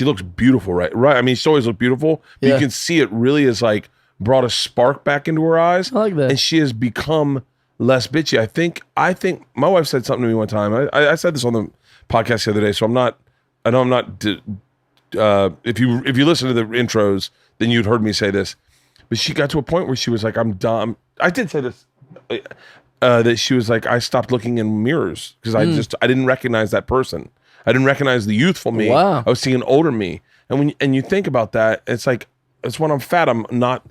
looks beautiful, right? I mean, she's always looked beautiful, but you can see it really has like brought a spark back into her eyes. I like that, and she has become less bitchy. I think my wife said something to me one time. I said this on the podcast the other day, so I'm not. If you listen to the intros, then you'd heard me say this. But she got to a point where she was like, "I'm done." I did say this. That she was like, I stopped looking in mirrors because I didn't recognize that person. I didn't recognize the youthful me. Wow. I was seeing older me, and you think about that, it's like it's when I'm fat. I'm not.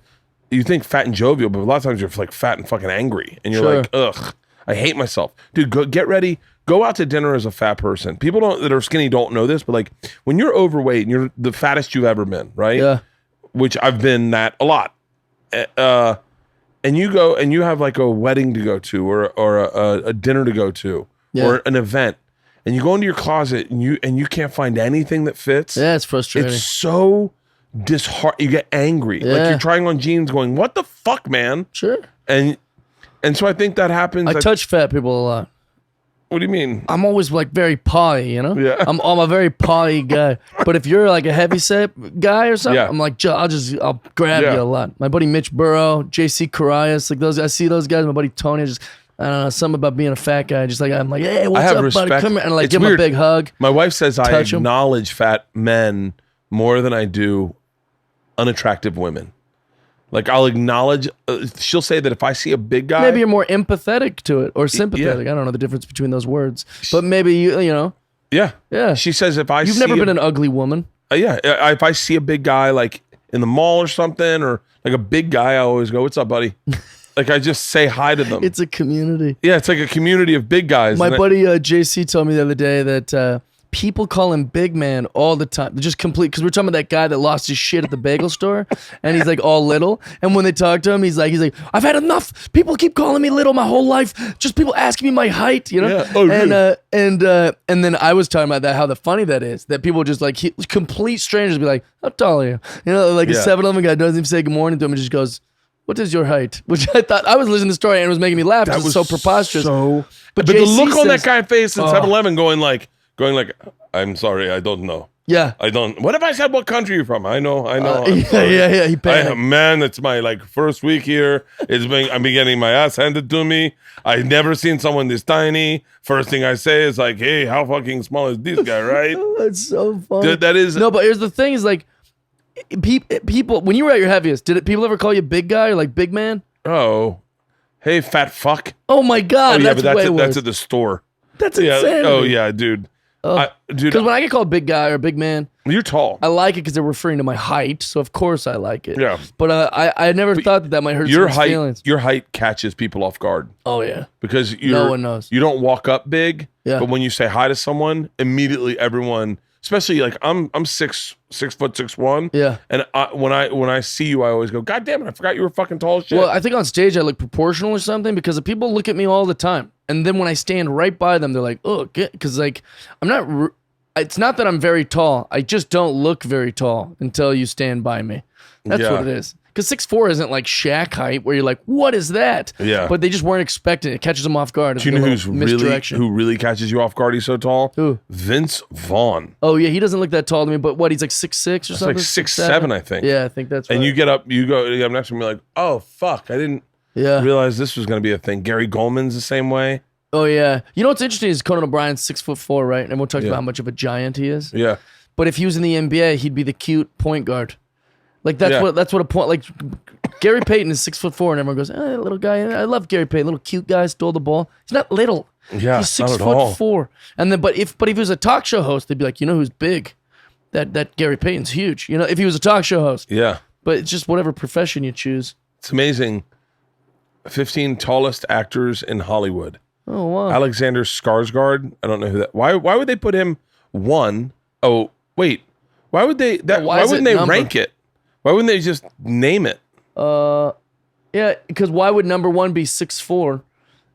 You think fat and jovial, but a lot of times you're like fat and fucking angry, and you're like, ugh, I hate myself, dude. Get ready, go out to dinner as a fat person. People that are skinny don't know this, but like when you're overweight and you're the fattest you've ever been, right? Yeah. Which I've been that a lot. And you go and you have like a wedding to go to, or a dinner to go to, or an event, and you go into your closet and you can't find anything that fits. Yeah, it's frustrating. It's so you get angry, like you're trying on jeans going, what the fuck, man? Sure. And so I think that happens. I touch fat people a lot. What do you mean? I'm always like very pawy, you know? Yeah. I'm a very pawy guy. But if you're like a heavy set guy or something, I'm like, I'll grab you a lot. My buddy Mitch Burrow, JC Carias, like those, I see those guys. My buddy Tony, I don't know, something about being a fat guy. Just like, I'm like, hey, what's up, buddy? Come here. And like, give him a big hug. My wife says I acknowledge fat men more than I do unattractive women. Like, I'll acknowledge, she'll say that if I see a big guy. Maybe you're more empathetic to it or sympathetic. I don't know the difference between those words. But maybe you know. Yeah. Yeah. She says if I You've never been an ugly woman. Yeah. If I see a big guy like in the mall or something, or like a big guy, I always go, what's up, buddy? Like, I just say hi to them. It's a community. Yeah, it's like a community of big guys. My buddy JC told me the other day that people call him big man all the time. They're just complete, because we're talking about that guy that lost his shit at the bagel store, and he's like all little. And when they talk to him, he's like, I've had enough. People keep calling me little my whole life. Just people asking me my height, you know. Yeah. Oh, and then I was talking about that, how funny that is. That people just like complete strangers be like, "How tall are you?" You know, like a 7-Eleven guy doesn't even say good morning to him and just goes, "What is your height?" Which I thought, I was listening to the story and it was making me laugh. That was so preposterous. But the look on that guy's face in 7-Eleven going like, I'm sorry, I don't know. Yeah. I don't. What if I said what country you're from? I know. Yeah. He panicked. Man, it's my first week here. I'm getting my ass handed to me. I've never seen someone this tiny. First thing I say is like, hey, how fucking small is this guy, right? That's so funny. That is. No, but here's the thing is like, people, when you were at your heaviest, people ever call you big guy or like big man? Oh, hey, fat fuck. Oh my God. That's at the store. That's insane. Oh yeah, dude. Dude, because when I get called big guy or big man, you're tall. I like it because they're referring to my height, so of course I like it. Yeah, but I never thought that might hurt your height. Feelings. Your height catches people off guard. Oh yeah, because no one knows. You don't walk up big. Yeah. But when you say hi to someone, immediately everyone, especially like I'm 6'6", 6'1". Yeah. And when I see you, I always go, God damn it, I forgot you were fucking tall as shit. Well, I think on stage I look proportional or something because people look at me all the time, and then when I stand right by them, they're like, oh, because like I'm not. It's not that I'm very tall. I just don't look very tall until you stand by me. That's what it is. because 6'4" isn't like Shaq height where you're like, what is that? Yeah. But they just weren't expecting it. It catches them off guard. Do you know who really catches you off guard? He's so tall. Who? Vince Vaughn. Oh yeah, he doesn't look that tall to me. But what? He's like 6'6" or It's something. like 6'7", I think. Yeah, I think that's right. And you get up, you go next to me like, oh fuck, I didn't realize this was going to be a thing. Gary Goldman's the same way. Oh yeah. You know what's interesting is Conan O'Brien's 6'4", right? And we'll talk about how much of a giant he is. Yeah. But if he was in the NBA, he'd be the cute point guard. Like that's what a point. Like Gary Payton is 6'4", and everyone goes, little guy. I love Gary Payton, little cute guy, stole the ball. He's not little. Yeah, he's not at all. 6'4". And then, but if he was a talk show host, they'd be like, you know who's big? That Gary Payton's huge. You know, if he was a talk show host. Yeah. But it's just whatever profession you choose. It's amazing. 15 tallest actors in Hollywood. Oh wow. Alexander Skarsgård. I don't know who that. Why would they put him one? Oh wait. Why would they? Why wouldn't they rank it? Why wouldn't they just name it? Yeah, because why would number 1 be 6'4",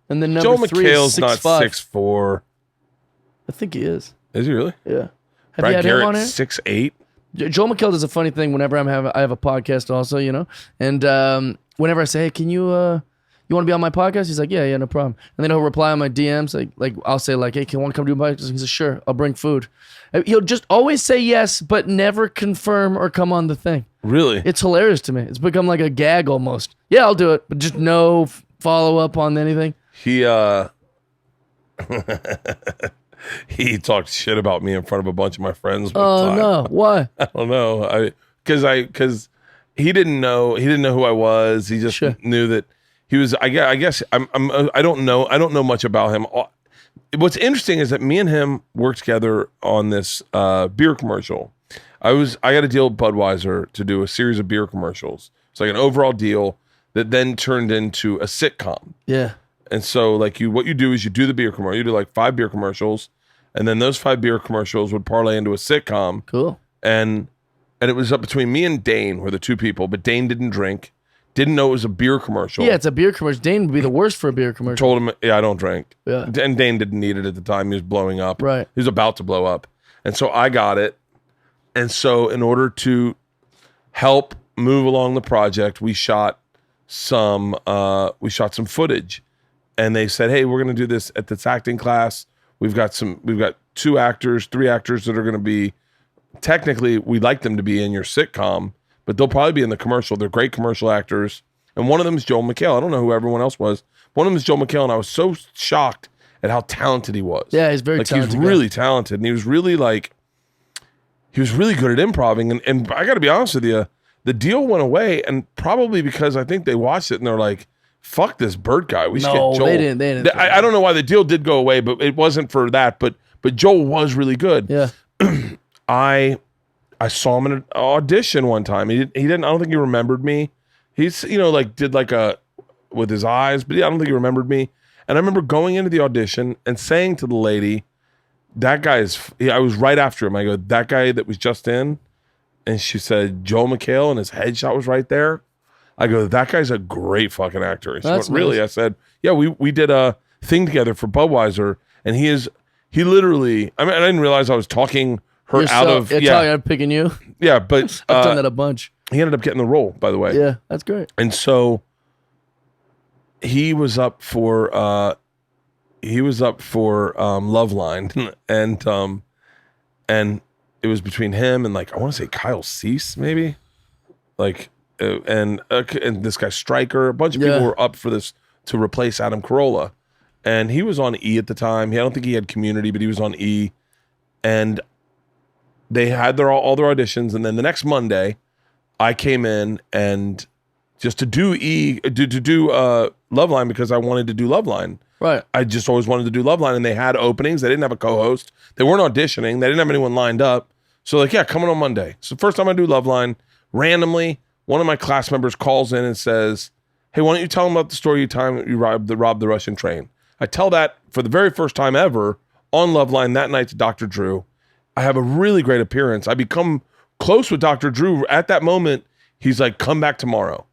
and then number Joel 3 McHale's is 6'5"? not 6'4". I think he is. Is he really? Yeah. Have Brad you had him on Garrett's here? 6'8". Joel McHale does a funny thing whenever I have a podcast also, you know, and whenever I say, hey, can you want to be on my podcast? He's like, yeah, no problem. And then he'll reply on my DMs, like I'll say like, hey, can you want to come do my podcast? He says, sure, I'll bring food. He'll just always say yes, but never confirm or come on the thing. Really? It's hilarious to me. It's become like a gag almost. Yeah, I'll do it, but just no follow up on anything. He he talked shit about me in front of a bunch of my friends. Oh no, why? I don't know. Because he didn't know who I was. He just knew that he was. I guess I don't know much about him. What's interesting is that me and him worked together on this beer commercial. I got a deal with Budweiser to do a series of beer commercials. It's like an overall deal that then turned into a sitcom. Yeah. And so like what you do is you do the beer commercial. You do like 5 beer commercials, and then those 5 beer commercials would parlay into a sitcom. Cool. And it was up between me and Dane were the 2 people, but Dane didn't drink, didn't know it was a beer commercial. Yeah, it's a beer commercial. Dane would be the worst for a beer commercial. Told him, yeah, I don't drink. Yeah. And Dane didn't need it at the time. He was blowing up. Right. He was about to blow up. And so I got it. And so in order to help move along the project, we shot some footage. And they said, hey, we're going to do this at this acting class. We've got 3 actors that are going to be, technically, we'd like them to be in your sitcom, but they'll probably be in the commercial. They're great commercial actors. And one of them is Joel McHale. I don't know who everyone else was. One of them is Joel McHale, and I was so shocked at how talented he was. Yeah, he's very talented. He was really talented, and he was really good at improvising. And I got to be honest with you, the deal went away, and probably because I think they watched it and they're like, fuck this Bert guy. We should get Joel. They didn't. I don't know why the deal did go away, but it wasn't for that. But Joel was really good. Yeah. I saw him in an audition one time. He didn't. I don't think he remembered me. He's did like a with his eyes, but I don't think he remembered me. And I remember going into the audition and saying to the lady, "That guy is." I was right after him. I go, "That guy that was just in," and she said, "Joel McHale," and his headshot was right there. I go, "That guy's a great fucking actor." And she went, "Really?" Nice. I said, "Yeah, we did a thing together for Budweiser, and he literally. I mean, I didn't realize I was talking her out of I'm picking you. Yeah, but I've done that a bunch. He ended up getting the role, by the way. Yeah, that's great. And so he was up for Loveline, and it was between him and like I want to say Kyle Cease maybe, like and this guy Stryker. A bunch of people were up for this to replace Adam Carolla, and he was on E at the time. I don't think he had Community, but he was on E, and they had all their auditions, and then the next Monday, I came in and just to do Loveline because I wanted to do Loveline. Right. I just always wanted to do Loveline, and they had openings. They didn't have a co-host. They weren't auditioning. They didn't have anyone lined up. So like, yeah, coming on Monday. So first time I do Loveline, randomly, one of my class members calls in and says, "Hey, why don't you tell them about the story you robbed the Russian train?" I tell that for the very first time ever on Loveline that night to Dr. Drew. I have a really great appearance. I become close with Dr. Drew. At that moment, he's like, "Come back tomorrow."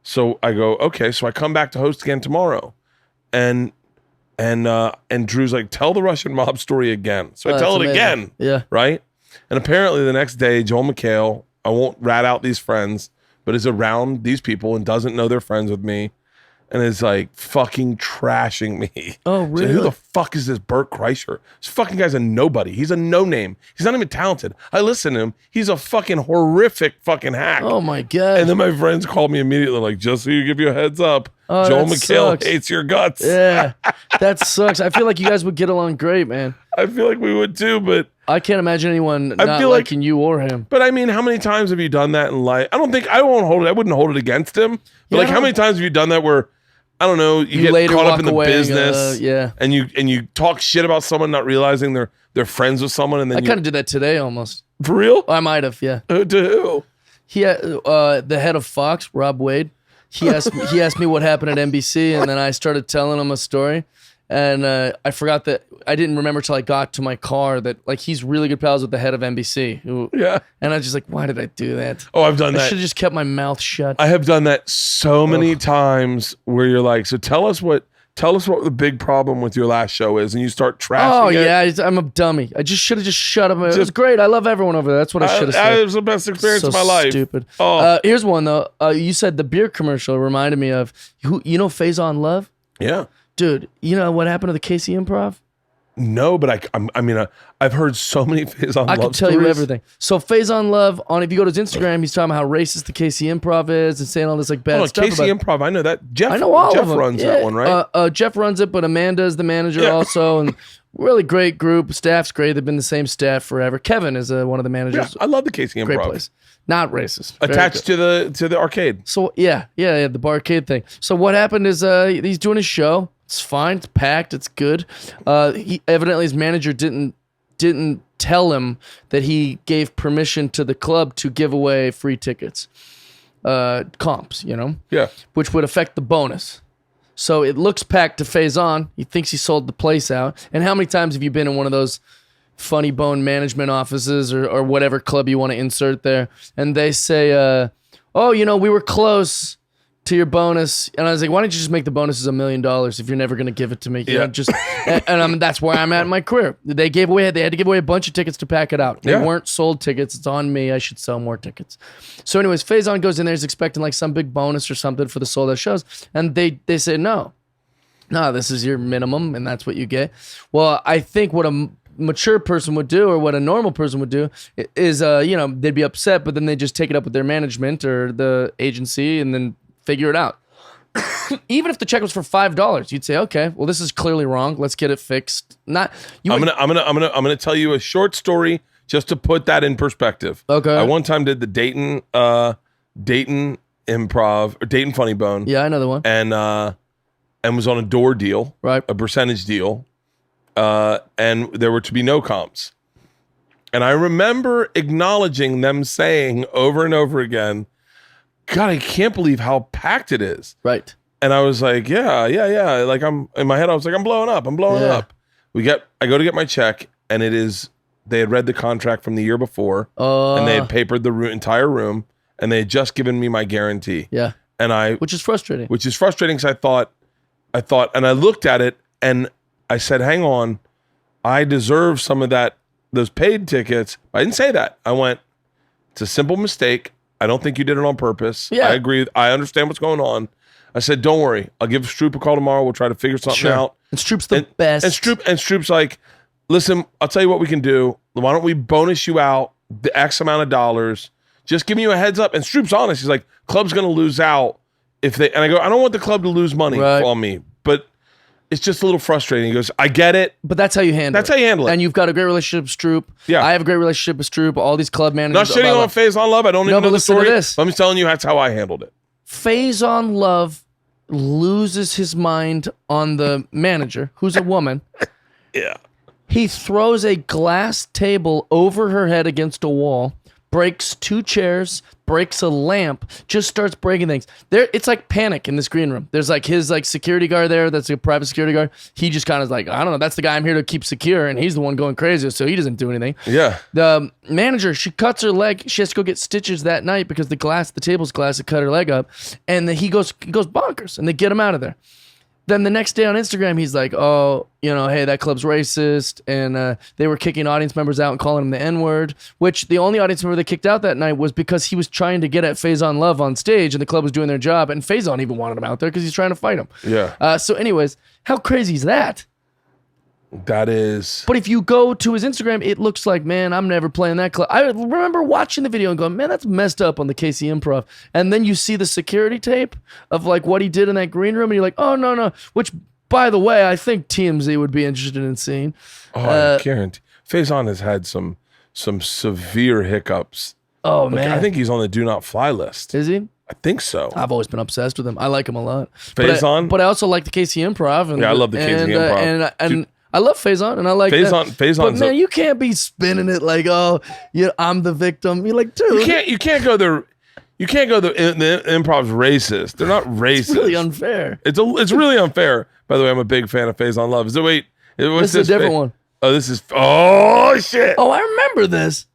So I go, okay. So I come back to host again tomorrow. And Drew's like, "Tell the Russian mob story again." So I tell it again. Yeah. Right? And apparently the next day, Joel McHale, I won't rat out these friends, but is around these people and doesn't know they're friends with me and is like fucking trashing me. Oh, really? So who the fuck is this Bert Kreischer? This fucking guy's a nobody. He's a no name. He's not even talented. I listen to him. He's a fucking horrific fucking hack. Oh my God. And then my friends called me immediately like, just so you give you a heads up, Joel McHale hates your guts. Yeah, that sucks. I feel like you guys would get along great, man. I feel like we would too, but I can't imagine anyone not feel like- liking you or him. But I mean, how many times have you done that in life? I wouldn't hold it against him. But Yeah, like, how many times have you done that where, I don't know, you get later caught up walk in the away, business, yeah. and you talk shit about someone, not realizing they're friends with someone, and then I kind of did that today almost. for real? I might have, yeah. To who? He had, the head of Fox, Rob Wade. He asked me what happened at NBC, and then I started telling him a story. And I forgot that I didn't remember till I got to my car that like he's really good pals with the head of NBC. Yeah. And I was just like, why did I do that? Oh, I've done I that. should have just kept my mouth shut. I have done that so many times where you're like, so tell us what the big problem with your last show is, and you start trashing it. Yeah, I'm a dummy. I just should have just shut up. It was great. I love everyone over there. That's what I should have said. It was the best experience So of my life. Stupid. Oh. Here's one though. You said the beer commercial reminded me of Faison Love, Yeah. dude. You know what happened to the Casey Improv? No, but I've heard so many Faison I Love can tell you stories. everything. So Faison Love, if you go to his Instagram, he's talking about how racist the Casey Improv is and saying all this like bad Oh, stuff. Casey about Improv, I know that. I know all Jeff of them. runs Yeah. that one, right? Jeff runs it, but Amanda's the manager Yeah. also, and really great group. Staff's great. They've been the same staff forever. Kevin is one of the Yeah, managers. I love the Casey Improv. Great place. Not racist. Very Attached good. to the arcade. So yeah, the barcade thing. So what happened is he's doing his show. It's fine. It's packed. It's good. He evidently his manager didn't tell him that he gave permission to the club to give away free tickets, comps. Yeah. Which would affect the bonus. So it looks packed to Faison. He thinks he sold the place out. And how many times have you been in one of those funny bone management offices or whatever club you want to insert there? And they say, we were close to your bonus. And I was like, why don't you just make the bonuses $1 million if you're never going to give it to me? You know, just and that's where I'm at in my career. They had to give away a bunch of tickets to pack it out. They weren't sold tickets. It's on me. I should sell more tickets. So anyways, Faison goes in there. He's expecting like some big bonus or something for the sold out shows. And they say, no, this is your minimum and that's what you get. Well, I think what a mature person would do or what a normal person would do is, they'd be upset, but then they just take it up with their management or the agency and then figure it out. Even if the check was for $5, you'd say, okay, well, this is clearly wrong. Let's get it fixed. I'm gonna tell you a short story just to put that in perspective. Okay. I one time did the Dayton Improv or Dayton Funny Bone. Yeah, I know the one. And was on a door deal, Right. a percentage deal, and there were to be no comps. And I remember acknowledging them saying over and over again, God, I can't believe how packed it is. Right. And I was like, yeah. Like I'm in my head, I was like, I'm blowing up. I go to get my check, and they had read the contract from the year before, and they had papered the entire room, and they had just given me my guarantee. Yeah. And which is frustrating. Because I thought, and I looked at it, and I said, hang on, I deserve some of those paid tickets. I didn't say that. I went, it's a simple mistake. I don't think you did it on purpose. Yeah. I agree. I understand what's going on. I said, don't worry. I'll give Stroop a call tomorrow. We'll try to figure something out. And Stroop's the best. And Stroop's like, listen, I'll tell you what we can do. Why don't we bonus you out the X amount of dollars? Just giving you a heads up. And Stroop's honest. He's like, club's going to lose out if they, and I go, I don't want the club to lose money on me, but it's just a little frustrating. He goes, I get it. But that's how you handle it. And you've got a great relationship with Stroop. Yeah. I have a great relationship with Stroop. All these club managers. Not shitting on Faison Love. I don't even know the listen story. to this. I'm just telling you that's how I handled it. Faison Love loses his mind on the manager, who's a woman. Yeah. He throws a glass table over her head against a wall, breaks 2 chairs, breaks a lamp, just starts breaking things. It's like panic in this green room. There's like his security guard there. That's a private security guard. He just kind of like, I don't know. That's the guy I'm here to keep secure, and he's the one going crazy, so he doesn't do anything. Yeah. The manager, she cuts her leg. She has to go get stitches that night because the table's glass had cut her leg up, and he goes bonkers, and they get him out of there. then the next day on Instagram, he's like, oh, hey, that club's racist. And they were kicking audience members out and calling him the N-word, which the only audience member they kicked out that night was because he was trying to get at Faison Love on stage and the club was doing their job. And Faison even wanted him out there because he's trying to fight him. Yeah. So anyways, how crazy is that? That is. But if you go to his Instagram, it looks like, man, I'm never playing that club. I remember watching the video and going, man, that's messed up on the KC Improv. And then you see the security tape of like what he did in that green room, and you're like, oh no. Which, by the way, I think TMZ would be interested in seeing. Oh, I guarantee. Faison has had some severe hiccups. Oh man, I think he's on the do not fly list. Is he? I think so. I've always been obsessed with him. I like him a lot. Faison, but I also like the KC Improv. And, I love the KC Improv. And I love Faison, and I like Faison. But man, you can't be spinning it like, oh, I'm the victim. You're like, dude, you can't go there. You can't go the improv's racist. They're not racist. It's really unfair. It's really unfair. By the way, I'm a big fan of Faison Love. So wait, what's this is a different one. Oh, this is shit. Oh, I remember this.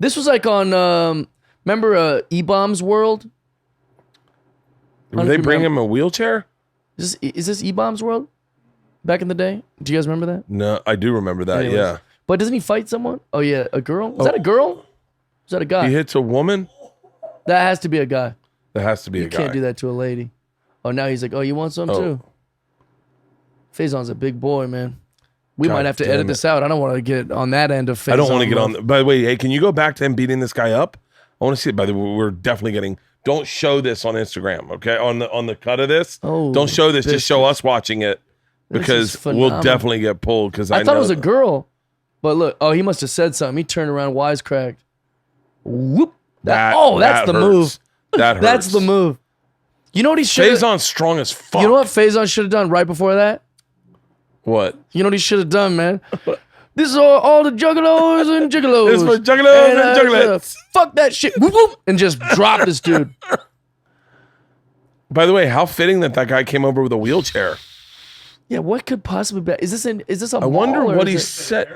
This was like on remember E-Bomb's World? Did they bring him a wheelchair? Is this E-Bomb's World? Back in the day? Do you guys remember that? No, I do remember that, Anyways. yeah. But doesn't he fight someone? Oh, yeah, a girl? Is that a girl? Is that a guy? He hits a woman? That has to be a guy. That has to be a guy. You can't do that to a lady. Oh, now he's like, oh, you want some too? Faison's a big boy, man. We might have to edit this out. I don't want to get on that end of Faison. I don't want to get on. By the way, hey, can you go back to him beating this guy up? I want to see it. By the way, we're definitely getting. Don't show this on Instagram, okay? On the cut of this. Oh, don't show this. Just show us watching it, because we'll definitely get pulled. Because I thought it was a girl, but look. Oh, he must have said something. He turned around, wisecracked. Whoop. That's the move. That hurts. That's the move. You know what he should? Faison's strong as fuck. You know what Faison should have done right before that? What? You know what he should have done, man? This is all the juggalos and gigolos. This is for juggalos and juggalettes. Fuck that shit. Whoop, whoop, and just drop this dude. By the way, how fitting that guy came over with a wheelchair. Yeah, what could possibly be? Is this a I wonder what he said.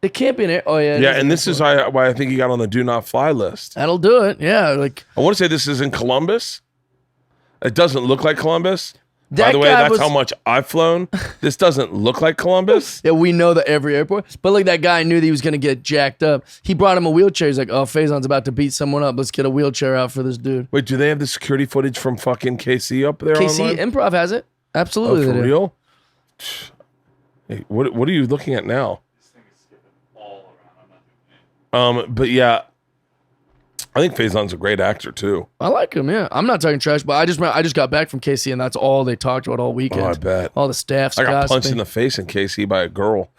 It can't be an air. Oh, yeah. Yeah, and this is why I think he got on the do not fly list. That'll do it. Yeah. Like, I want to say this is in Columbus. It doesn't look like Columbus. By That the way, guy that's was- how much I've flown. This doesn't look like Columbus. yeah, we know that every airport. But like that guy knew that he was going to get jacked up. He brought him a wheelchair. He's like, oh, Faison's about to beat someone up. Let's get a wheelchair out for this dude. Wait, do they have the security footage from fucking KC up there KC online? Improv has it. Absolutely. Oh, for they do. real? Hey, what are you looking at now? But yeah, I think Faison's a great actor too. I like him, yeah. I'm not talking trash, but I just got back from KC, and that's all they talked about all weekend. Oh, I bet. All the staff's I got gossiping. punched in the face in KC by a girl.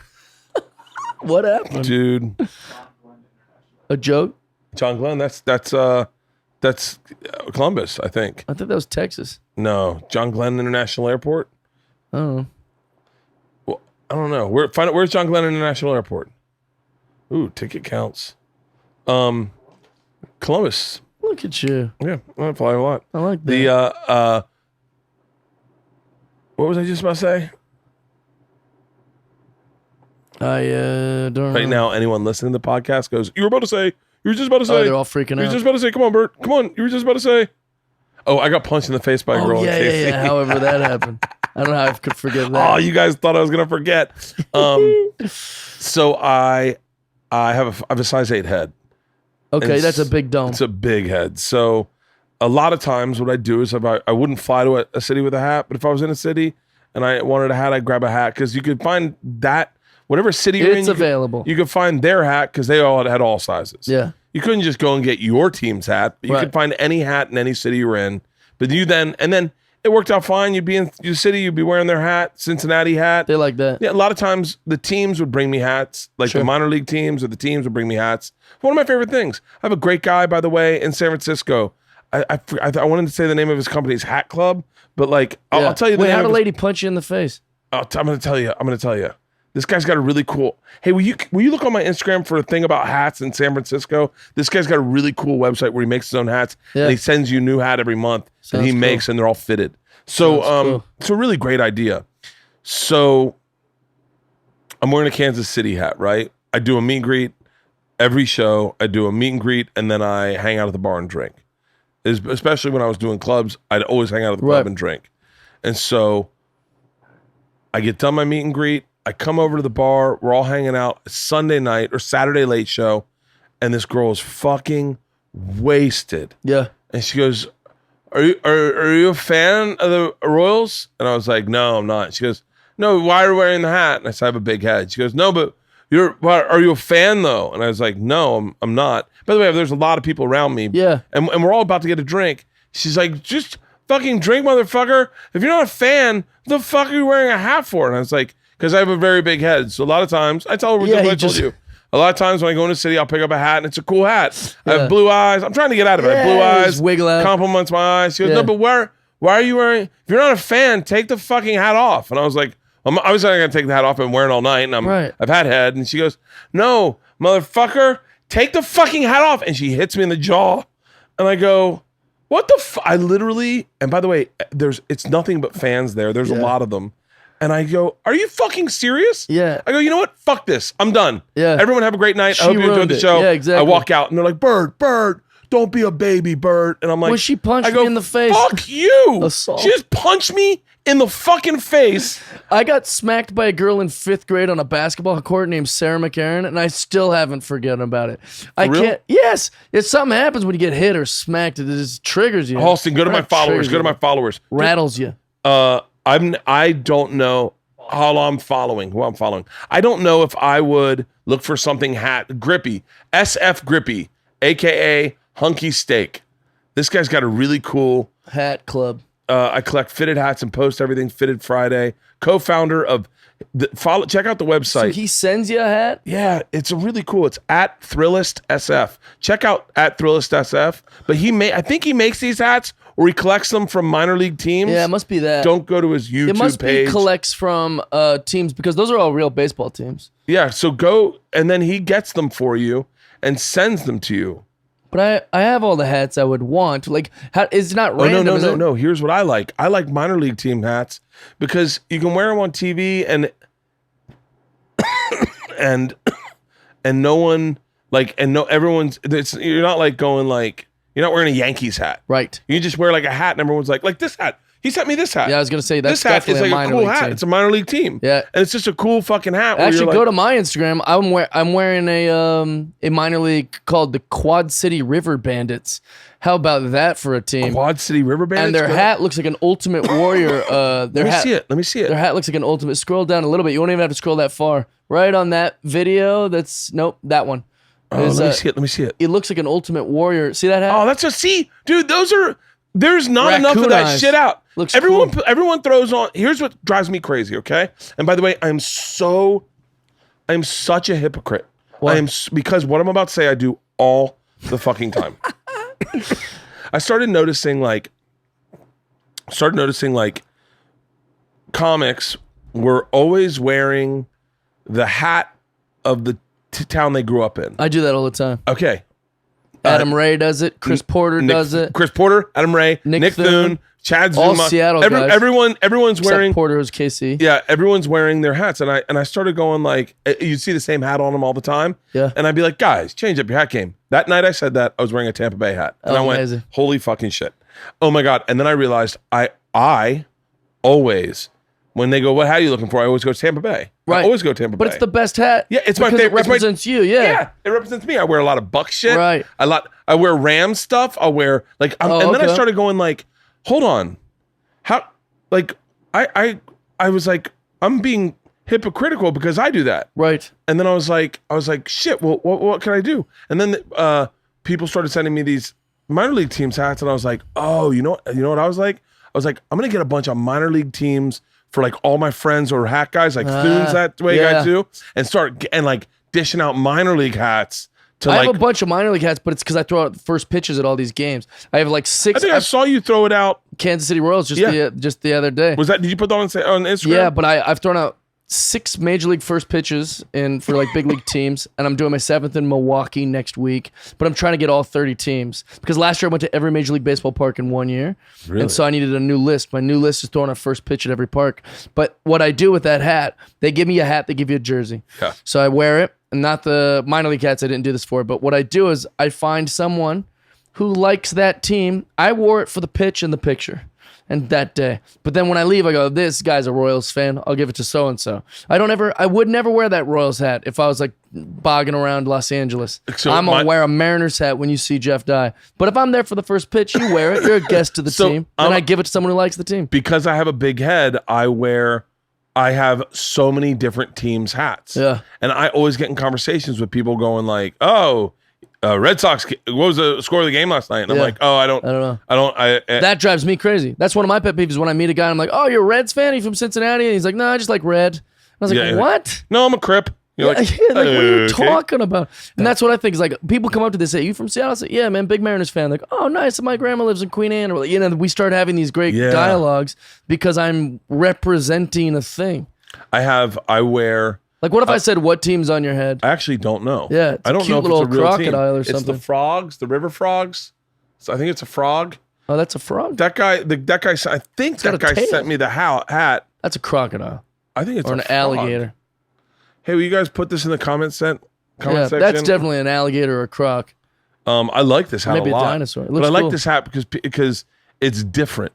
What happened? Dude. A joke? John Glenn, that's Columbus, I think. I thought that was Texas. No, John Glenn International Airport. I don't know. Well, I don't know. Where's John Glenn International Airport? Ooh, ticket counts. Columbus. Look at you. Yeah, I fly a lot. I like that. The what was I just about to say? I don't know. Right now, anyone listening to the podcast goes, "You were about to say. You were just about to say." Oh, they're all freaking You were out. just about to say. Come on, Bert. Come on. You were just about to say. Oh, I got punched in the face by a girl. Yeah, in KC. yeah. However that happened. I don't know how I could forget that. Oh, you guys thought I was gonna forget. So I have a size 8 head. Okay, And that's a big dome. It's a big head. So a lot of times what I do is I wouldn't fly to a city with a hat, but if I was in a city and I wanted a hat, I'd grab a hat, because you could find that whatever city you're in, It's available. You could find their hat because they all had all sizes. Yeah. You couldn't just go and get your team's hat, but you Right. could find any hat in any city you're in. But then it worked out fine. You'd be in your city, you'd be wearing their hat, Cincinnati hat. They like that. Yeah, a lot of times the teams would bring me hats, like Sure. the minor league teams or the teams would bring me hats. One of my favorite things. I have a great guy, by the way, in San Francisco. I wanted to say the name of his company's Hat Club, but like I'll tell you the Wait, name how'd a of his- lady punch you in the face? I'm going to tell you. This guy's got a really cool. Hey, will you look on my Instagram for a thing about hats in San Francisco? This guy's got a really cool website where he makes his own hats, Yeah. and he sends you a new hat every month that Sounds he cool. makes, and they're all fitted. So cool. it's a really great idea. So I'm wearing a Kansas City hat, right? I do a meet and greet every show. I do a meet and greet, and then I hang out at the bar and drink. Especially when I was doing clubs, I'd always hang out at the Right. club and drink. And so I get done my meet and greet. I come over to the bar. We're all hanging out. It's Sunday night or Saturday late show. And this girl is fucking wasted. Yeah. And she goes, are you a fan of the Royals? And I was like, no, I'm not. She goes, no, why are you wearing the hat? And I said, I have a big head. She goes, no, but are you a fan though? And I was like, no, I'm not. By the way, there's a lot of people around me. Yeah. And we're all about to get a drink. She's like, just fucking drink, motherfucker. If you're not a fan, what the fuck are you wearing a hat for? And I was like, because I have a very big head. So a lot of times, I tell her what I told you. A lot of times when I go in the city, I'll pick up a hat and it's a cool hat. I have blue eyes. I'm trying to get out of it. I have blue eyes. Wiggle out. Compliments my eyes. She goes, no, but why are you wearing? If you're not a fan, take the fucking hat off. And I was like, I was not going to take the hat off and wear it all night. And I've had head. And she goes, no, motherfucker, take the fucking hat off. And she hits me in the jaw. And I go, what the I literally, and by the way, it's nothing but fans there. There's a lot of them. And I go, are you fucking serious? Yeah. I go, you know what? Fuck this. I'm done. Yeah. Everyone have a great night. I hope you enjoyed the show. Yeah, exactly. I walk out and they're like, Bert, don't be a baby, Bert. And I'm like, well, she punched me in the face. Fuck you. Assault. She just punched me in the fucking face. I got smacked by a girl in 5th grade on a basketball court named Sarah McCarron, and I still haven't forgotten about it. Can't. Yes. If something happens when you get hit or smacked, it just triggers you. Halston, go to my followers. Rattles you. I don't know who I'm following. I don't know if I would look for something grippy. SF Grippy, aka Hunky Steak. This guy's got a really cool hat club. I collect fitted hats and post everything Fitted Friday. Co-founder of check out the website. So he sends you a hat? Yeah, it's a really cool. It's at Thrillist SF. Check out at Thrillist SF. But I think he makes these hats or he collects them from minor league teams. Yeah, it must be that. Don't go to his YouTube page. It must be collects from teams because those are all real baseball teams. Yeah, so go and then he gets them for you and sends them to you. But I have all the hats I would want. Like, it's not random. No. Here's what I like. I like minor league team hats because you can wear them on TV and no one everyone's. You're not like going like you're not wearing a Yankees hat, right? You just wear like a hat and everyone's like this hat. He sent me this hat. Yeah, I was gonna say that's this hat is definitely like a cool hat. Team. It's a minor league team. Yeah, and it's just a cool fucking hat. Actually, go to my Instagram. I'm wearing a minor league called the Quad City River Bandits. How about that for a team? Quad City River Bandits. And their hat looks like an Ultimate Warrior. Let me see it. Their hat looks like an Ultimate. Scroll down a little bit. You won't even have to scroll that far. Right on that video. That one. Oh, let me see it. It looks like an Ultimate Warrior. See that hat? Oh, that's dude. Those are. There's not enough of that shit out. Looks everyone cool. Everyone throws on. Here's what drives me crazy, okay? And by the way, I'm such a hypocrite. What? Because what I'm about to say I do all the fucking time. I started noticing like comics were always wearing the hat of the town they grew up in. I do that all the time. Okay. Adam Ray does it. Chris Porter does it. Chris Porter, Adam Ray, Nick Thune, Chad Zuma. All Seattle guys. Everyone's wearing. Except Porter was KC. Yeah, everyone's wearing their hats, and I started going like, you'd see the same hat on them all the time. Yeah. And I'd be like, guys, change up your hat game. That night I said that I was wearing a Tampa Bay hat, and I went, amazing. Holy fucking shit! Oh my god! And then I realized I always. When they go, what hat are you looking for? I always go Tampa Bay. Right. I always go Tampa Bay. But it's the best hat. Yeah, it's my because favorite. It represents you. Yeah. Yeah, it represents me. I wear a lot of Buck shit. Right. I wear Ram stuff. I'll wear and then I started going like, hold on, how? Like I was like, I'm being hypocritical because I do that. Right. And then I was like, shit. Well, what can I do? And then people started sending me these minor league teams hats, and I was like, oh, you know what I was like? I was like, I'm gonna get a bunch of minor league teams for like all my friends or hat guys, like Thune's that way guy too, and start like dishing out minor league hats. I have a bunch of minor league hats, but it's because I throw out the first pitches at all these games. I have like 6. I think I saw you throw it out. Kansas City Royals just the other day. Was that? Did you put that on Instagram? Yeah, but I've thrown out 6 major league first pitches for like big league teams, and I'm doing my 7th in Milwaukee next week. But I'm trying to get all 30 teams because last year I went to every major league baseball park in 1 year, and so I needed a new list. My new list is throwing a first pitch at every park. But what I do with that hat, they give me a hat, they give you a jersey. Yeah. So I wear it, and not the minor league hats. I didn't do this for, but what I do is I find someone who likes that team. I wore it for the pitch and the picture. and that day. But then when I leave, I go, this guy's a Royals fan. I'll give it to so-and-so. I would never wear that Royals hat if I was like bogging around Los Angeles. So I'm going to wear a Mariners hat when you see Jeff die. But if I'm there for the first pitch, you wear it. You're a guest to the team. And I give it to someone who likes the team. Because I have a big head, I have so many different teams' hats. Yeah. And I always get in conversations with people going like, oh, Red Sox, what was the score of the game last night? And I'm like, oh, I don't know. That drives me crazy. That's one of my pet peeves when I meet a guy and I'm like, oh, you're a Reds fan? Are you from Cincinnati? And he's like, no, I just like red. I was like, what? No, I'm a Crip. You're like, what are you talking about? And that's what I think is like, people come up to this, say, you from Seattle? I say, yeah, man, big Mariners fan. Like, oh, nice. My grandma lives in Queen Anne. Or, we start having these great dialogues because I'm representing a thing. I wear... Like, what if I said, what team's on your head? I actually don't know. Yeah, it's I don't a cute know little if it's a real crocodile team. or something. It's the frogs, the river frogs. So I think it's a frog. Oh, that's a frog? That guy, I think that guy sent me the hat. That's a crocodile. I think it's or an alligator. Hey, will you guys put this in the comment section? That's definitely an alligator or a croc. I like this hat Maybe a lot. Maybe a dinosaur. It looks but I like cool. this hat because it's different.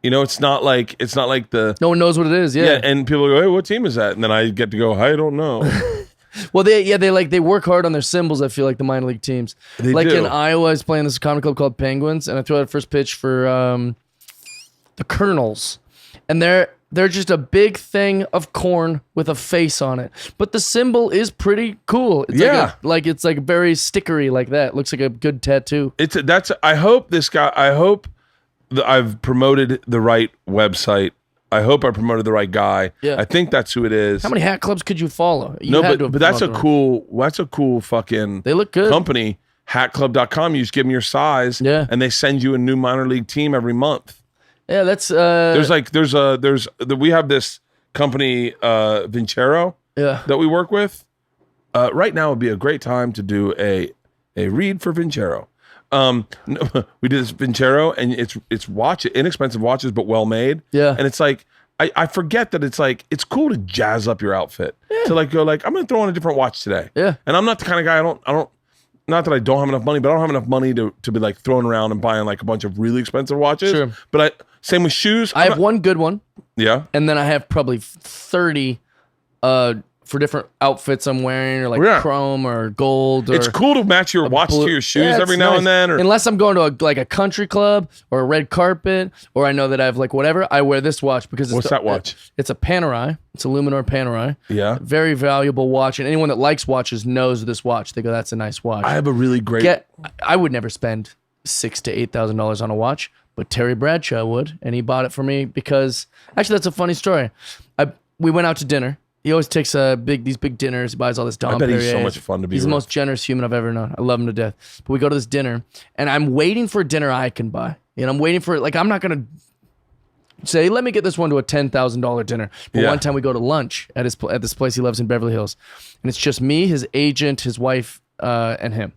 It's not like the... No one knows what it is, yeah. And people go, hey, what team is that? And then I get to go, I don't know. Well, they work hard on their symbols, I feel like, the minor league teams. They like do. in Iowa, I was playing this comedy club called Penguins, and I threw out a first pitch for the Colonels. And they're just a big thing of corn with a face on it. But the symbol is pretty cool. It's it's like very stickery like that. Looks like a good tattoo. I hope that I've promoted the right website. I hope I promoted the right guy. Yeah. I think that's who it is. How many hat clubs could you follow? But that's a cool fucking they look good. company. Hatclub.com. You just give them your size, and they send you a new minor league team every month. Yeah, that's we have this company Vincero that we work with. Right now would be a great time to do a read for Vincero. We did this Vincero, and it's inexpensive watches, but well made. Yeah. And it's like, I forget that it's cool to jazz up your outfit. Yeah. To go I'm going to throw on a different watch today. Yeah. And I'm not the kind of guy, not that I don't have enough money, but I don't have enough money to be like throwing around and buying like a bunch of really expensive watches. Sure. But same with shoes. I have one good one. Yeah. And then I have probably 30, for different outfits I'm wearing, or like chrome or gold. Or it's cool to match your watch to your shoes every now and then. Or... Unless I'm going to a country club or a red carpet, or I know that I have like whatever, I wear this watch because it's... What's that watch? It's a Panerai. It's a Luminor Panerai. Yeah. Very valuable watch. And anyone that likes watches knows this watch. They go, that's a nice watch. I have a really great... I would never spend $6,000 to $8,000 on a watch, but Terry Bradshaw would, and he bought it for me because... Actually, that's a funny story. We went out to dinner. He always takes these big dinners. He buys all this Dom I bet Perrier. he's so much fun to be He's with. the most generous human I've ever known. I love him to death. But we go to this dinner, and I'm waiting for a dinner I can buy. And I'm waiting for it. Like, I'm not going to say, let me get this one to a $10,000 dinner. But one time we go to lunch at this place he loves in Beverly Hills. And it's just me, his agent, his wife, and him.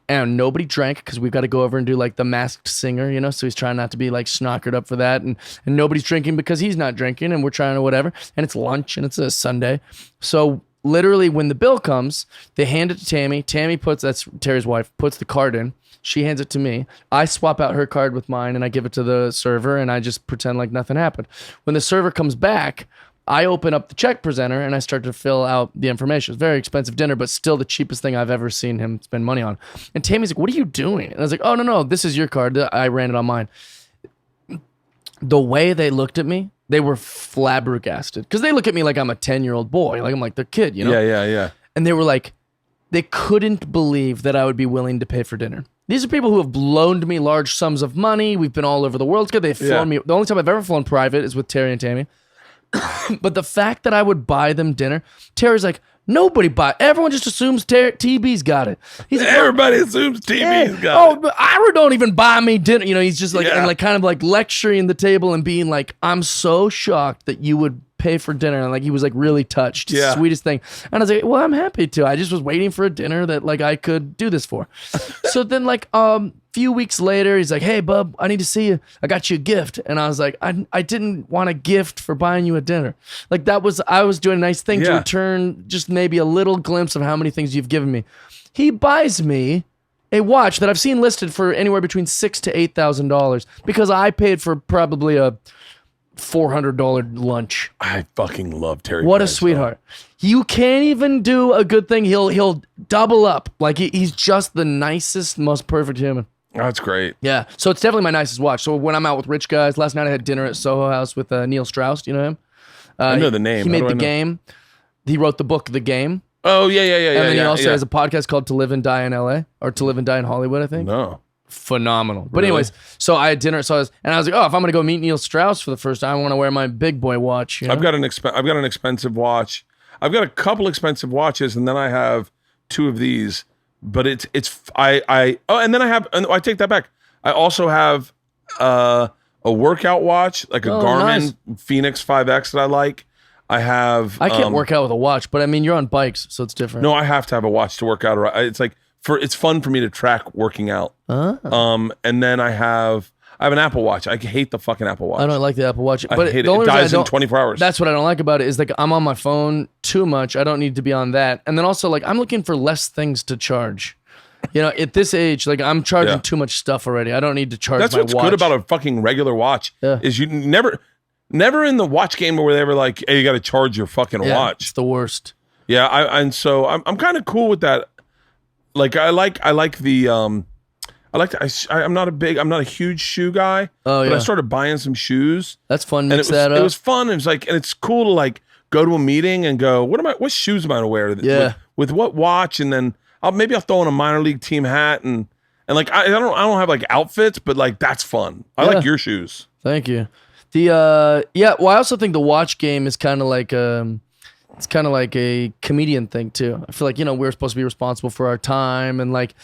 And nobody drank because we've got to go over and do like the Masked Singer, so he's trying not to be like snockered up for that, and nobody's drinking because he's not drinking, and we're trying to whatever, and it's lunch and it's a Sunday. So literally when the bill comes, they hand it to Tammy. That's Terry's wife, puts the card in. She hands it to me. I swap out her card with mine and I give it to the server, and I just pretend like nothing happened. When the server comes back, I open up the check presenter and I start to fill out the information. It's a very expensive dinner, but still the cheapest thing I've ever seen him spend money on. And Tammy's like, what are you doing? And I was like, oh, no, this is your card. I ran it on mine. The way they looked at me, they were flabbergasted. Because they look at me like I'm a 10-year-old boy. Like I'm like their kid, Yeah. And they were like, they couldn't believe that I would be willing to pay for dinner. These are people who have loaned me large sums of money. We've been all over the world together. They've flown me. The only time I've ever flown private is with Terry and Tammy. But the fact that I would buy them dinner, Terry's like, everyone just assumes TB's got it. He's like, everybody assumes TB's got it. But Ira don't even buy me dinner. He's just like, and like kind of like lecturing the table and being like, I'm so shocked that you would pay for dinner. And like, he was like really touched. Yeah. Sweetest thing. And I was like, well, I'm happy to. I just was waiting for a dinner that like I could do this for. So then like, few weeks later, he's like, hey, bub, I need to see you. I got you a gift. And I was like, I didn't want a gift for buying you a dinner. Like I was doing a nice thing to return just maybe a little glimpse of how many things you've given me. He buys me a watch that I've seen listed for anywhere between $6,000 to $8,000 because I paid for probably a $400 lunch. I fucking love Terry. What a Bradshaw. sweetheart. You can't even do a good thing. He'll double up. Like he's just the nicest, most perfect human. That's great. Yeah. So it's definitely my nicest watch. So when I'm out with rich guys, last night I had dinner at Soho House with Neil Strauss. Do you know him? I know the name. He How made do I The know? Game. He wrote the book, The Game. Oh, yeah. And then he also has a podcast called To Live and Die in LA or To Live and Die in Hollywood, I think. No. Phenomenal. But Really? anyways, so I had dinner. So I was like, oh, if I'm going to go meet Neil Strauss for the first time, I want to wear my big boy watch. You know? I've got an expensive watch. I've got a couple expensive watches, and then I have two of these. But and then I take that back. I also have a workout watch, like a Garmin Phoenix 5X that I like. I have. I can't work out with a watch, but I mean, you're on bikes, so it's different. No, I have to have a watch to work out. It's like it's fun for me to track working out. And then I have an Apple Watch. I hate the fucking Apple Watch. I don't like the Apple Watch. I But hate the it. only It reason dies in 24 hours. That's what I don't like about it is like I'm on my phone too much. I don't need to be on that. And then also like I'm looking for less things to charge. You know, at this age, like I'm charging too much stuff already. I don't need to charge That's my what's watch. good about a fucking regular watch is you never in the watch game where they were like, hey, you got to charge your fucking watch. It's the worst. Yeah, I'm kind of cool with that. Like I'm not a huge shoe guy. But I started buying some shoes. That's fun. And it was fun. It was like, and it's cool to like go to a meeting and go, what shoes am I to wear? Yeah. With what watch? And then I'll throw on a minor league team hat and like I don't have like outfits, but like that's fun. I like your shoes. Thank you. Well, I also think the watch game is kind of like it's kind of like a comedian thing too. I feel like, we're supposed to be responsible for our time and like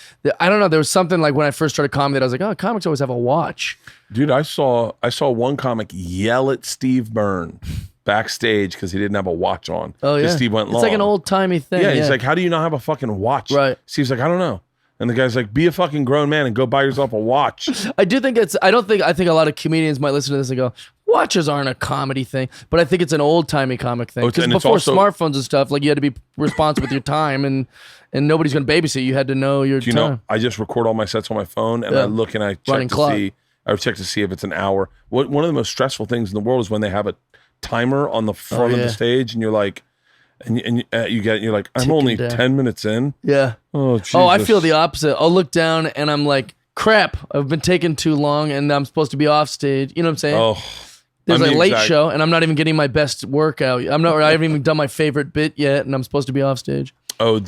I don't know, there was something like when I first started comedy that I was like, oh, comics always have a watch. Dude, I saw one comic yell at Steve Byrne backstage because he didn't have a watch on. Oh yeah, Steve went long. It's like an old timey thing. Yeah, he's like, how do you not have a fucking watch? Right. Steve's like, I don't know. And the guy's like, be a fucking grown man and go buy yourself a watch. I think a lot of comedians might listen to this and go, watches aren't a comedy thing, but I think it's an old timey comic thing. Because before smartphones and stuff, like you had to be responsible with your time and nobody's going to babysit. You had to know your time. Know, I just record all my sets on my phone and I look and I check to see if it's an hour. One of the most stressful things in the world is when they have a timer on the front of the stage and you're like, you're like, I'm only 10 minutes in. Yeah. Oh, Jesus. Oh, I feel the opposite. I'll look down and I'm like, crap, I've been taking too long and I'm supposed to be off stage. You know what I'm saying? Oh, there's a late show and I'm not even getting my best workout. I haven't even done my favorite bit yet and I'm supposed to be off stage. Oh,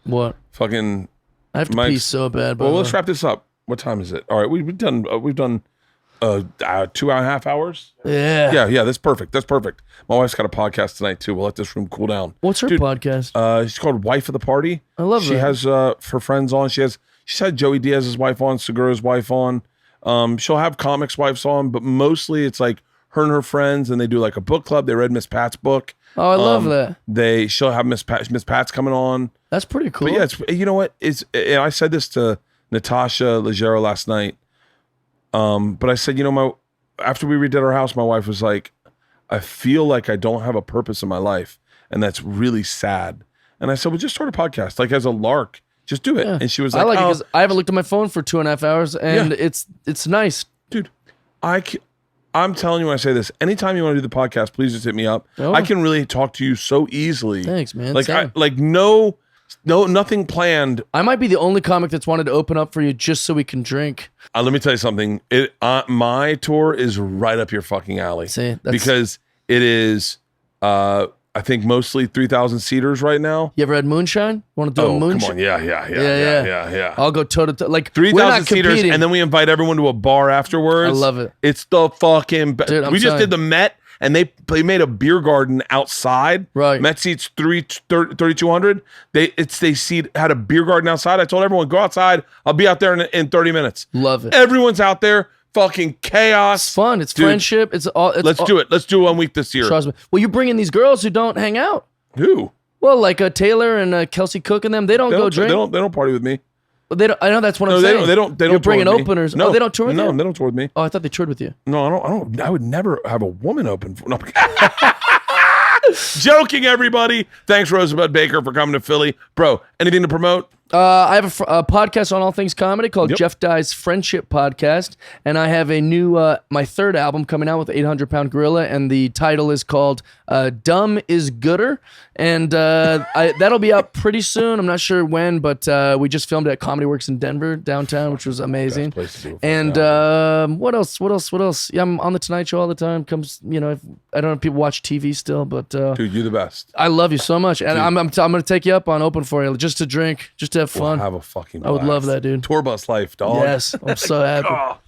What? Fucking. I have to pee so bad. Well, let's wrap this up. What time is it? All right, we've done 2.5 hours. Yeah. That's perfect. My wife's got a podcast tonight too. We'll let this room cool down. What's her podcast? She's called Wife of the Party. I love She that. has her friends on. She's had Joey Diaz's wife on, Segura's wife on. She'll have comics' wives on, but mostly it's like her and her friends, and they do like a book club. They read Miss Pat's book. Oh, I love that. She'll have Miss Pat's coming on. That's pretty cool. But yeah, you know what? And I said this to Natasha Leggero last night. But I said, after we redid our house, my wife was like, I feel like I don't have a purpose in my life. And that's really sad. And I said, well, just start a podcast, like as a lark, just do it. Yeah. And she was like, I like it because I haven't looked at my phone for 2.5 hours and it's nice. Dude, I'm telling you when I say this, anytime you want to do the podcast, please just hit me up. Oh. I can really talk to you so easily. Thanks, man. Like nothing planned. I might be the only comic that's wanted to open up for you just so we can drink. Let me tell you something. My tour is right up your fucking alley. Because it is, I think mostly 3,000 seaters right now. You ever had moonshine? Want to do a moonshine? Come on, yeah. I'll go toe to toe. Like 3,000 seaters, and then we invite evereverone to a bar afterwards. I love it. It's the fucking best. Dude, we just did the Met, and they made a beer garden outside. Right. Met seats 3,200. They had a beer garden outside. I told everyone, go outside. I'll be out there in 30 minutes. Love it. Everyone's out there. Fucking chaos. It's fun. It's friendship. Let's do it. Let's do it 1 week this year. Trust me. Well, you're bringing these girls who don't hang out. Who? Well, like Taylor and Kelsey Cook and them. They don't go drink. They don't party with me. Well, they don't. I know that's what I'm saying. They don't. You're bringing tour with openers. Me. No, they don't tour with you. No, they don't tour with me. Oh, I thought they toured with you. No, I don't. I would never have a woman open for. No. Joking, everybody. Thanks, Rosebud Baker, for coming to Philly. Bro, anything to promote? I have a podcast on all things comedy called Yep. Jeff Dye's Friendship Podcast, and I have a new my third album coming out with 800 Pound Gorilla, and the title is called Dumb is Gooder, and that'll be out pretty soon. I'm not sure when, but we just filmed it at Comedy Works in Denver downtown, which was amazing. Best place to do it. And what else? Yeah, I'm on the Tonight Show all the time. I don't know if people watch TV still, but Dude, you're the best. I love you so much, and I'm gonna take you up on open for you just to drink, just to have fun. We'll have a fucking I would love blast. that, dude. Tour bus life, dog. Yes, I'm so happy.